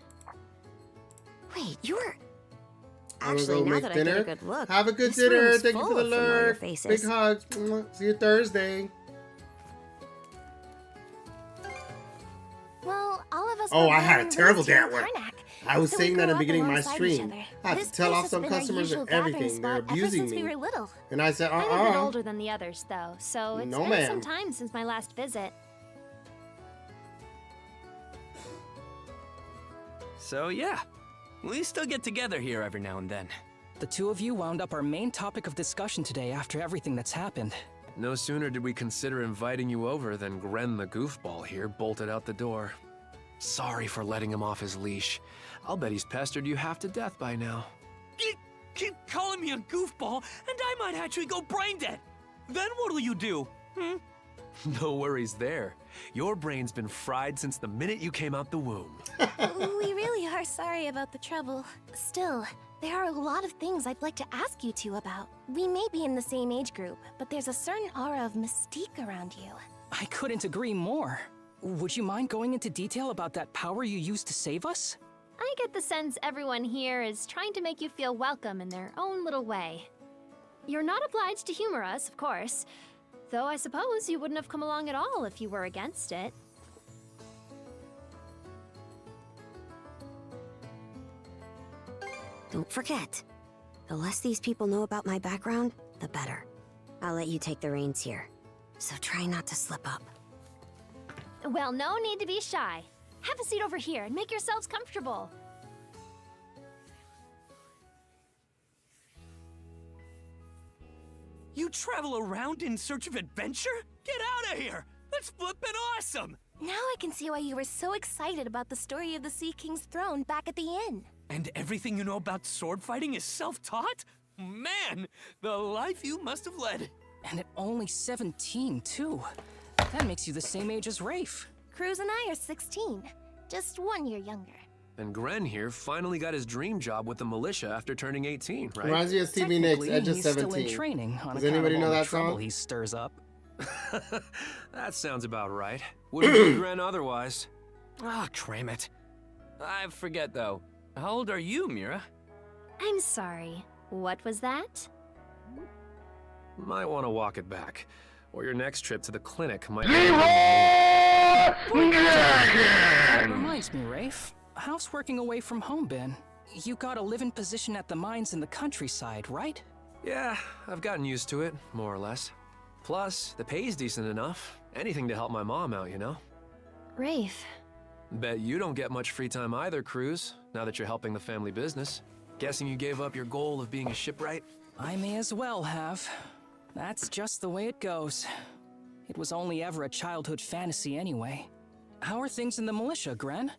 Wait, you're... I'm gonna Actually, go now make that dinner. I get a good look, Have a good this dinner. room's Thank you full for the of familiar lurk. faces. Big hugs. Mwah. See you Thursday. Well, all of us. Oh, were I had a born and terrible raised day here at in work. Karnak, I was so saying we that grew in the up beginning of my alongside each stream. other. I had This to tell place off has some been our customers usual and gathering everything. They were spot ever abusing since me. we were little. And I said, I'm a bit older than the others, though, so it's No, been ma'am. some time since my last visit. So yeah, we still get together here every now and then. The two of you wound up our main topic of discussion today after everything that's happened. No sooner did we consider inviting you over than Gren the goofball here bolted out the door. Sorry for letting him off his leash. I'll bet he's pestered you half to death by now. Keep calling me a goofball, and I might actually go brain dead. Then what'll you do? No worries there. Your brain's been fried since the minute you came out the womb. We really are sorry about the trouble. Still, there are a lot of things I'd like to ask you two about. We may be in the same age group, but there's a certain aura of mystique around you. I couldn't agree more. Would you mind going into detail about that power you used to save us? I get the sense everyone here is trying to make you feel welcome in their own little way. You're not obliged to humor us, of course, though I suppose you wouldn't have come along at all if you were against it. Don't forget, the less these people know about my background, the better. I'll let you take the reins here, so try not to slip up. Well, no need to be shy. Have a seat over here and make yourselves comfortable. You travel around in search of adventure? Get out of here! That's flippin' awesome! Now I can see why you were so excited about the story of the Sea King's throne back at the inn. And everything you know about sword fighting is self-taught? Man, the life you must have led. And at only 17, too. That makes you the same age as Rafe. Cruz and I are 16, just 1 year younger. And Gren here finally got his dream job with the militia after turning 18, right? Reminds me of Stevie Nicks, Edge of he's 17. still in training on Does account anybody of know all the that trouble song? he stirs up. That sounds about right. Wouldn't be Gren otherwise. Ah, cram it. I forget, though. How old are you, Mira? I'm sorry. What was that? Might want to walk it back. Or your next trip to the clinic might... That reminds me, Rafe. How's working away from home been? You got a live-in position at the mines in the countryside, right? Yeah, I've gotten used to it, more or less. Plus, the pay's decent enough. Anything to help my mom out, you know? Rafe. Bet you don't get much free time either, Cruz, now that you're helping the family business. Guessing you gave up your goal of being a shipwright? I may as well have. That's just the way it goes. It was only ever a childhood fantasy anyway. How are things in the militia, Gren?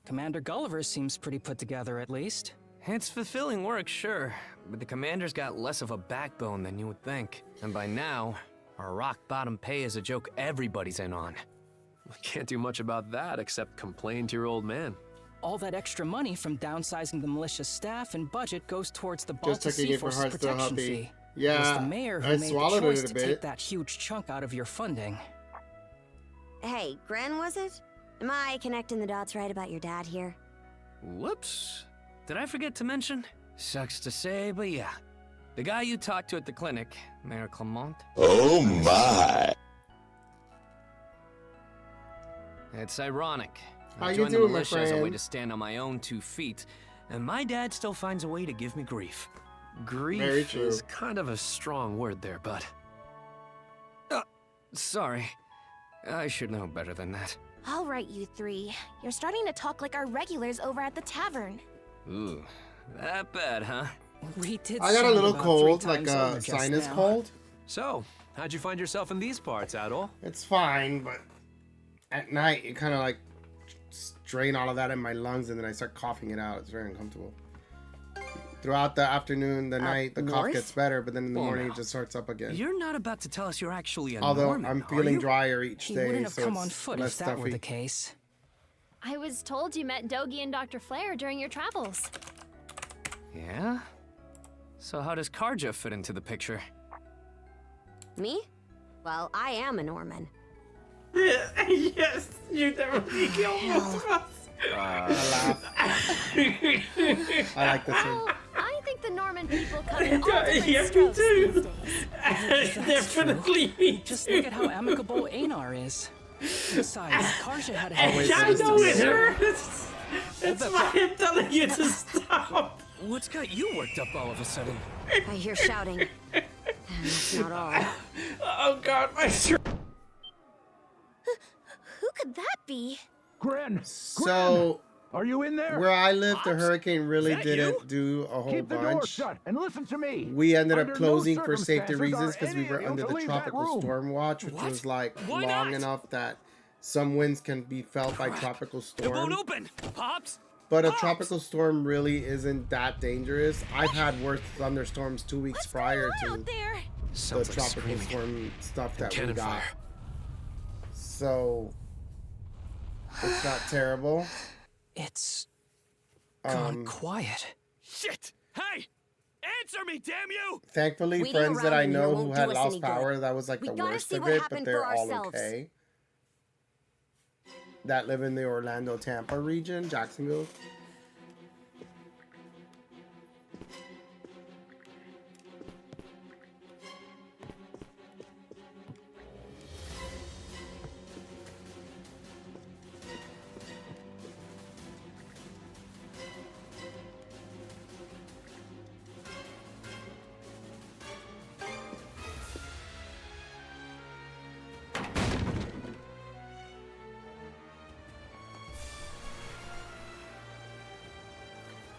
Commander Gulliver seems pretty put together, at least. It's fulfilling work, sure, but the commander's got less of a backbone than you would think. And by now, our rock-bottom pay is a joke everybody's in on. Can't do much about that except complain to your old man. All that extra money from downsizing the militia staff and budget goes towards the Just Balta checking Sea it for Force Heart's still protection healthy. fee. Yeah, It was the mayor who I made the swallowed choice it a to bit. take that huge chunk out of your funding. Hey, Gren, was it? Am I connecting the dots right about your dad here? Whoops. Did I forget to mention? Sucks to say, but yeah. The guy you talked to at the clinic, Mayor Clement. Oh my. It's ironic. How I you joined the doing, my militia as a way friend? to stand on my own 2 feet, and my dad still finds a way to give me grief. Grief Very true. is kind of a strong word there, bud. Sorry. I should know better than that. All right, you three. You're starting to talk like our regulars over at the tavern. Ooh, that bad, huh? We did. I got a sound little about cold, 3 like times a over just sinus now. cold. So, how'd you find yourself in these parts, Adol? It's fine, but at night it kind of like drain all of that in my lungs, and then I start coughing it out. It's very uncomfortable. Throughout the afternoon, the night, the cough north? gets better, but then in the Oh, morning no. it just starts up again. You're not about to tell us you're actually a Although Norman, I'm are feeling you? drier each He day, wouldn't have so come it's on foot less if that were stuffy. the case. I was told you met Dogi and Dr. Flair during your travels. Yeah? So how does Karja fit into the picture? Me? Well, I am a Norman. Yes, you definitely killed both of us. I like this one. Well, I think the Norman people come in all different Yeah, me strokes too. these days. Definitely me Just too. look at how amicable Einar is. Besides, Karja had a I know it hurts. It's That's why I'm telling you to stop. What's got you worked up all of a sudden? I hear shouting. And that's not all. Oh god, my throat. Who could that be? Gren! So, Are you in there? where I live, the hurricane really that didn't do a whole Keep the door bunch. shut and listen to me. We ended up Under no closing for safety circumstances reasons are because we any were of you under to the leave that tropical room. storm watch, which What? was like Why long not? enough that some winds can be felt by tropical It won't storm. open! Pops! But a Pops! tropical storm really isn't that dangerous. I've had worse thunderstorms 2 weeks What's prior going on to out there? the Sounds like tropical screaming. storm stuff that we Cannon got. fire. So it's not terrible. It's gone quiet. Shit! Hey! Answer me, damn you! Thankfully, Waiting friends that around I in here know won't who do had us lost any good. power, that was like We the gotta worst see of what it, but happened they're for all ourselves. okay. That live in the Orlando, Tampa region, Jacksonville.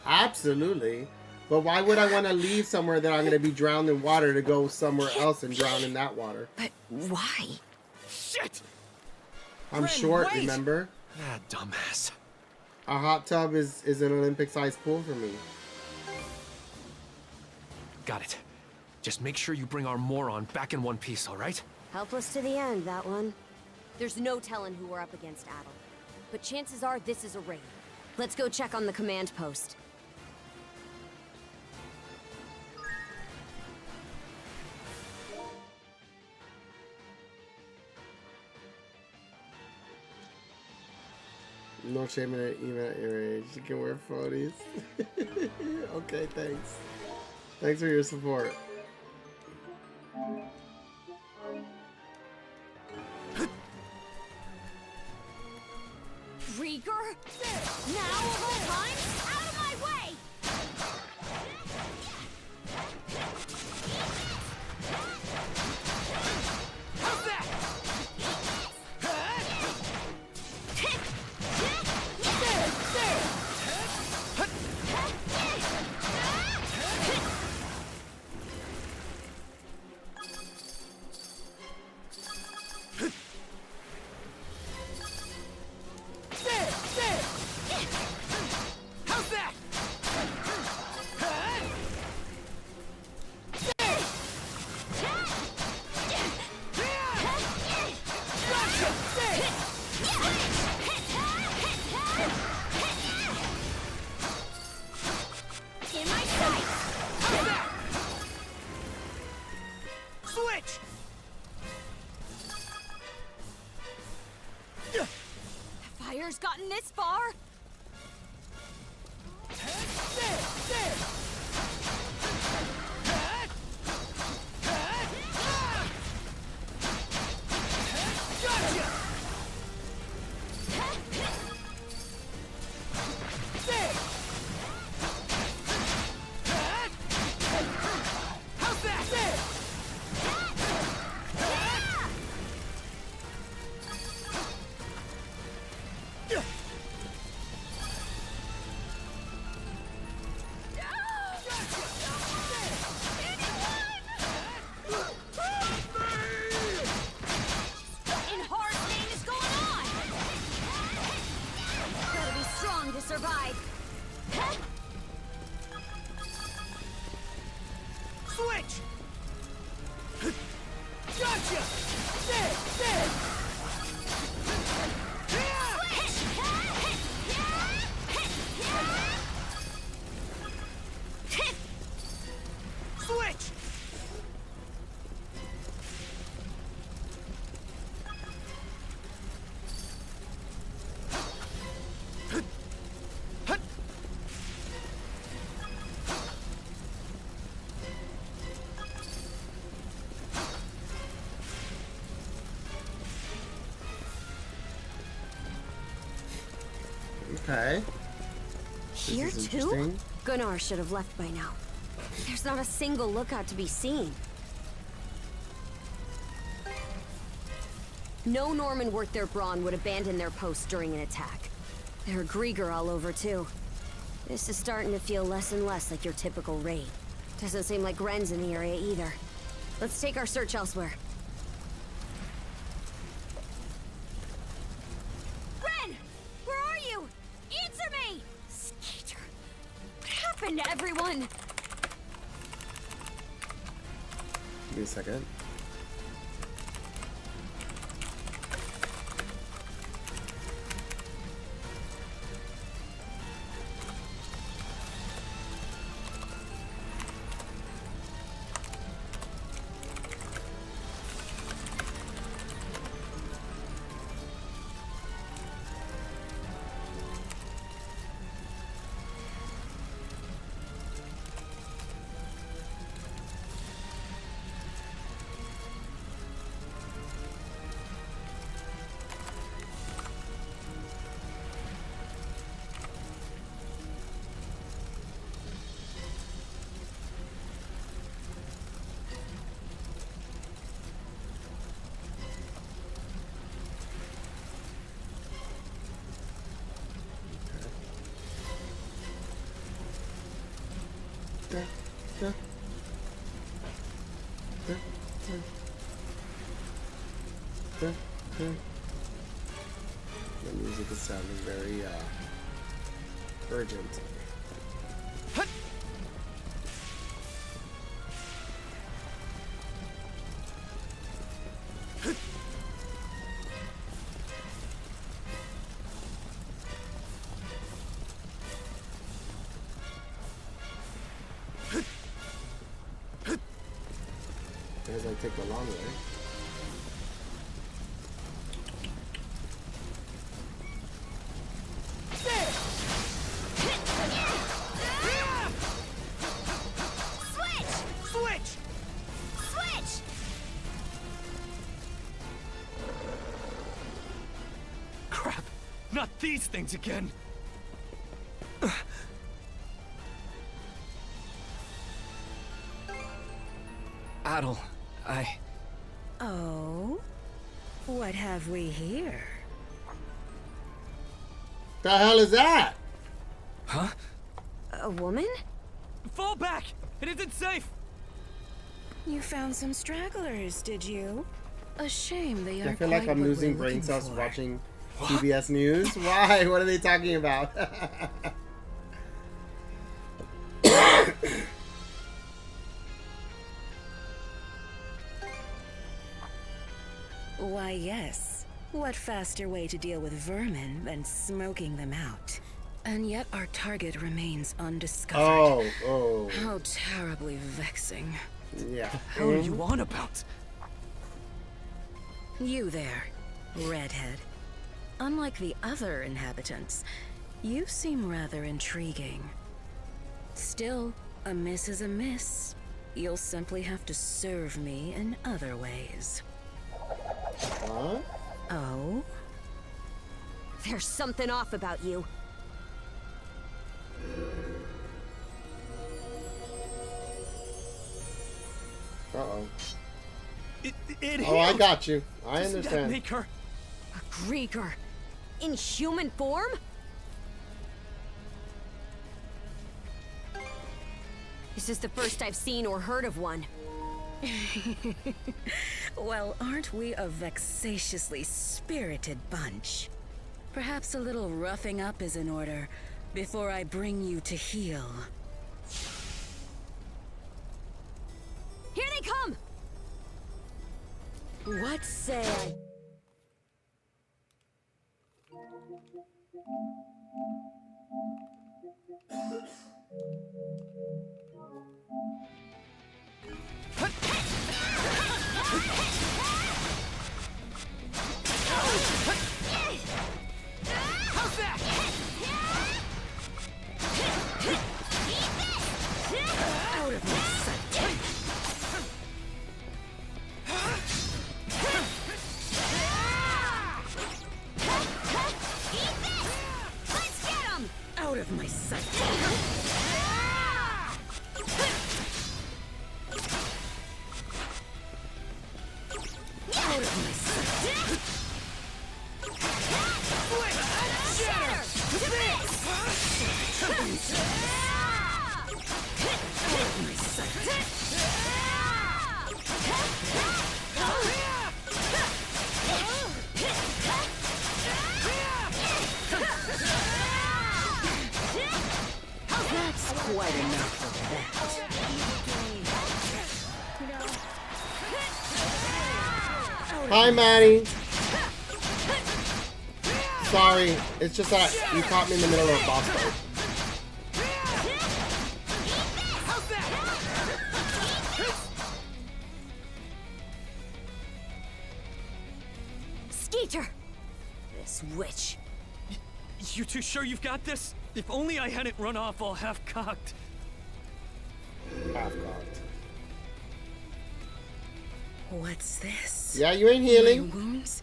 Absolutely. But why would I want to leave somewhere that I'm going to be drowned in water to go somewhere else and drown in that water? But why? Shit! I'm Gren, short, wait! remember? Ah, dumbass. A hot tub is an Olympic-sized pool for me. Got it. Just make sure you bring our moron back in one piece, all right? Helpless to the end, that one. There's no telling who we're up against, Adol. But chances are this is a raid. Let's go check on the command post. No shame in it, even at your age. You can wear floaties. Okay, thanks. Thanks for your support. Griegr? Now of all times? Out of my way! How's that? How's that? In my sight! How's that? Switch! The fire's gotten this far? Gotcha! How's that? What in hard name is going on? Gotta be strong to survive. Switch! Gotcha! Switch! Okay. Here is too? interesting. Gunnar should have left by now. There's not a single lookout to be seen. No Norman worth their brawn would abandon their post during an attack. There are Griegr all over too. This is starting to feel less and less like your typical raid. Doesn't seem like Ren's in the area either. Let's take our search elsewhere. Ren! Where are you? Answer me! Skater! What happened to everyone? Give me a second. The music is sounding very urgent. take the long way. Crap! Not these things again! Adol, Oh? What have we here? The hell is that? Huh? A woman? Fall back! It isn't safe! You found some stragglers, did you? A shame they I aren't feel like quite I'm what losing we're brain looking cells for. watching PBS News. Why? What are they talking about? Why, yes. What faster way to deal with vermin than smoking them out? And yet our target remains undiscovered. Oh. How terribly vexing. Yeah. What are you on about? You there, redhead. Unlike the other inhabitants, you seem rather intriguing. Still, a miss is a miss. You'll simply have to serve me in other ways. Huh? Oh? There's something off about you. Uh-oh. It Oh, I healed. got you. I Doesn't that understand. make her A Griegr. In human form? This is the first I've seen or heard of one. Well, aren't we a vexatiously spirited bunch? Perhaps a little roughing up is in order before I bring you to heel. Here they come! What say I... How's that? Out of my sight! Let's get him! Out of my sight! Out of my sight! That's quite enough of that. Hi, Maddie. Sorry, it's just that you caught me in the middle of a boss fight. Skeeter! This witch. You too sure you've got this? If only I hadn't run off all half-cocked. Half-cocked. What's this? Yeah, you ain't healing. My wounds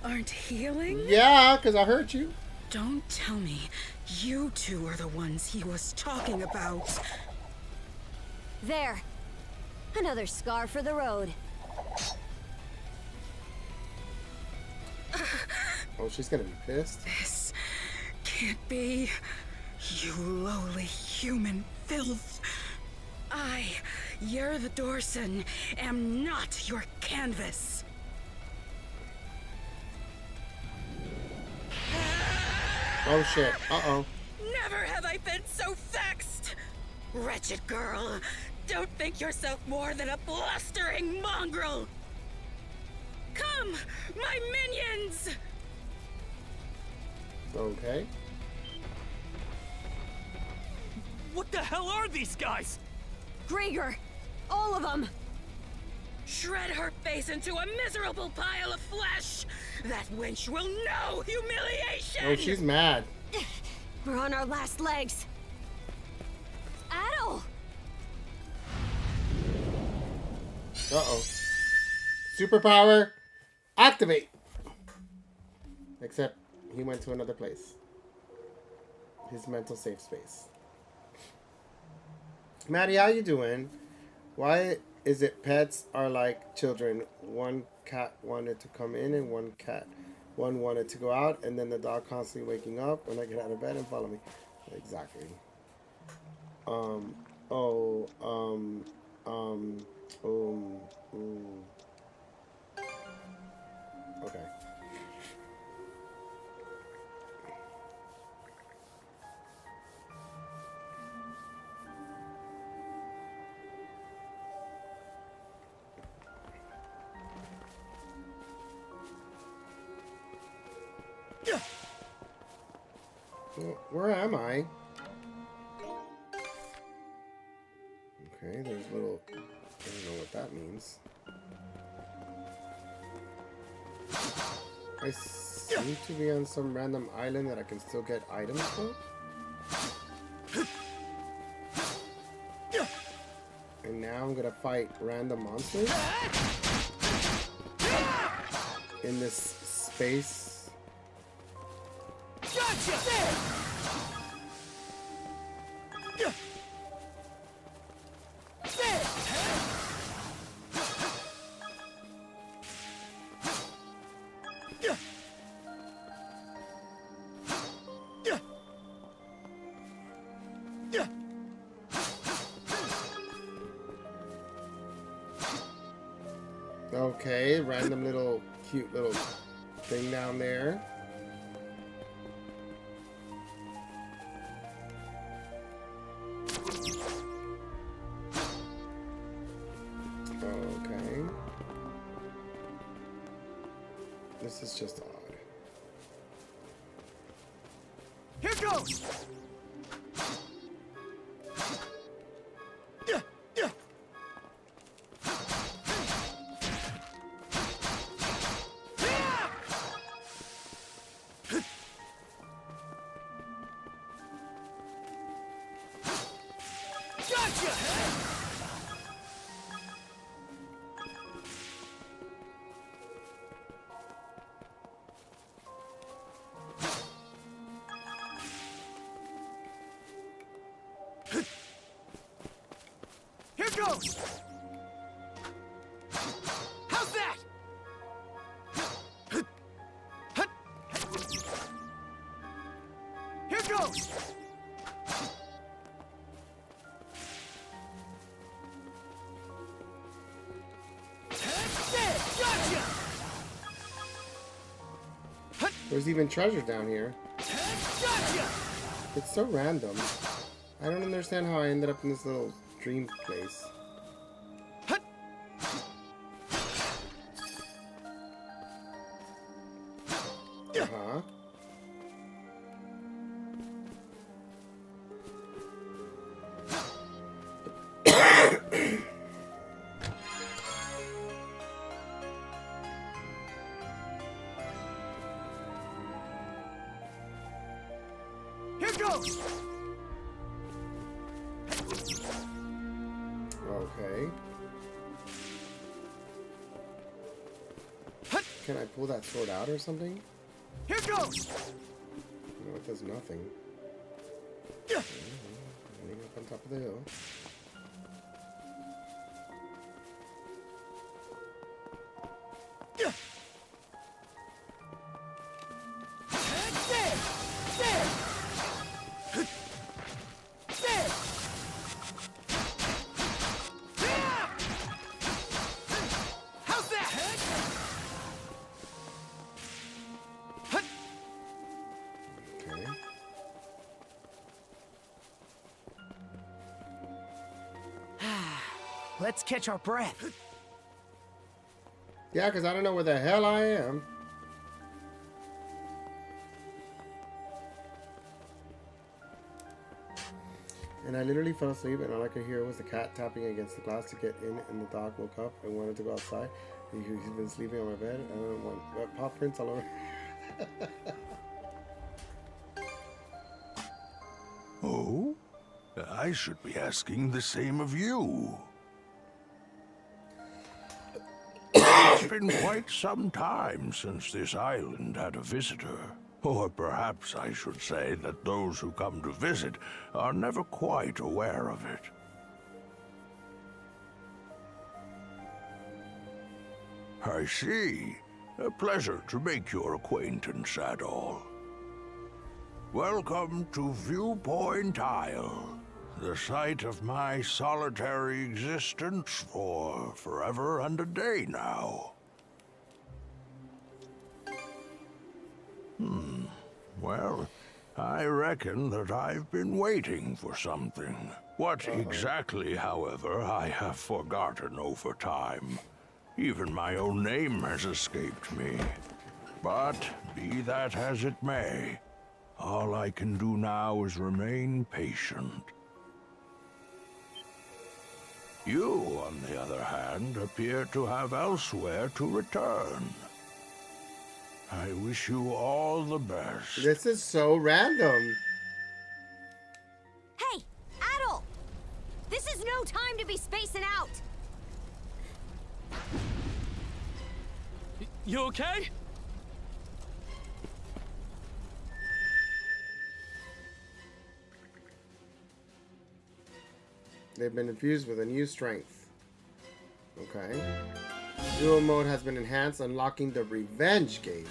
aren't healing? Yeah, because I hurt you. Don't tell me you two are the ones he was talking about. There. Another scar for the road. Oh, she's gonna be pissed. This can't be. You lowly human filth. I, Yer the Dorson, am not your canvas. Oh shit. Uh-oh. Never have I been so vexed! Wretched girl, don't think yourself more than a blustering mongrel! Come, my minions! Okay. What the hell are these guys? Griegr! All of them! Shred her face into a miserable pile of flesh! That wench will know humiliation! Oh, she's mad. We're on our last legs. Adol! Uh-oh. Superpower, activate! Except he went to another place. His mental safe space. Maddie, how you doing? Why is it pets are like children? One cat wanted to come in and one wanted to go out, and then the dog constantly waking up when I get out of bed and follow me. Exactly. Okay. Where am I? Okay, there's little... I don't know what that means. I seem to be on some random island that I can still get items from. And now I'm gonna fight random monsters in this space. Okay, random little cute little thing down there. Okay. This is just odd. Here goes! Here goes! How's that? Here goes! Gotcha! There's even treasure down here. Gotcha! It's so random. I don't understand how I ended up in this little dream place. Uh-huh. Here goes! Okay. Can I pull that sword out or something? Here goes! No, it does nothing. Running up on top of the hill. How's that? Okay. Let's catch our breath. Yeah, because I don't know where the hell I am. And I literally fell asleep, and all I could hear was the cat tapping against the glass to get in, and the dog woke up and wanted to go outside. He's been sleeping on my bed. I don't want wet paw prints all over. Oh? I should be asking the same of you. It's been quite some time since this island had a visitor. Or perhaps I should say that those who come to visit are never quite aware of it. I see. A pleasure to make your acquaintance, Adol. Welcome to Viewpoint Isle, the site of my solitary existence for forever and a day now. Well, I reckon that I've been waiting for something. What exactly, however, I have forgotten over time. Even my own name has escaped me. But, be that as it may, all I can do now is remain patient. You, on the other hand, appear to have elsewhere to return. I wish you all the best. This is so random. Hey, Adol! This is no time to be spacing out! You okay? They've been infused with a new strength. Okay. Dual mode has been enhanced, unlocking the revenge gauge.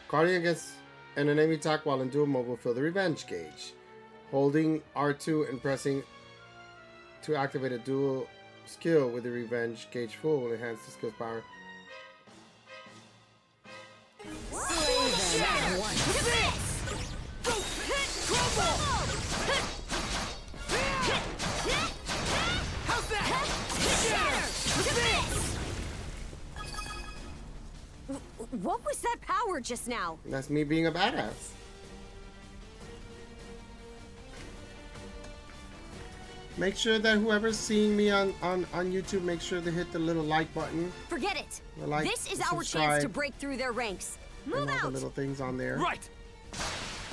Guarding against an enemy attack while in dual mode will fill the revenge gauge. Holding R2 and pressing to activate a dual skill with the revenge gauge full will enhance the skill's power. What was that power just now? That's me being a badass. Make sure that whoever's seeing me on YouTube, make sure to hit the little like button. Forget it. The like, this is the our chance to break through their ranks. Move and all out. the little things on there. Right.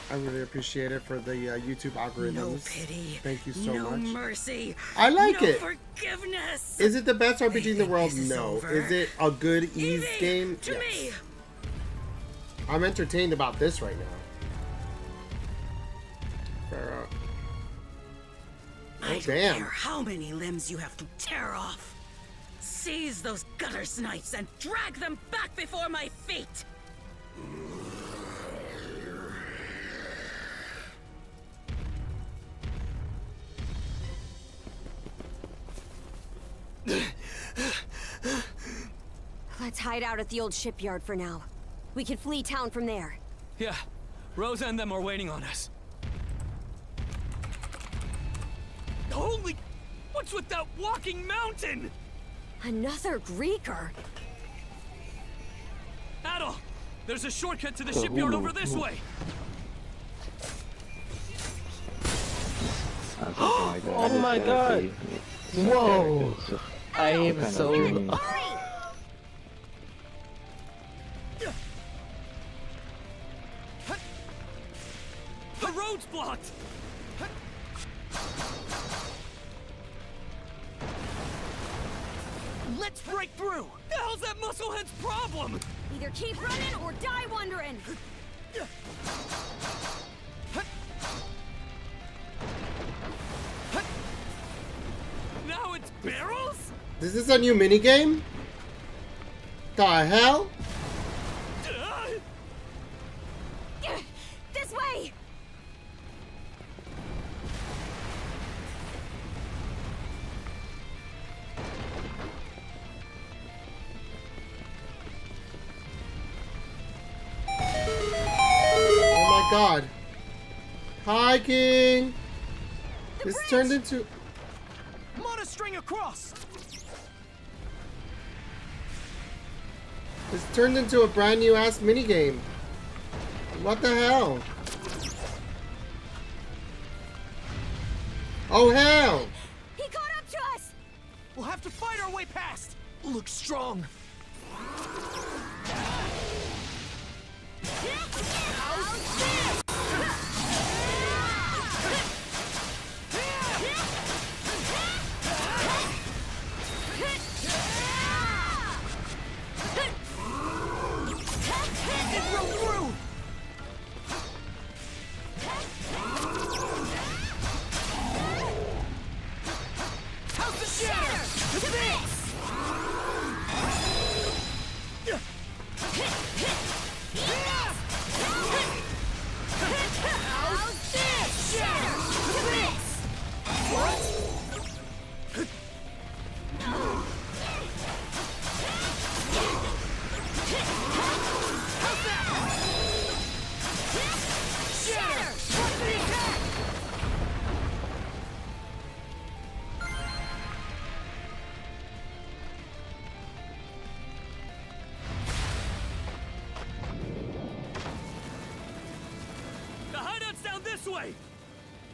I really appreciate it for the YouTube algorithms. No pity. Thank you so no much. No mercy. I like no it. Forgiveness. Is it the best RPG in the world? No. Over. Is it a good ease game? To yes. me. I'm entertained about this right now. I don't care how many limbs you have to tear off. Seize those gutter snipes and drag them back before my feet. Let's hide out at the old shipyard for now. We can flee town from there. Yeah, Rosa and them are waiting on us. Holy... What's with that walking mountain? Another Griegr. Adol, there's a shortcut to the shipyard over this way. Oh my god! Whoa! I am so... The road's blocked! Let's break through! The hell's that musclehead's problem? Either keep running or die wondering! Now it's barrels? This is a new minigame? The hell? This way! Oh my god. Hi, King! This turned into... Mod a string across! This turned into a brand new ass minigame. What the hell? Oh, hell! He caught up to us! We'll have to fight our way past. Look strong. The hideout's down this way!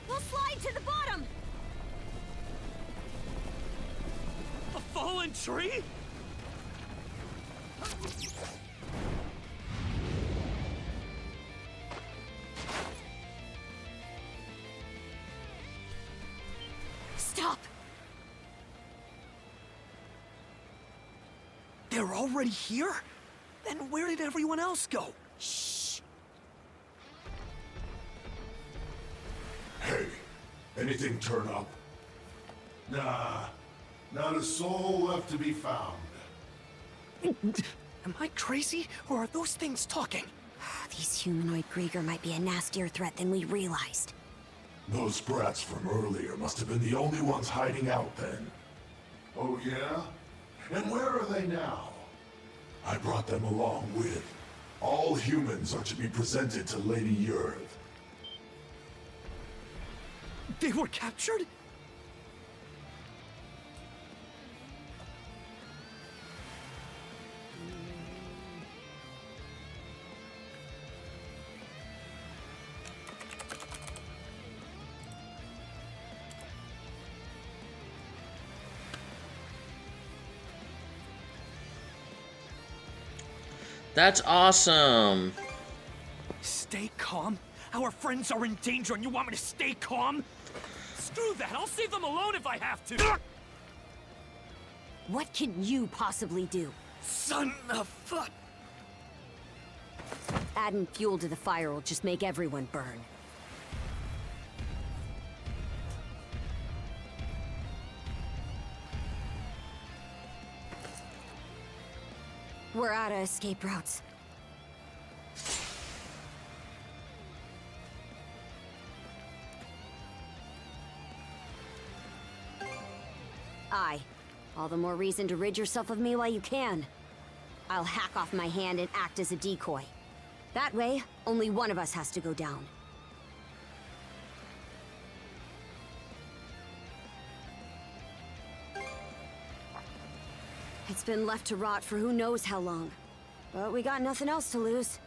We'll slide to the bottom! A fallen tree? Stop! They're already here? Then where did everyone else go? Shh! Hey, anything turn up? Nah, not a soul left to be found. Am I crazy, or are those things talking? These humanoid Griegr might be a nastier threat than we realized. Those brats from earlier must have been the only ones hiding out then. Oh yeah? And where are they now? I brought them along with. All humans are to be presented to Lady Yurd. They were captured? That's awesome. Stay calm? Our friends are in danger and you want me to stay calm? Screw that! I'll save them alone if I have to! What can you possibly do? Son of fuck! Adding fuel to the fire will just make everyone burn. We're out of escape routes. Aye. All the more reason to rid yourself of me while you can. I'll hack off my hand and act as a decoy. That way, only one of us has to go down. It's been left to rot for who knows how long. But we got nothing else to lose.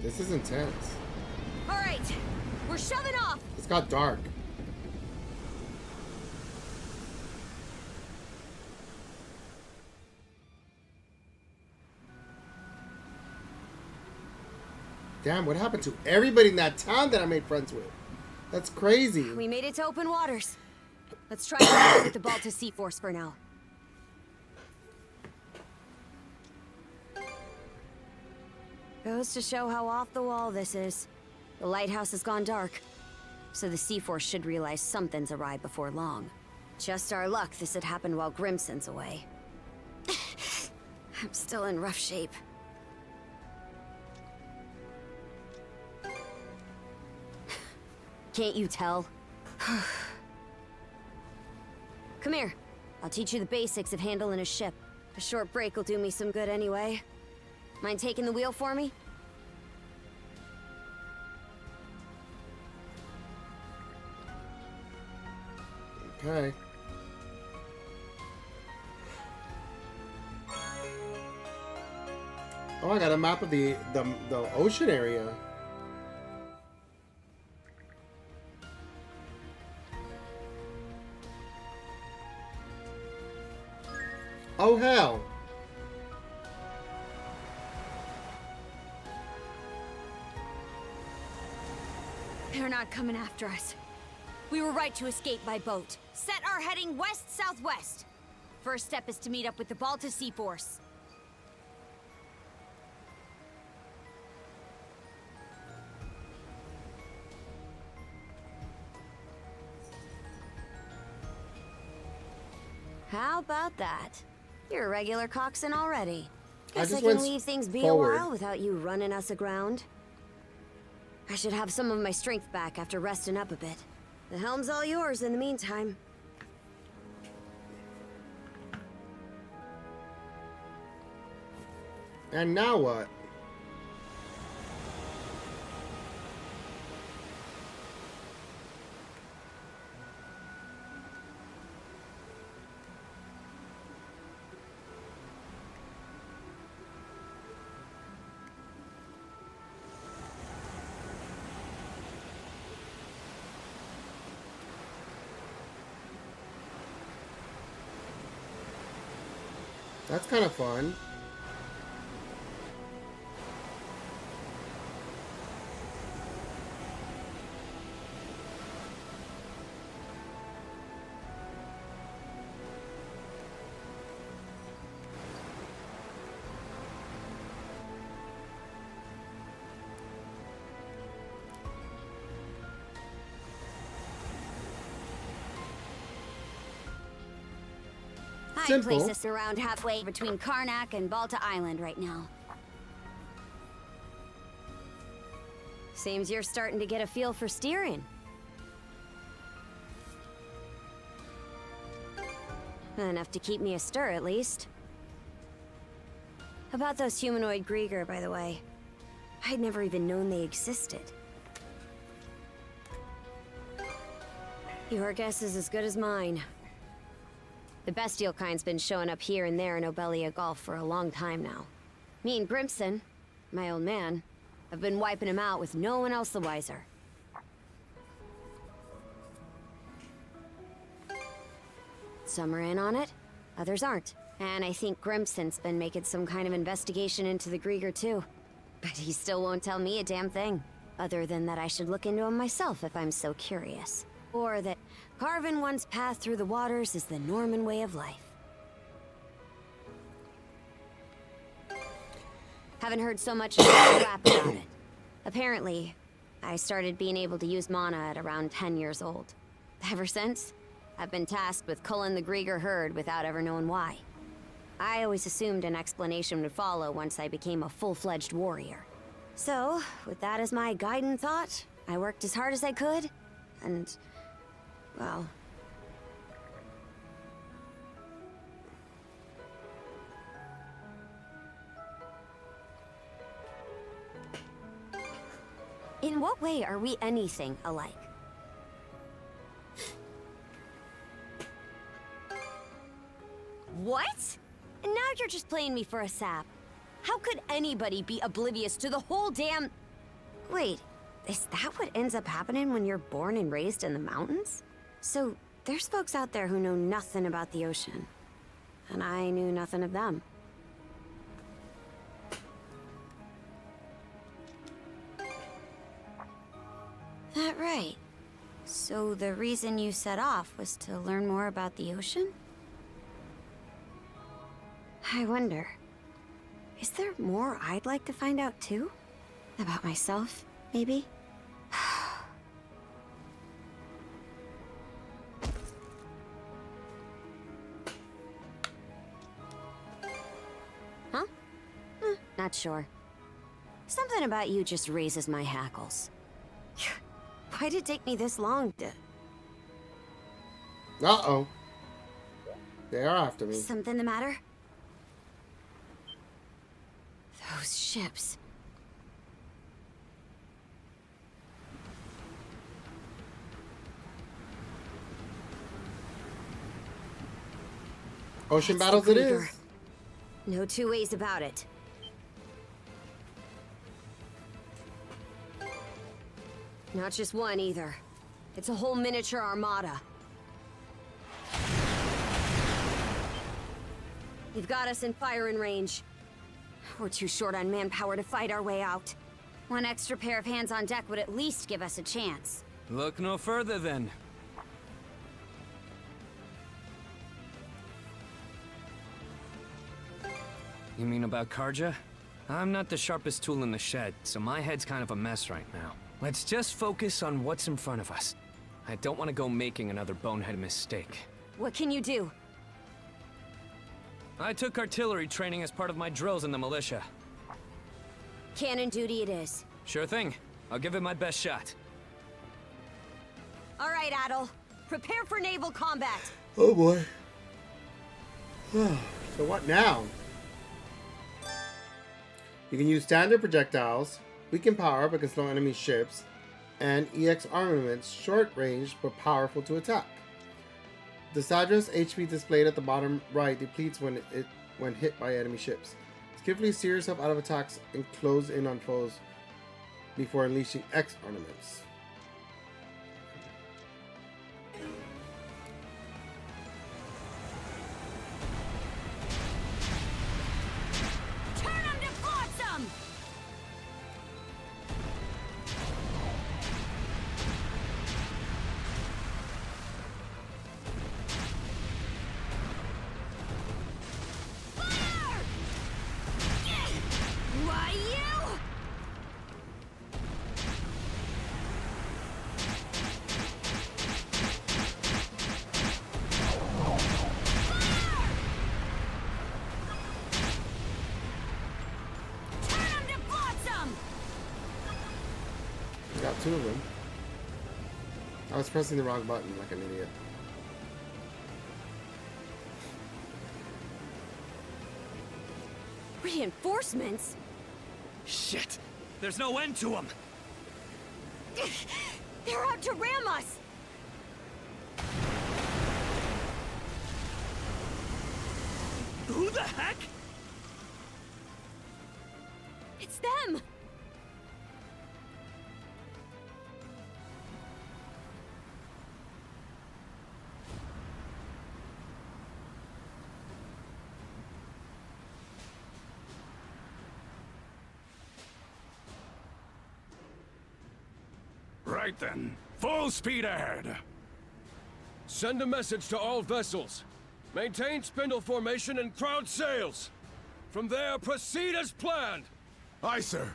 This is intense. All right, we're shoving off. It's got dark. Damn, what happened to everybody in that town that I made friends with? That's crazy. We made it to open waters. Let's try to with the Balta Sea Force for now. Goes to show how off the wall this is. The lighthouse has gone dark, so the Sea Force should realize something's arrived before long. Just our luck this had happened while Grimson's away. I'm still in rough shape. Can't you tell? Come here. I'll teach you the basics of handling a ship. A short break will do me some good anyway. Mind taking the wheel for me? Okay. Oh, I got a map of the ocean area. Oh, hell. They're not coming after us. We were right to escape by boat. Set our heading west-southwest. First step is to meet up with the Balta Sea Force. How about that? You're a regular coxswain already. Guess I can leave things be a while without you running us aground. I should have some of my strength back after resting up a bit. The helm's all yours in the meantime. And now what? That's kind of fun. I'd place us around halfway between Karnak and Balta Island right now. Seems you're starting to get a feel for steering. Enough to keep me astir, at least. About those humanoid Griegr, by the way. I'd never even known they existed. Your guess is as good as mine. The bestial kind's been showing up here and there in Obelia Gulf for a long time now. Me and Grimson, my old man, have been wiping him out with no one else the wiser. Some are in on it, others aren't. And I think Grimson's been making some kind of investigation into the Griegr too. But he still won't tell me a damn thing. Other than that I should look into him myself if I'm so curious. Or that carving one's path through the waters is the Norman way of life. Haven't heard so much crap about it. Apparently, I started being able to use mana at around 10 years old. Ever since, I've been tasked with culling the Griegr herd without ever knowing why. I always assumed an explanation would follow once I became a full-fledged warrior. So, with that as my guiding thought, I worked as hard as I could, and... well... In what way are we anything alike? What? And now you're just playing me for a sap. How could anybody be oblivious to the whole damn... Wait, is that what ends up happening when you're born and raised in the mountains? So, there's folks out there who know nothing about the ocean. And I knew nothing of them. That right. So the reason you set off was to learn more about the ocean? I wonder, is there more I'd like to find out too? About myself, maybe? Huh? Not sure. Something about you just raises my hackles. Why'd it take me this long to... Uh-oh. They are after me. Something the matter? Those ships. Ocean That's battles the it Griegr. is. No two ways about it. Not just one either. It's a whole miniature armada. They've got us in firing range. We're too short on manpower to fight our way out. One extra pair of hands on deck would at least give us a chance. Look no further then. You mean about Karja? I'm not the sharpest tool in the shed, so my head's kind of a mess right now. Let's just focus on what's in front of us. I don't want to go making another bonehead mistake. What can you do? I took artillery training as part of my drills in the militia. Cannon duty it is. Sure thing. I'll give it my best shot. All right, Adol. Prepare for naval combat. Oh boy. So what now? You can use standard projectiles, weaken power but can slow enemy ships, and EX armaments, short range but powerful to attack. The Sadra's HP displayed at the bottom right depletes when hit by enemy ships. Skillfully steer yourself out of attacks and close in on foes before unleashing X ornaments. Turn them to flotsam! Why you? Turn them to flotsam! Got two of them. I was pressing the wrong button like an idiot. Reinforcements? Shit! There's no end to them! They're out to ram us! Who the heck? It's them! Right then. Full speed ahead. Send a message to all vessels. Maintain spindle formation and crowd sails. From there, proceed as planned. Aye, sir.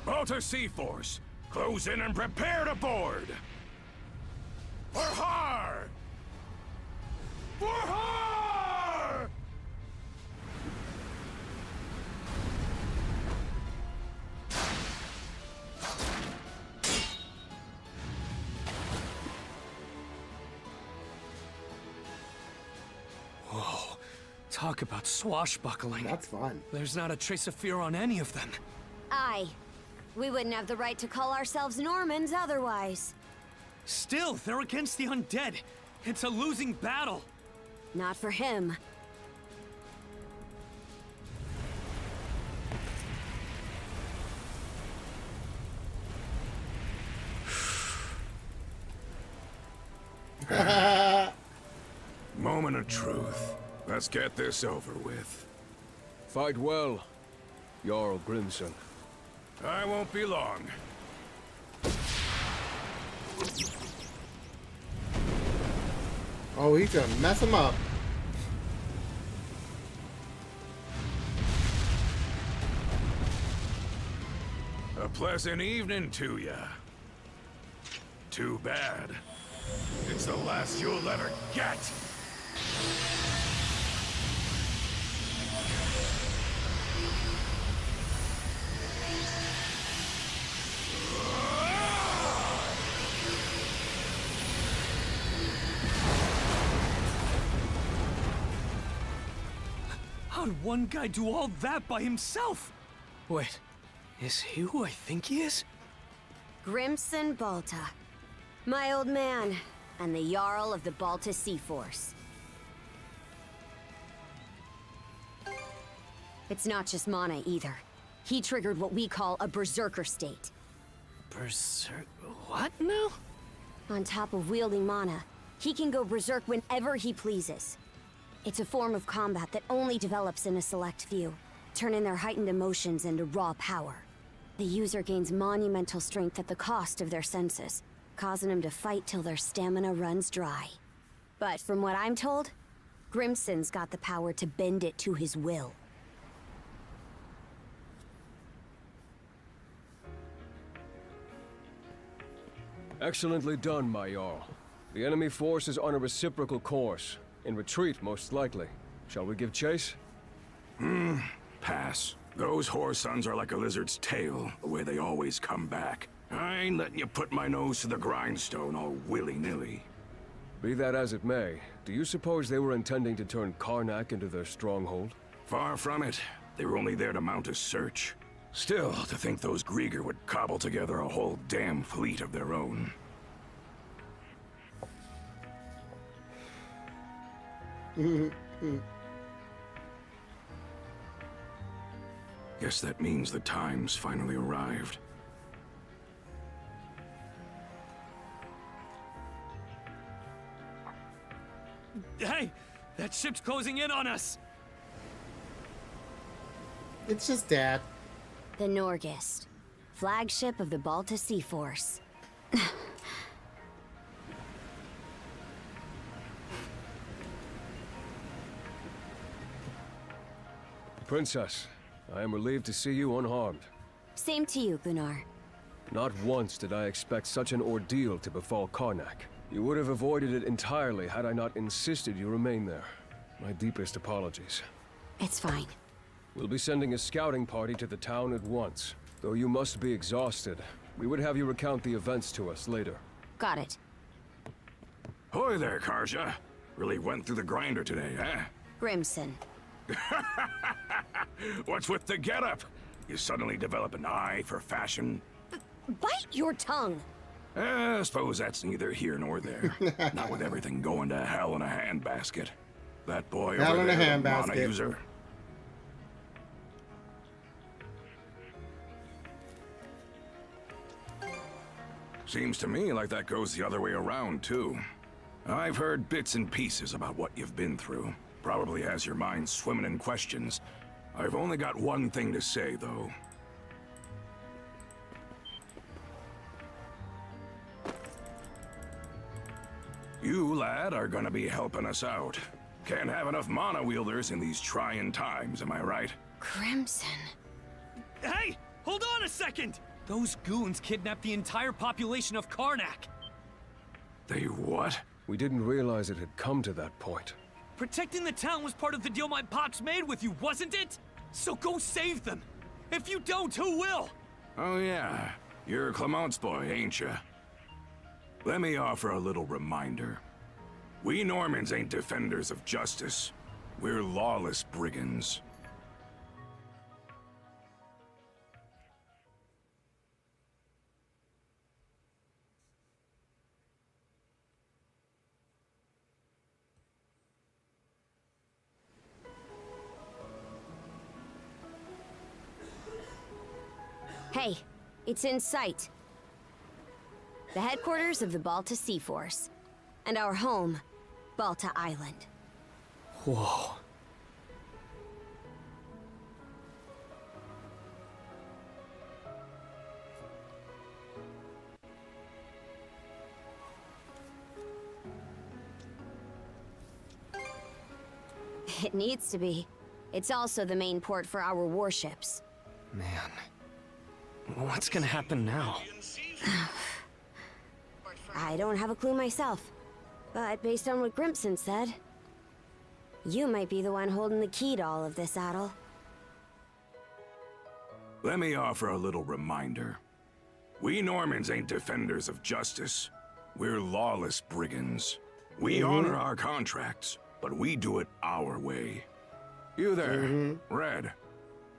Balta Sea Force, close in and prepare to board. For har! For har! Whoa. Talk about swashbuckling. That's fun. There's not a trace of fear on any of them. Aye. We wouldn't have the right to call ourselves Normans otherwise. Still, they're against the undead. It's a losing battle. Not for him. Moment of truth. Let's get this over with. Fight well, Jarl Grimson. I won't be long. Oh, he's gonna mess him up. A pleasant evening to ya. Too bad. It's the last you'll ever get. How'd one guy do all that by himself? Wait, is he who I think he is? Grimson Balta. My old man, and the Jarl of the Balta Sea Force. It's not just mana either. He triggered what we call a berserker state. What now? On top of wielding mana, he can go berserk whenever he pleases. It's a form of combat that only develops in a select few, turning their heightened emotions into raw power. The user gains monumental strength at the cost of their senses, causing them to fight till their stamina runs dry. But from what I'm told, Grimson's got the power to bend it to his will. Excellently done, my Jarl. The enemy force is on a reciprocal course. In retreat, most likely. Shall we give chase? Pass. Those whore sons are like a lizard's tail, the way they always come back. I ain't letting you put my nose to the grindstone all willy-nilly. Be that as it may, do you suppose they were intending to turn Karnak into their stronghold? Far from it. They were only there to mount a search. Still, to think those Griegr would cobble together a whole damn fleet of their own. Guess that means the time's finally arrived. Hey! That ship's closing in on us! It's just Dad. The Nordics, flagship of the Balta Sea Force. Princess, I am relieved to see you unharmed. Same to you, Gunnar. Not once did I expect such an ordeal to befall Karnak. You would have avoided it entirely had I not insisted you remain there. My deepest apologies. It's fine. We'll be sending a scouting party to the town at once. Though you must be exhausted, we would have you recount the events to us later. Got it. Hoy there, Karja. Really went through the grinder today, huh? Grimson. What's with the getup? You suddenly develop an eye for fashion? Bite your tongue! I suppose that's neither here nor there. Not with everything going to hell in a handbasket. That boy Hell over in a there, the handbasket. mana user. Seems to me like that goes the other way around, too. I've heard bits and pieces about what you've been through. Probably has your mind swimming in questions. I've only got one thing to say, though. You, lad, are gonna be helping us out. Can't have enough mana wielders in these trying times, am I right? Crimson. Hey! Hold on a second! Those goons kidnapped the entire population of Karnak. They what? We didn't realize it had come to that point. Protecting the town was part of the deal my pops made with you, wasn't it? So go save them. If you don't, who will? Oh yeah, you're Clement's boy, ain't ya? Let me offer a little reminder. We Normans ain't defenders of justice. We're lawless brigands. Hey, it's in sight. The headquarters of the Balta Sea Force. And our home, Balta Island. Whoa. It needs to be. It's also the main port for our warships. Man. What's gonna happen now? I don't have a clue myself. But based on what Grimson said, you might be the one holding the key to all of this, Adol. Let me offer a little reminder. We Normans ain't defenders of justice. We're lawless brigands. We honor our contracts, but we do it our way. You there, Red.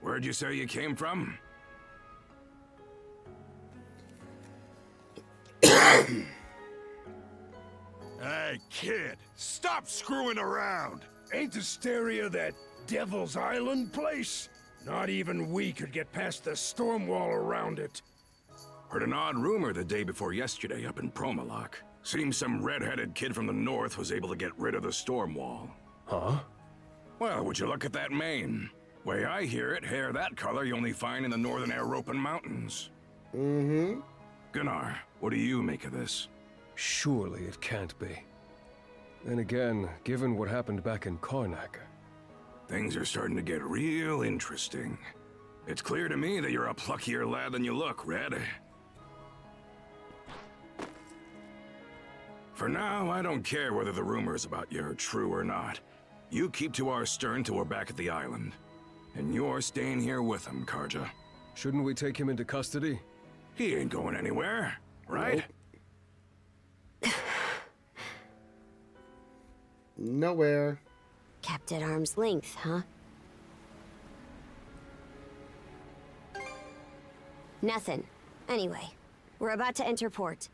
Where'd you say you came from? Hey, kid, stop screwing around. Ain't Asteria that Devil's Island place? Not even we could get past the storm wall around it. Heard an odd rumor the day before yesterday up in Promalock. Seems some red-headed kid from the north was able to get rid of the storm wall. Huh? Well, would you look at that mane? Way I hear it, hair that color you only find in the northern European mountains. Mm-hmm. Gunnar, what do you make of this? Surely it can't be. Then again, given what happened back in Karnak... Things are starting to get real interesting. It's clear to me that you're a pluckier lad than you look, Red. For now, I don't care whether the rumors about you are true or not. You keep to our stern till we're back at the island. And you're staying here with him, Karja. Shouldn't we take him into custody? He ain't going anywhere, right? Nope. Nowhere. Kept at arm's length, huh? Nothing. Anyway, we're about to enter port.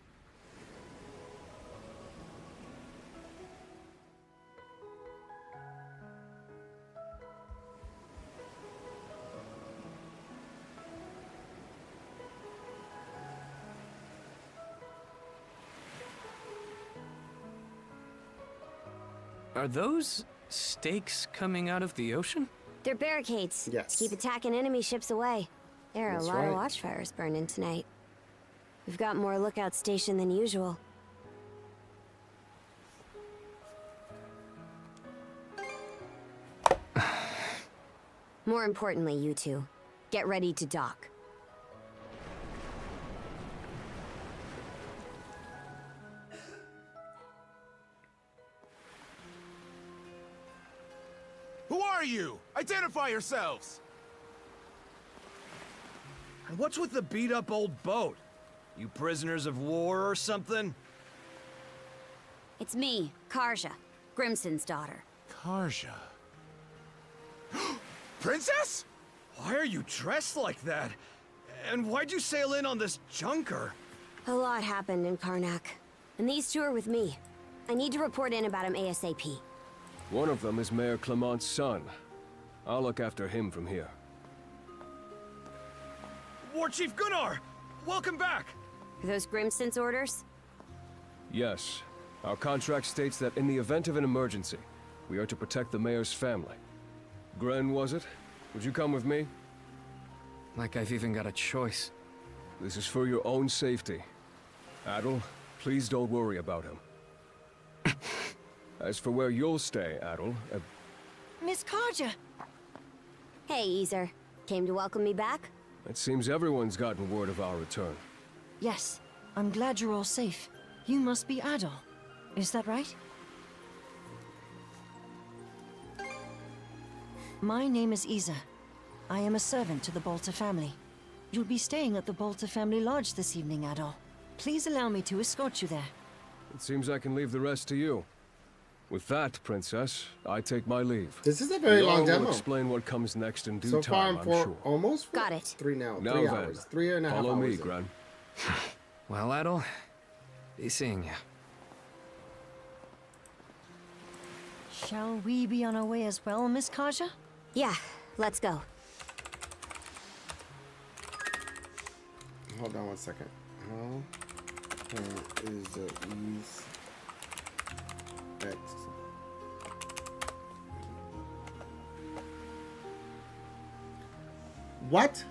Are those stakes coming out of the ocean? They're barricades. Yes. To keep attacking enemy ships away. There are That's a lot right. of watchfires burning tonight. We've got more lookouts stationed than usual. More importantly, you two, get ready to dock. Who are you? Identify yourselves! And what's with the beat-up old boat? You prisoners of war or something? It's me, Karja, Grimson's daughter. Karja. Princess? Why are you dressed like that? And why'd you sail in on this junker? A lot happened in Karnak, and these two are with me. I need to report in about him ASAP. One of them is Mayor Clement's son. I'll look after him from here. War Chief Gunnar! Welcome back! Are those Grimson's orders? Yes. Our contract states that in the event of an emergency, we are to protect the mayor's family. Gren, was it? Would you come with me? Like I've even got a choice. This is for your own safety. Adol, please don't worry about him. As for where you'll stay, Adol, Miss Karja! Hey, Easer. Came to welcome me back? it seems everyone's gotten word of our return. Yes, I'm glad you're all safe. You must be Adol. Is that right? My name is Isa. I am a servant to the Balta family. You'll be staying at the Balta family lodge this evening, Adol. Please allow me to escort you there. It seems I can leave the rest to you. With that, Princess, I take my leave. This is a very long We'll demo. explain what comes next in due So far, time, I'm I'm sure. almost Got it. three now. Now 3 then, hours. 3.5 hours. follow me, in. Gran. Well, Adol, be seeing you. Shall we be on our way as well, Miss Karja? Yeah, let's go. Hold on 1 second. How is the ease X? What?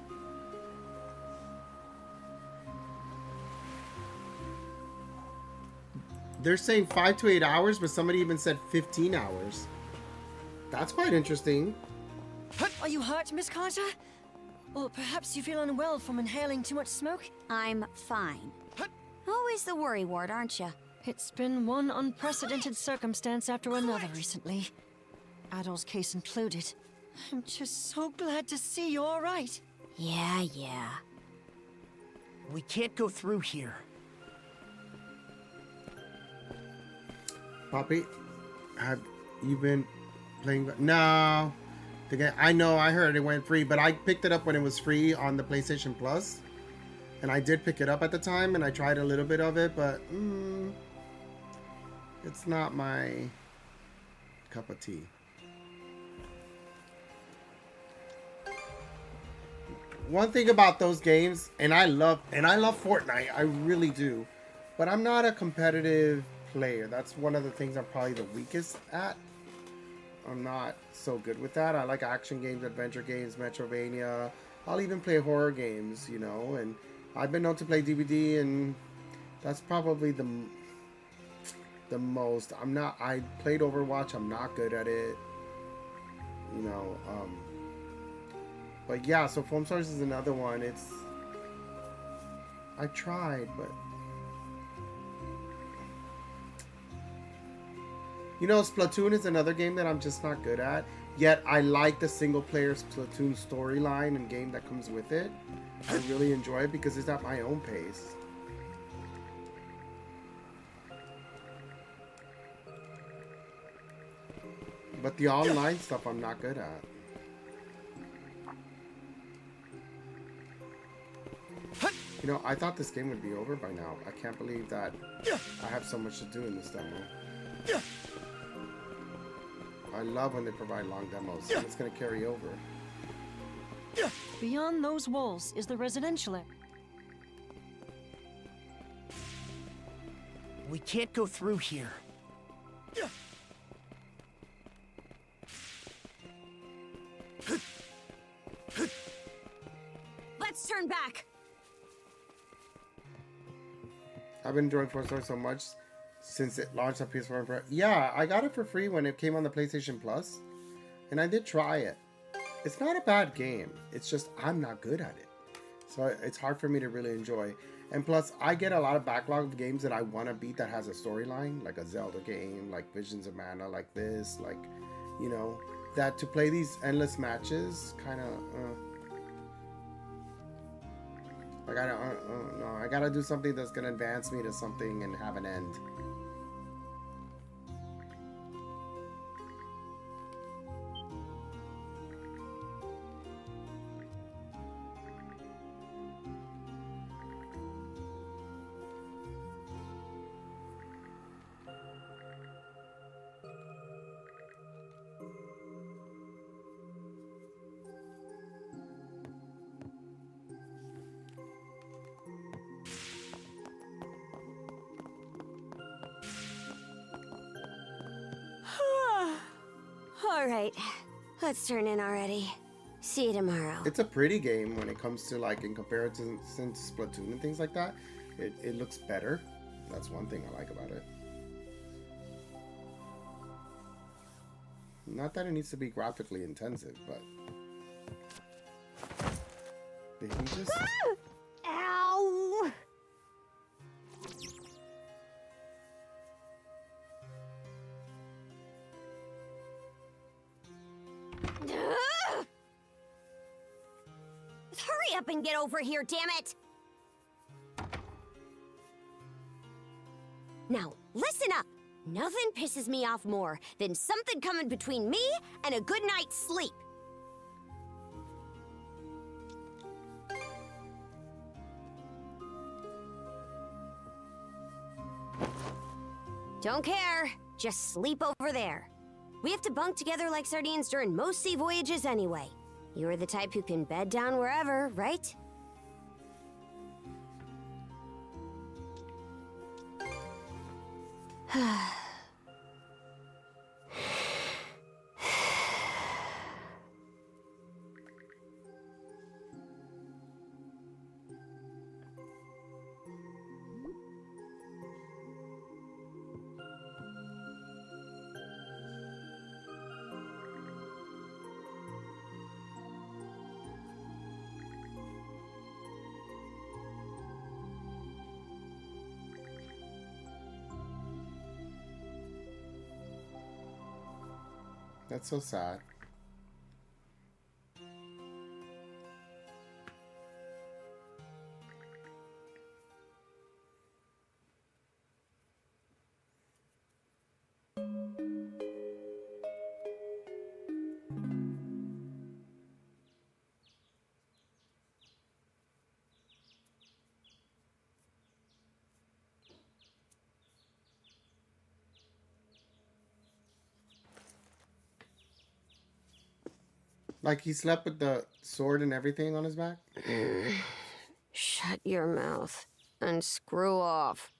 They're saying 5 to 8 hours, but somebody even said 15 hours. That's quite interesting. Are you hurt, Miss Karja? Or perhaps you feel unwell from inhaling too much smoke? I'm fine. Always the worry ward, aren't you? It's been one unprecedented circumstance after another recently. Adol's case included. I'm just so glad to see you're all right. Yeah. We can't go through here. Poppy, have you been playing? No. The game, I know, I heard it went free, but I picked it up when it was free on the PlayStation Plus. And I did pick it up at the time, and I tried a little bit of it, but it's not my cup of tea. One thing about those games, and I love Fortnite, I really do, but I'm not a competitive player. That's one of the things I'm probably the weakest at. I'm not so good with that. I like action games, adventure games, Metrovania. I'll even play horror games, you know, and I've been known to play DVD, and that's probably the most. I played Overwatch. I'm not good at it, you know. But yeah, so Foam Stars is another one. I tried, but you know, Splatoon is another game that I'm just not good at. Yet I like the single player Splatoon storyline and game that comes with it. I really enjoy it because it's at my own pace. But the online stuff I'm not good at. You know, I thought this game would be over by now. I can't believe that I have so much to do in this demo. I love when they provide long demos, and it's going to carry over. Beyond those walls is the residential area. We can't go through here. Let's turn back. I've been enjoying Foam Stars so much since it launched on PS4 and Pro. Yeah, I got it for free when it came on the PlayStation Plus, and I did try it. It's not a bad game. It's just I'm not good at it, so it's hard for me to really enjoy. And plus, I get a lot of backlog of games that I want to beat that has a storyline, like a Zelda game, like Visions of Mana, like this, like, you know, that to play these endless matches, kind of, like I don't know. I gotta do something that's gonna advance me to something and have an end. Alright, let's turn in already. See you tomorrow. It's a pretty game when it comes to, like, in comparison to Splatoon and things like that. It looks better. That's one thing I like about it. Not that it needs to be graphically intensive, but... Did he just... Ow! Hurry up and get over here, damn it! Now, listen up! Nothing pisses me off more than something coming between me and a good night's sleep. Don't care. Just sleep over there. We have to bunk together like sardines during most sea voyages anyway. You're the type who can bed down wherever, right? That's so sad. Like he slept with the sword and everything on his back? Shut your mouth and screw off.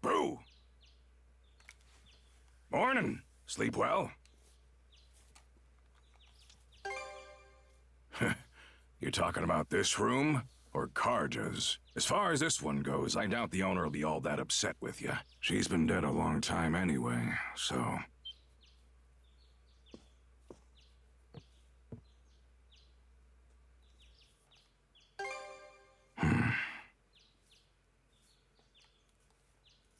Boo! Morning. Sleep well? You're talking about this room? Or Karja's? As far as this one goes, I doubt the owner will be all that upset with you. She's been dead a long time anyway, so...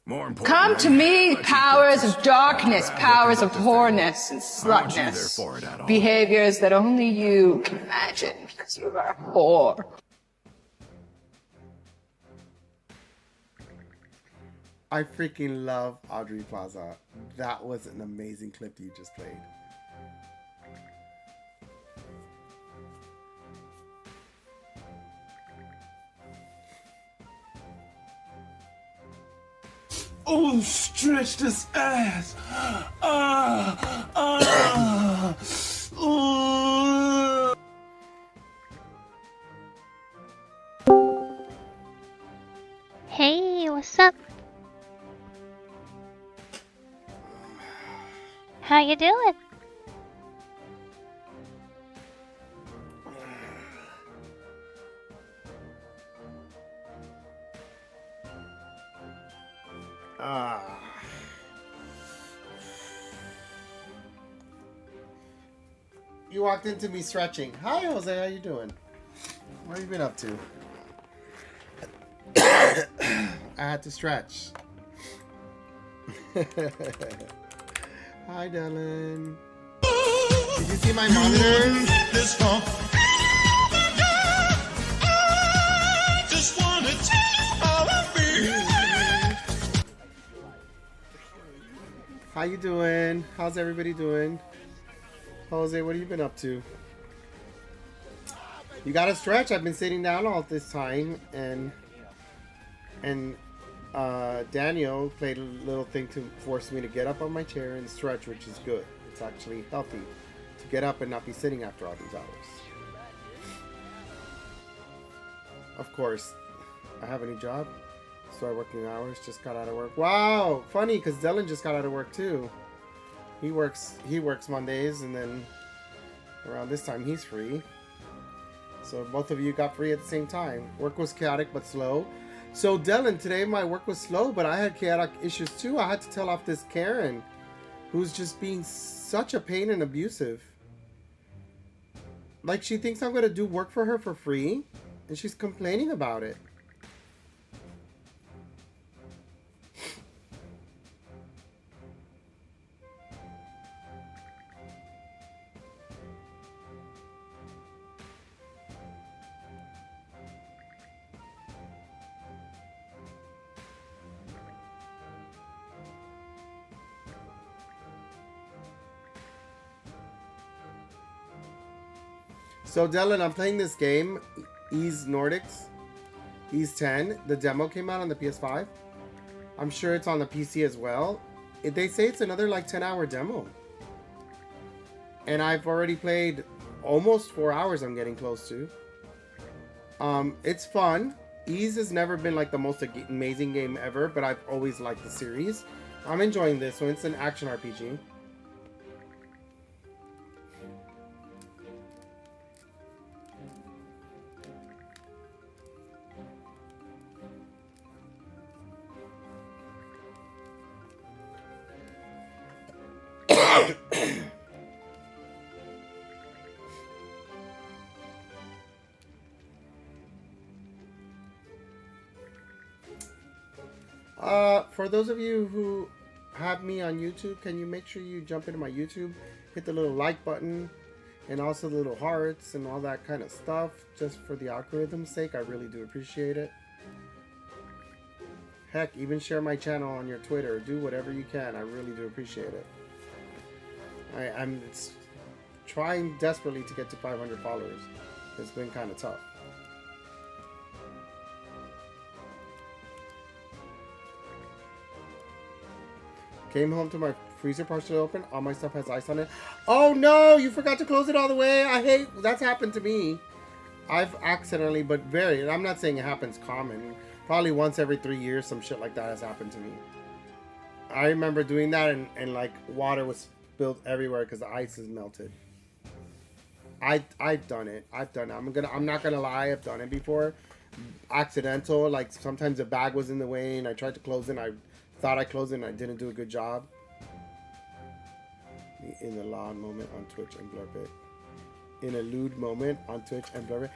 More important, Come to me, powers of darkness, powers of whoreness and Aren't you there slutness. for it at all? Behaviors that only you can imagine because you're a whore. I freaking love Audrey Plaza. That was an amazing clip you just played. Oh, stretch this ass. Hey, what's up? How you doing? You walked into me stretching. Hi, Jose. How you doing? What have you been up to? I had to stretch. Hi, Dylan. Did you see my monitor? Just wanna tell you how I feel. How you doing? How's everybody doing? Jose, what have you been up to? You gotta stretch. I've been sitting down all this time, and Daniel played a little thing to force me to get up on my chair and stretch, which is good. It's actually healthy to get up and not be sitting after all these hours. Of course, I have a new job. Started working hours. Just got out of work. Wow, funny because Dylan just got out of work too. He works Mondays, and then around this time he's free. So both of you got free at the same time. Work was chaotic but slow. So Dylan, today my work was slow, but I had chaotic issues too. I had to tell off this Karen, who's just being such a pain and abusive. Like, she thinks I'm gonna do work for her for free, and she's complaining about it. So Dylan, I'm playing this game, Nordics, VIII. The demo came out on the PS5. I'm sure it's on the PC as well. They say it's another like 10-hour demo. And I've already played almost 4 hours. I'm getting close to. It's fun. Ease has never been like the most amazing game ever, but I've always liked the series. I'm enjoying this one. It's an action RPG. For those of you who have me on YouTube, can you make sure you jump into my YouTube, hit the little like button, And also the little hearts and all that kind of stuff, just for the algorithm's sake. I really do appreciate it. Heck, even share my channel on your Twitter. Do whatever you can. I really do appreciate it. I'm trying desperately to get to 500 followers. It's been kind of tough. Came home to my freezer partially open. All my stuff has ice on it. Oh no! You forgot to close it all the way. I hate that's happened to me. I've accidentally, but very. I'm not saying it happens common. Probably once every 3 years, some shit like that has happened to me. I remember doing that, and like water was spilled everywhere because the ice is melted. I've done it. I'm not gonna lie. I've done it before. Accidental. Like sometimes the bag was in the way, and I tried to close it. And I thought I closed it, and I didn't do a good job. In a loud moment on Twitch and blurb it. In a lewd moment on Twitch and blurb it.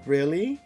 Really?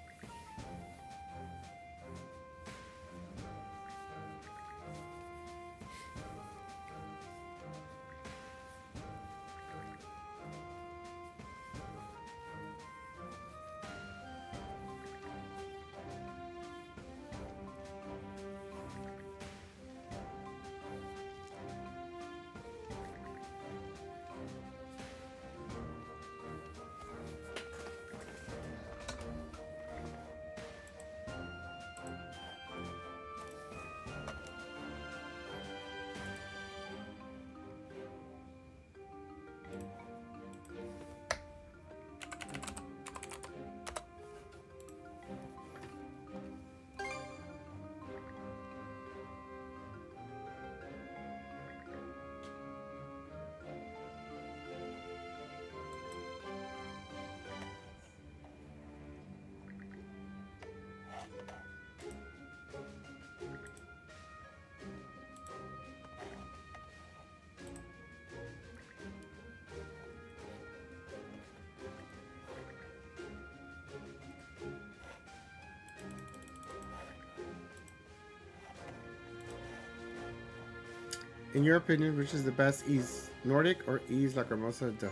In your opinion, which is the best ease, Nordic or ease Lacrimosa of Dana?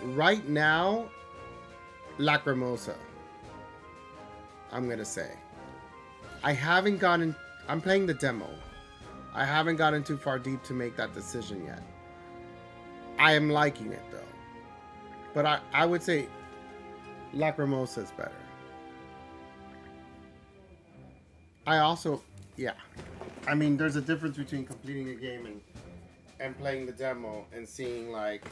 Right now, Lacrimosa. I'm gonna say. I haven't gotten. I'm playing the demo. I haven't gotten too far deep to make that decision yet. I am liking it though, but I would say Lacrimosa is better. I also, yeah. I mean, there's a difference between completing a game and playing the demo and seeing like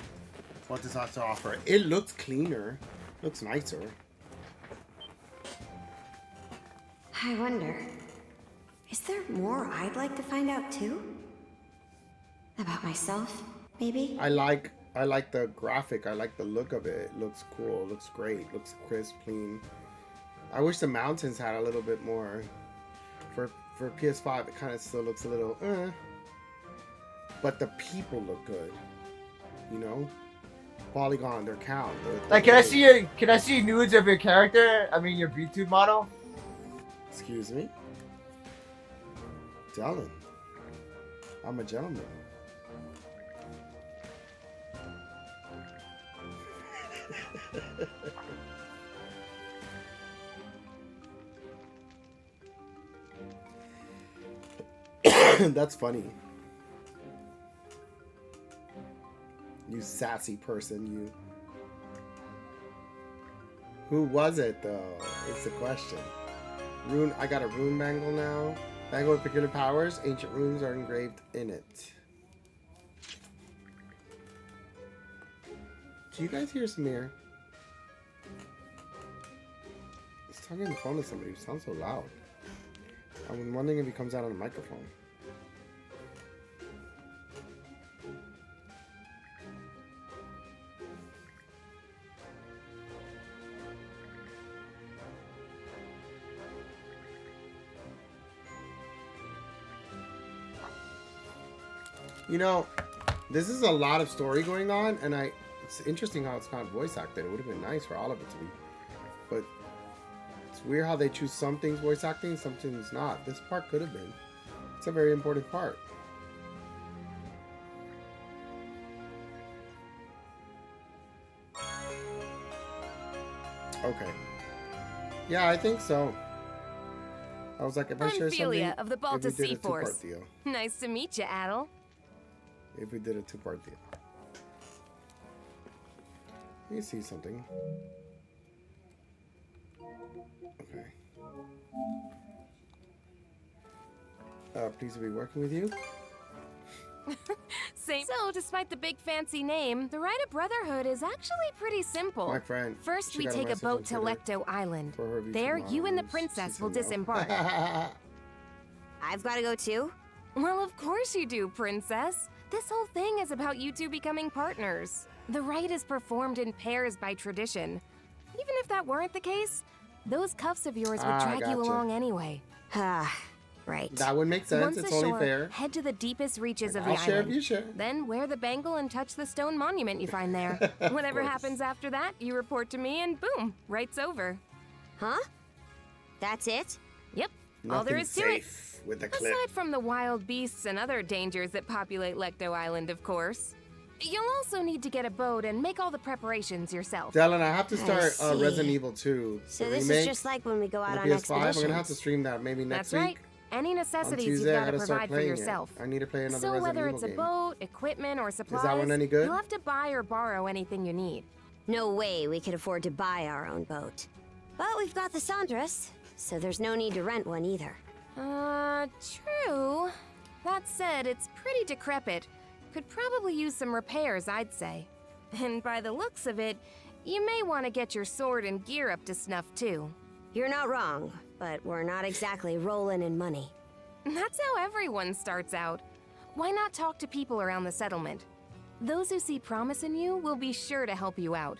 what this has to offer. It looks cleaner, looks nicer. I wonder, is there more I'd like to find out too? About myself, maybe? I like the graphic. I like the look of it. It looks cool. It looks great. Looks crisp, clean. I wish the mountains had a little bit more. For PS5, it kind of still looks a little, but the people look good, you know. Polygon, their count. Like, can I see nudes of your character? I mean, your VTube model. Excuse me, Dylan. I'm a gentleman. That's funny. You sassy person, you. Who was it though? It's the question. Rune. I got a rune bangle now. Bangle with peculiar powers. Ancient runes are engraved in it. Do you guys hear Samir? He's talking on the phone to somebody who sounds so loud. I'm wondering if he comes out on the microphone. You know, this is a lot of story going on, and it's interesting how it's not voice acted. It would have been nice for all of it to be. But it's weird how they choose some things voice acting, some things not. This part could have been. It's a very important part. Okay. Yeah, I think so. I was like, if I I'm share something, Philia of the Balta if we did Sea a two-part Force. deal. Nice to meet you, Adol. If we did a two-part deal. Let me see something. Okay. Pleased to be working with you. Same. So, despite the big fancy name, the rite of brotherhood is actually pretty simple. My friend. First, she we got take a message boat to on Twitter Lecto Island. for her There, YouTube you and the models. princess She will said no. disembark. I've got to go too? Well, of course you do, princess. This whole thing is about you two becoming partners. The rite is performed in pairs by tradition. Even if that weren't the case, those cuffs of yours would drag you along anyway. Right. That would make sense. Once It's ashore, only fair. head to the deepest reaches of the I'll share if island. you share. Then wear the bangle and touch the stone monument you find there. Whatever course. happens after that, you report to me and boom, right's over. Huh? That's it? Yep. All there is to it. Safe with the clip. Aside from the wild beasts and other dangers that populate Lecto Island, of course. You'll also need to get a boat and make all the preparations yourself. Dylan, I have to start see. Resident Evil 2. So the this remake is just like when we go on out the on PS5. We're expeditions. gonna have to stream that maybe next That's right. week. Any On necessities Tuesday, you've I got to gotta start provide for playing yourself. it. I need to play another So Resident whether Evil it's a game. boat, equipment, or supplies, that one any good? you'll have to buy or borrow anything you need. No way we could afford to buy our own boat. But we've got the Sandras, so there's no need to rent one either. True. That said, it's pretty decrepit. Could probably use some repairs, I'd say. And by the looks of it, you may want to get your sword and gear up to snuff too. You're not wrong, but we're not exactly rolling in money. That's how everyone starts out. Why not talk to people around the settlement? Those who see promise in you will be sure to help you out.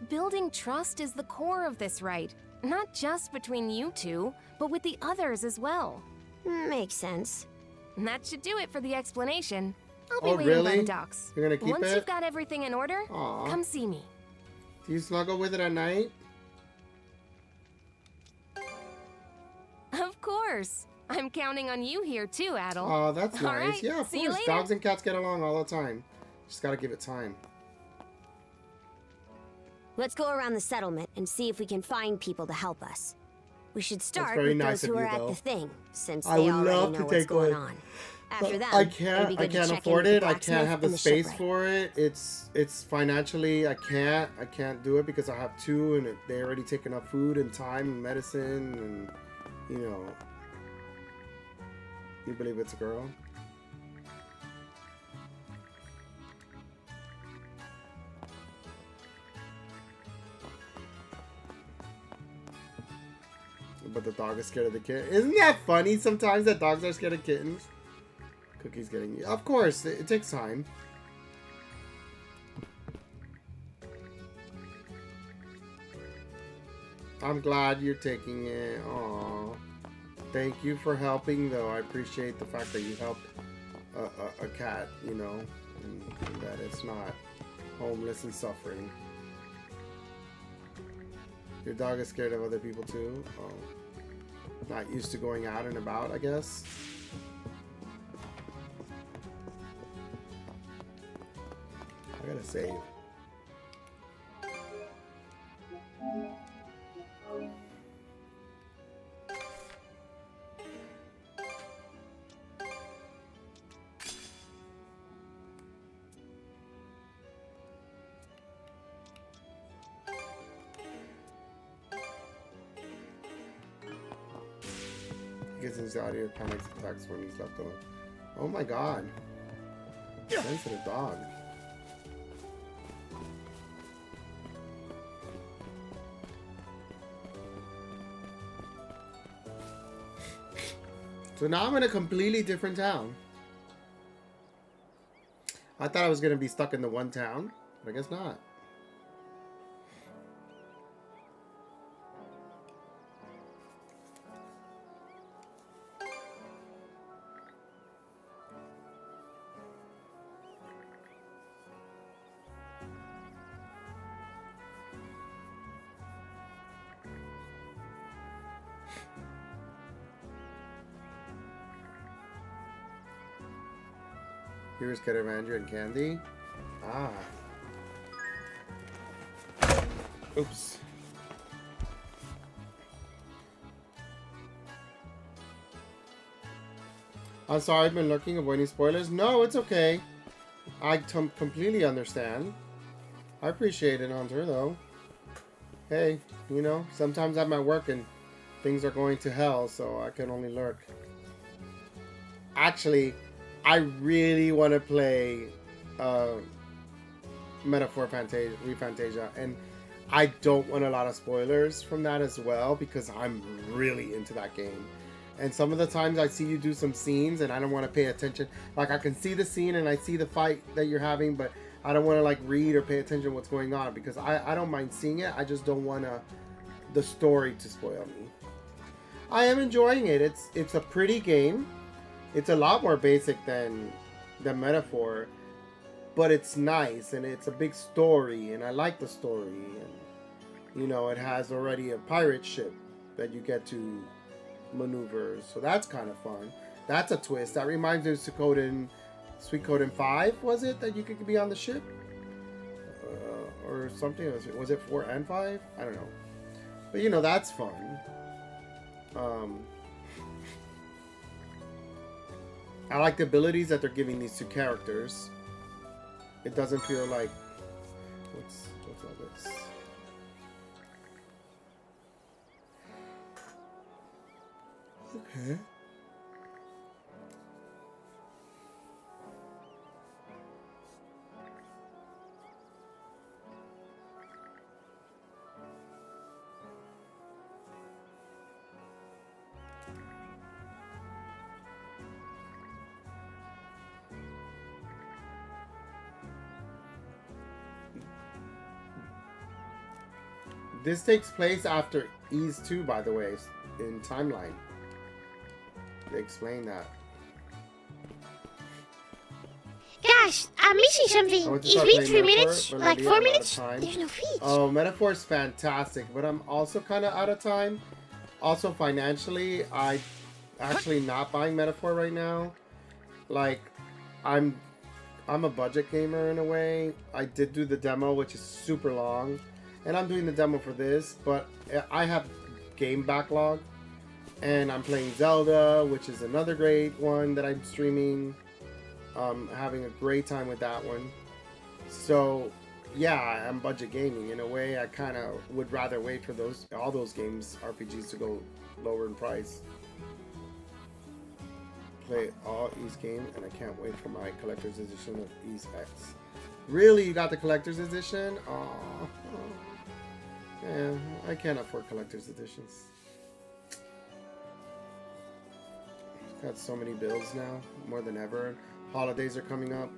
Building trust is the core of this rite, not just between you two, but with the others as well. Makes sense. And that should do it for the explanation. I'll be Oh, waiting by really? the docks. You're gonna keep Once it? you've got everything in order, Aw. come see me. Do you snuggle with it at night? Of course. I'm counting on you here too, Adol. Oh, that's All nice. right, Yeah, of see you course. later. Dogs and cats get along all the time. Just gotta give it time. Let's go around the settlement and see if we can find people to help us. We should start very with nice those who of are you, at though. the thing, since I they would already love know to what's take going one. on. After that, I it'd can't. be I good to can't check in afford with it. the I can't blacksmith have the and space shipwright. for it. It's financially. I can't do it because I have two, and they already take enough food and time and medicine, and you know. You believe it's a girl? But the dog is scared of the kitten. Isn't that funny? Sometimes that dogs are scared of kittens. Cookie's getting you. Of course, it takes time. I'm glad you're taking it. Aww. Thank you for helping, though. I appreciate the fact that you helped a cat, you know, and that it's not homeless and suffering. Your dog is scared of other people, too? Oh. Not used to going out and about, I guess. I gotta save. He gets anxiety or panic attacks when he's left alone. Oh my god. Sensitive dog. So now I'm in a completely different town. I thought I was going to be stuck in the one town, but I guess not. Here's Andrew and Candy. Ah. Oops. I'm sorry, I've been looking, avoiding spoilers. No, it's okay. I completely understand. I appreciate it, Hunter, though. Hey, you know, sometimes I'm at work and things are going to hell, so I can only lurk. Actually, I really want to play Metaphor Refantasia, and I don't want a lot of spoilers from that as well, because I'm really into that game. And some of the times I see you do some scenes and I don't want to pay attention. Like, I can see the scene and I see the fight that you're having, but I don't want to like read or pay attention to what's going on, because I don't mind seeing it. I just don't want the story to spoil me. I am enjoying it. It's a pretty game. It's a lot more basic than Metaphor, but it's nice and it's a big story, and I like the story. And you know, it has already a pirate ship that you get to maneuver, so that's kind of fun. That's a twist. That reminds me of Suikoden 5, was it, that you could be on the ship? Or something? Was it 4 and 5? I don't know. But you know, that's fun. I like the abilities that they're giving these two characters. It doesn't feel like... What's all this? Okay. This takes place after Ys 2, by the way, in timeline. They explain that. Gosh, I'm missing something. Is it 3 minutes? Like 4 minutes? There's no feet. Oh, Metaphor is fantastic, but I'm also kind of out of time. Also, financially, I'm actually not buying Metaphor right now. Like, I'm a budget gamer in a way. I did do the demo, which is super long. And I'm doing the demo for this, but I have game backlog. And I'm playing Zelda, which is another great one that I'm streaming. Having a great time with that one. So, yeah, I'm budget gaming. In a way, I kind of would rather wait for all those games, RPGs, to go lower in price. Play all Ys game, and I can't wait for my collector's edition of Ys X. Really? You got the collector's edition? Aww. Yeah, I can't afford collector's editions. Got so many bills now, more than ever. Holidays are coming up.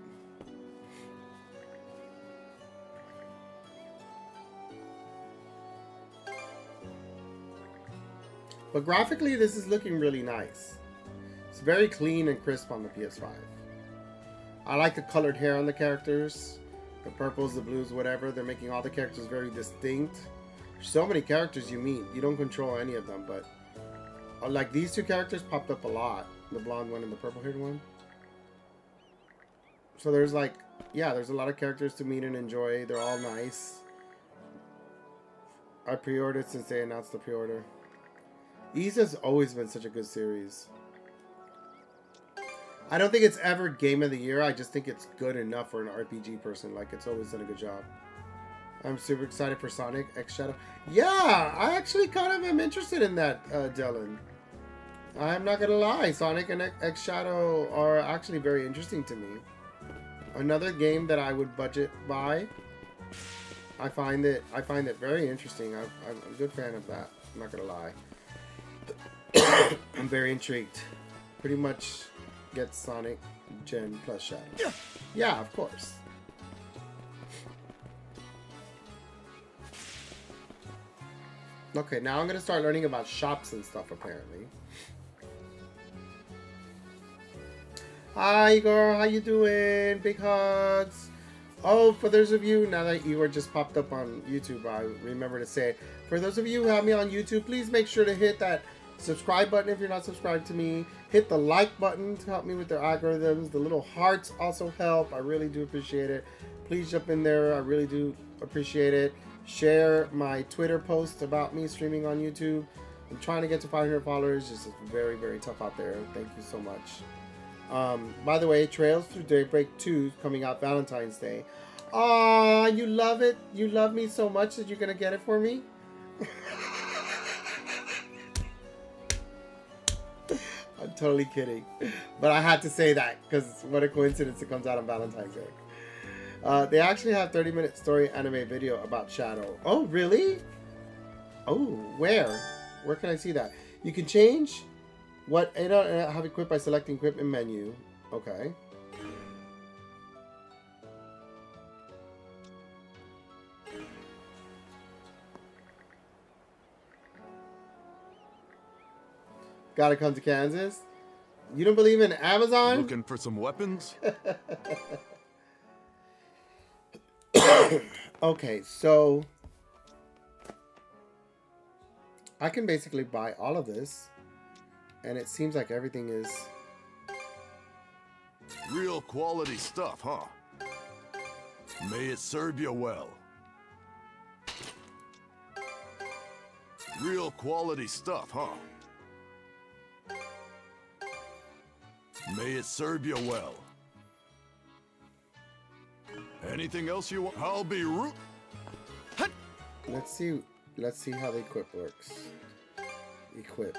But graphically, this is looking really nice. It's very clean and crisp on the PS5. I like the colored hair on the characters. The purples, the blues, whatever. They're making all the characters very distinct. There's so many characters you meet. You don't control any of them, but like these two characters popped up a lot. The blonde one and the purple haired one. So there's like, yeah, there's a lot of characters to meet and enjoy. They're all nice. I pre-ordered since they announced the pre-order. Ys has always been such a good series. I don't think it's ever Game of the Year. I just think it's good enough for an RPG person. Like, it's always done a good job. I'm super excited for Sonic X Shadow. Yeah, I actually kind of am interested in that, Dylan. I'm not gonna lie. Sonic and X Shadow are actually very interesting to me. Another game that I would budget buy. I find it very interesting. I'm a good fan of that. I'm not gonna lie. I'm very intrigued. Pretty much get Sonic Gen plus Shadow. Yeah, of course. Okay, now I'm gonna start learning about shops and stuff apparently. Hi Igor, how you doing? Big hugs. Oh, for those of you, now that you were just popped up on YouTube, I remember to say, for those of you who have me on YouTube, please make sure to hit that Subscribe button if you're not subscribed to me. Hit the like button to help me with the algorithms. The little hearts also help. I really do appreciate it. Please jump in there. I really do appreciate it. Share my Twitter post about me streaming on YouTube. I'm trying to get to 500 followers. It's just very, very tough out there. Thank you so much. By the way, Trails Through Daybreak 2 coming out Valentine's Day. Aw, you love it? You love me so much that you're going to get it for me? I'm totally kidding. But I had to say that because what a coincidence it comes out on Valentine's Day. They actually have 30-minute story anime video about Shadow. Oh, really? Oh, where? Where can I see that? You can change what Ada have equipped by selecting equipment menu. Okay. Gotta come to Kansas. You don't believe in Amazon? Looking for some weapons? Okay, so I can basically buy all of this, and it seems like everything is real quality stuff, huh? May it serve you well. Real quality stuff, huh? May it serve you well. Anything else you want? I'll be root. Let's see how the equip works. Equip.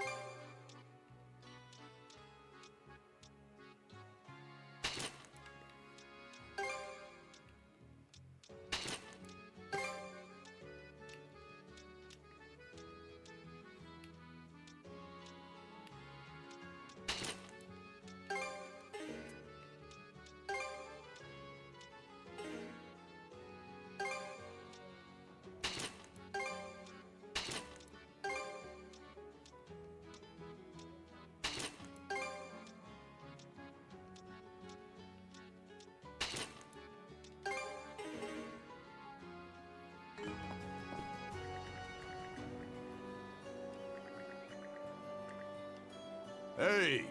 Hey.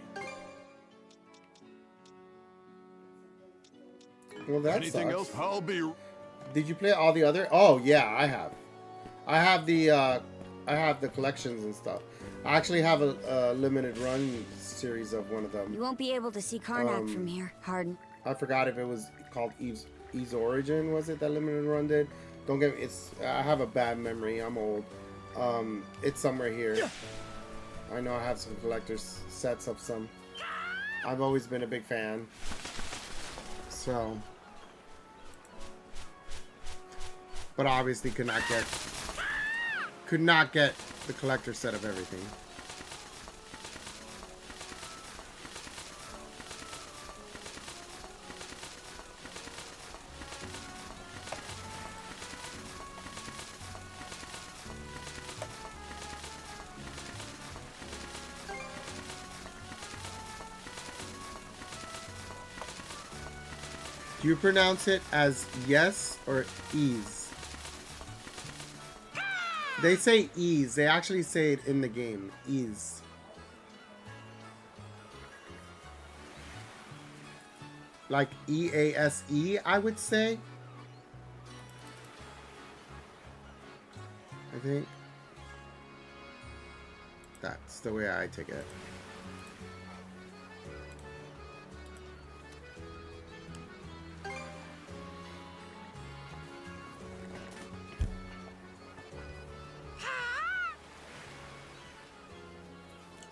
Well, that anything sucks. else? I'll be. Did you play all the other? Oh yeah, I have. I have the collections and stuff. I actually have a limited run series of one of them. You won't be able to see Karnak from here, Harden. I forgot if it was called Eve's Origin. Was it that limited run did? Don't get me. I have a bad memory. I'm old. It's somewhere here. I know I have some collector's sets of some. I've always been a big fan. So. But obviously could not get the collector set of everything. Do you pronounce it as yes or ease? They say ease. They actually say it in the game. Ease. Like E-A-S-E, I would say. I think. That's the way I take it.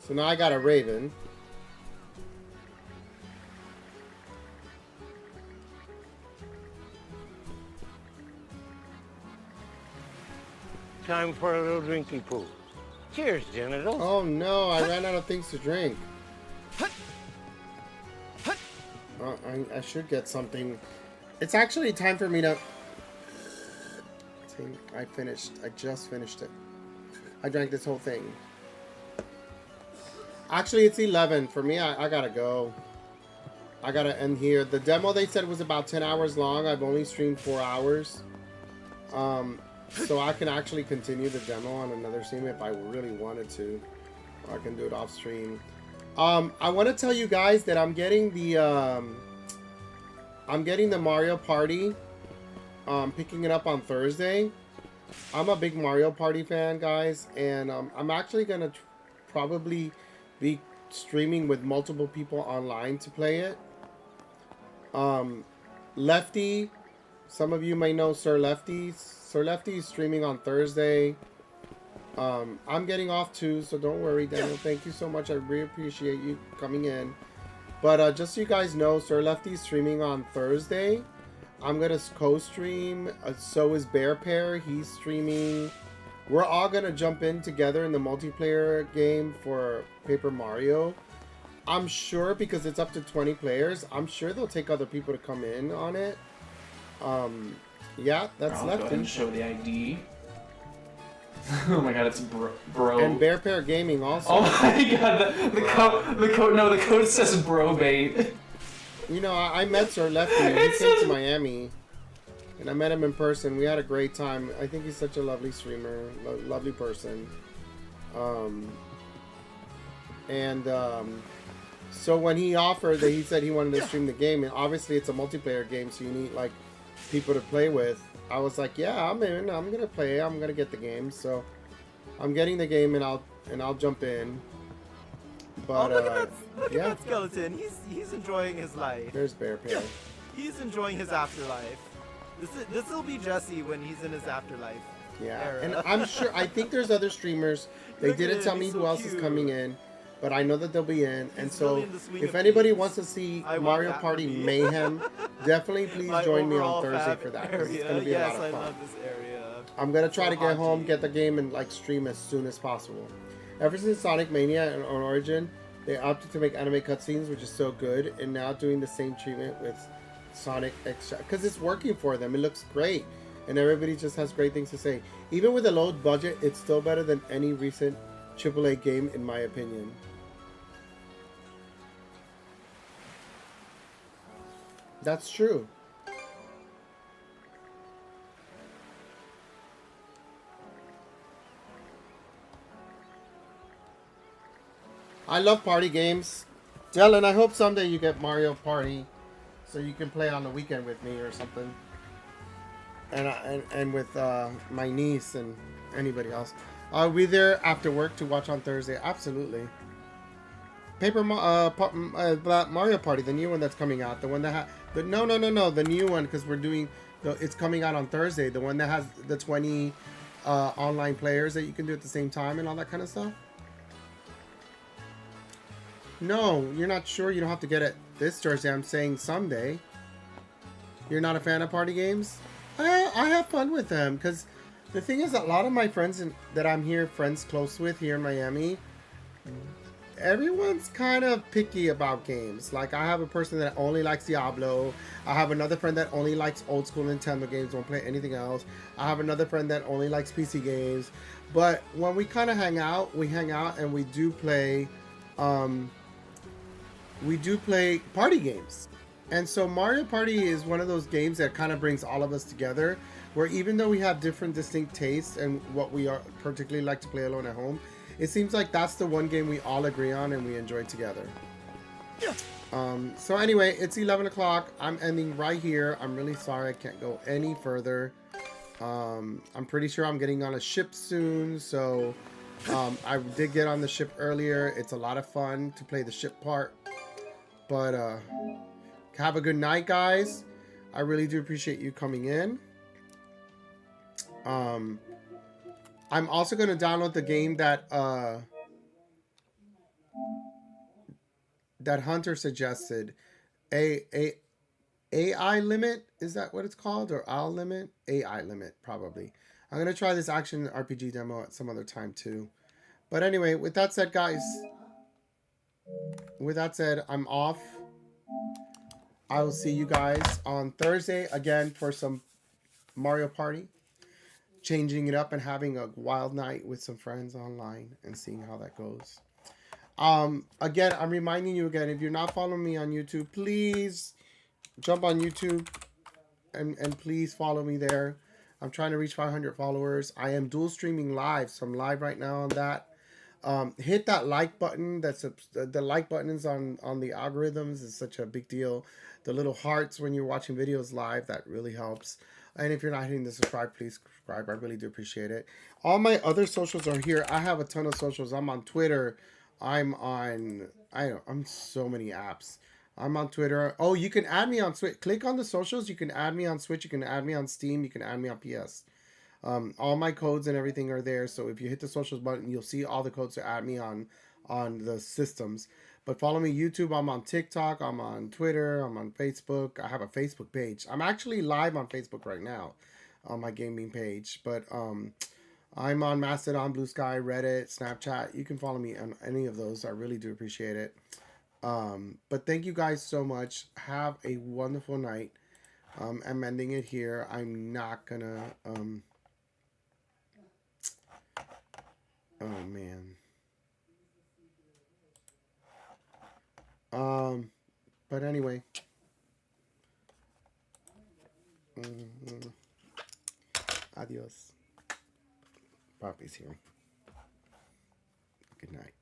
So now I got a raven. Time for a little drinking pool. Cheers, genitals. Oh no, I ran out of things to drink. I should get something. It's actually time for me to... I just finished it. I drank this whole thing. Actually, it's 11. For me, I gotta go. I gotta end here. The demo they said was about 10 hours long. I've only streamed 4 hours. So I can actually continue the demo on another stream if I really wanted to. I can do it off stream. I want to tell you guys that I'm getting the Mario Party. Picking it up on Thursday. I'm a big Mario Party fan, guys, and I'm actually gonna probably be streaming with multiple people online to play it. Lefty, some of you may know Sir Lefty. Sir Lefty is streaming on Thursday. I'm getting off too, so don't worry, Daniel. Thank you so much. I really appreciate you coming in. But just so you guys know, Sir Lefty's streaming on Thursday. I'm gonna co-stream. So is Bear Pair. He's streaming. We're all gonna jump in together in the multiplayer game for Paper Mario. I'm sure because it's up to 20 players. I'm sure they'll take other people to come in on it. Yeah, that's I'll Lefty. go ahead and show the ID. Oh my god, it's bro. And Bear Pair Gaming also. Oh my god, the code says bro bait. You know, I met Sir Lefty. He came to Miami, and I met him in person. We had a great time. I think he's such a lovely streamer, lovely person. So when he offered that, he said he wanted to stream the game, and obviously it's a multiplayer game, so you need like people to play with. I was like, yeah, I'm in. I'm gonna play. I'm gonna get the game. So I'm getting the game, and I'll jump in. But look at yeah, that skeleton. He's enjoying his life. There's Bear Pair. He's enjoying his afterlife. This will be Jesse when he's in his afterlife. Yeah, era. and I'm sure. I think there's other streamers. They Look at didn't him, tell me he's who so else is cute. coming in, but I know that they'll be in. And He's so, really in the swing if of anybody things. wants to see I want Mario that Party for me. Mayhem, definitely please My join me overall on Thursday fab for that. 'Cause it's area. gonna be Yes, a lot I of fun. love this area. I'm gonna try So to get home, haunty. get the game, and like stream as soon as possible. Ever since Sonic Mania and on Origin, they opted to make anime cutscenes, which is so good, and now doing the same treatment with Sonic Extra because it's working for them. It looks great, and everybody just has great things to say. Even with a low budget, it's still better than any recent AAA game, in my opinion. That's true. I love party games. Dylan, I hope someday you get Mario Party so you can play on the weekend with me or something. And with my niece and anybody else. Are we there after work to watch on Thursday? Absolutely. Mario Party, the new one that's coming out, the one that no, the new one, because we're doing it's coming out on Thursday. The one that has the 20 online players that you can do at the same time and all that kind of stuff. No, you're not sure. You don't have to get it this Thursday. I'm saying someday. You're not a fan of party games? I have fun with them because the thing is, a lot of my friends that I'm friends close with here in Miami, everyone's kind of picky about games. Like, I have a person that only likes Diablo. I have another friend that only likes old school Nintendo games, won't play anything else. I have another friend that only likes PC games. But when we kind of hang out, and we do play party games. And so Mario Party is one of those games that kind of brings all of us together, where even though we have different distinct tastes and what we are particularly like to play alone at home, it seems like that's the one game we all agree on and we enjoy together. So anyway, it's 11 o'clock. I'm ending right here. I'm really sorry I can't go any further. I'm pretty sure I'm getting on a ship soon, so I did get on the ship earlier. It's a lot of fun to play the ship part. But have a good night, guys. I really do appreciate you coming in. I'm also going to download the game that that Hunter suggested. AI Limit, is that what it's called? Or AI Limit? AI Limit, probably. I'm going to try this action RPG demo at some other time too. But anyway, with that said, guys, I'm off. I will see you guys on Thursday again for some Mario Party. Changing it up and having a wild night with some friends online and seeing how that goes. Again, I'm reminding you again, if you're not following me on YouTube, please jump on YouTube and please follow me there. I'm trying to reach 500 followers. I am dual streaming live, so I'm live right now on that. hit that like button. That's the like buttons on the algorithms is such a big deal. The little hearts when you're watching videos live, that really helps. And if you're not hitting the subscribe, please subscribe. I really do appreciate it. All my other socials are here. I have a ton of socials. I'm on Twitter. I'm on I'm so many apps. I'm on Twitter. Oh, you can add me on Switch. Click on the socials. You can add me on Switch. You can add me on Steam. You can add me on PS. All my codes and everything are there. So if you hit the socials button, you'll see all the codes to add me on the systems. But follow me YouTube. I'm on TikTok. I'm on Twitter. I'm on Facebook. I have a Facebook page. I'm actually live on Facebook right now on my gaming page. But I'm on Mastodon, Blue Sky, Reddit, Snapchat. You can follow me on any of those. I really do appreciate it. But thank you guys so much. Have a wonderful night. I'm ending it here. I'm not gonna oh man. But anyway. Adios. Papi's here. Good night.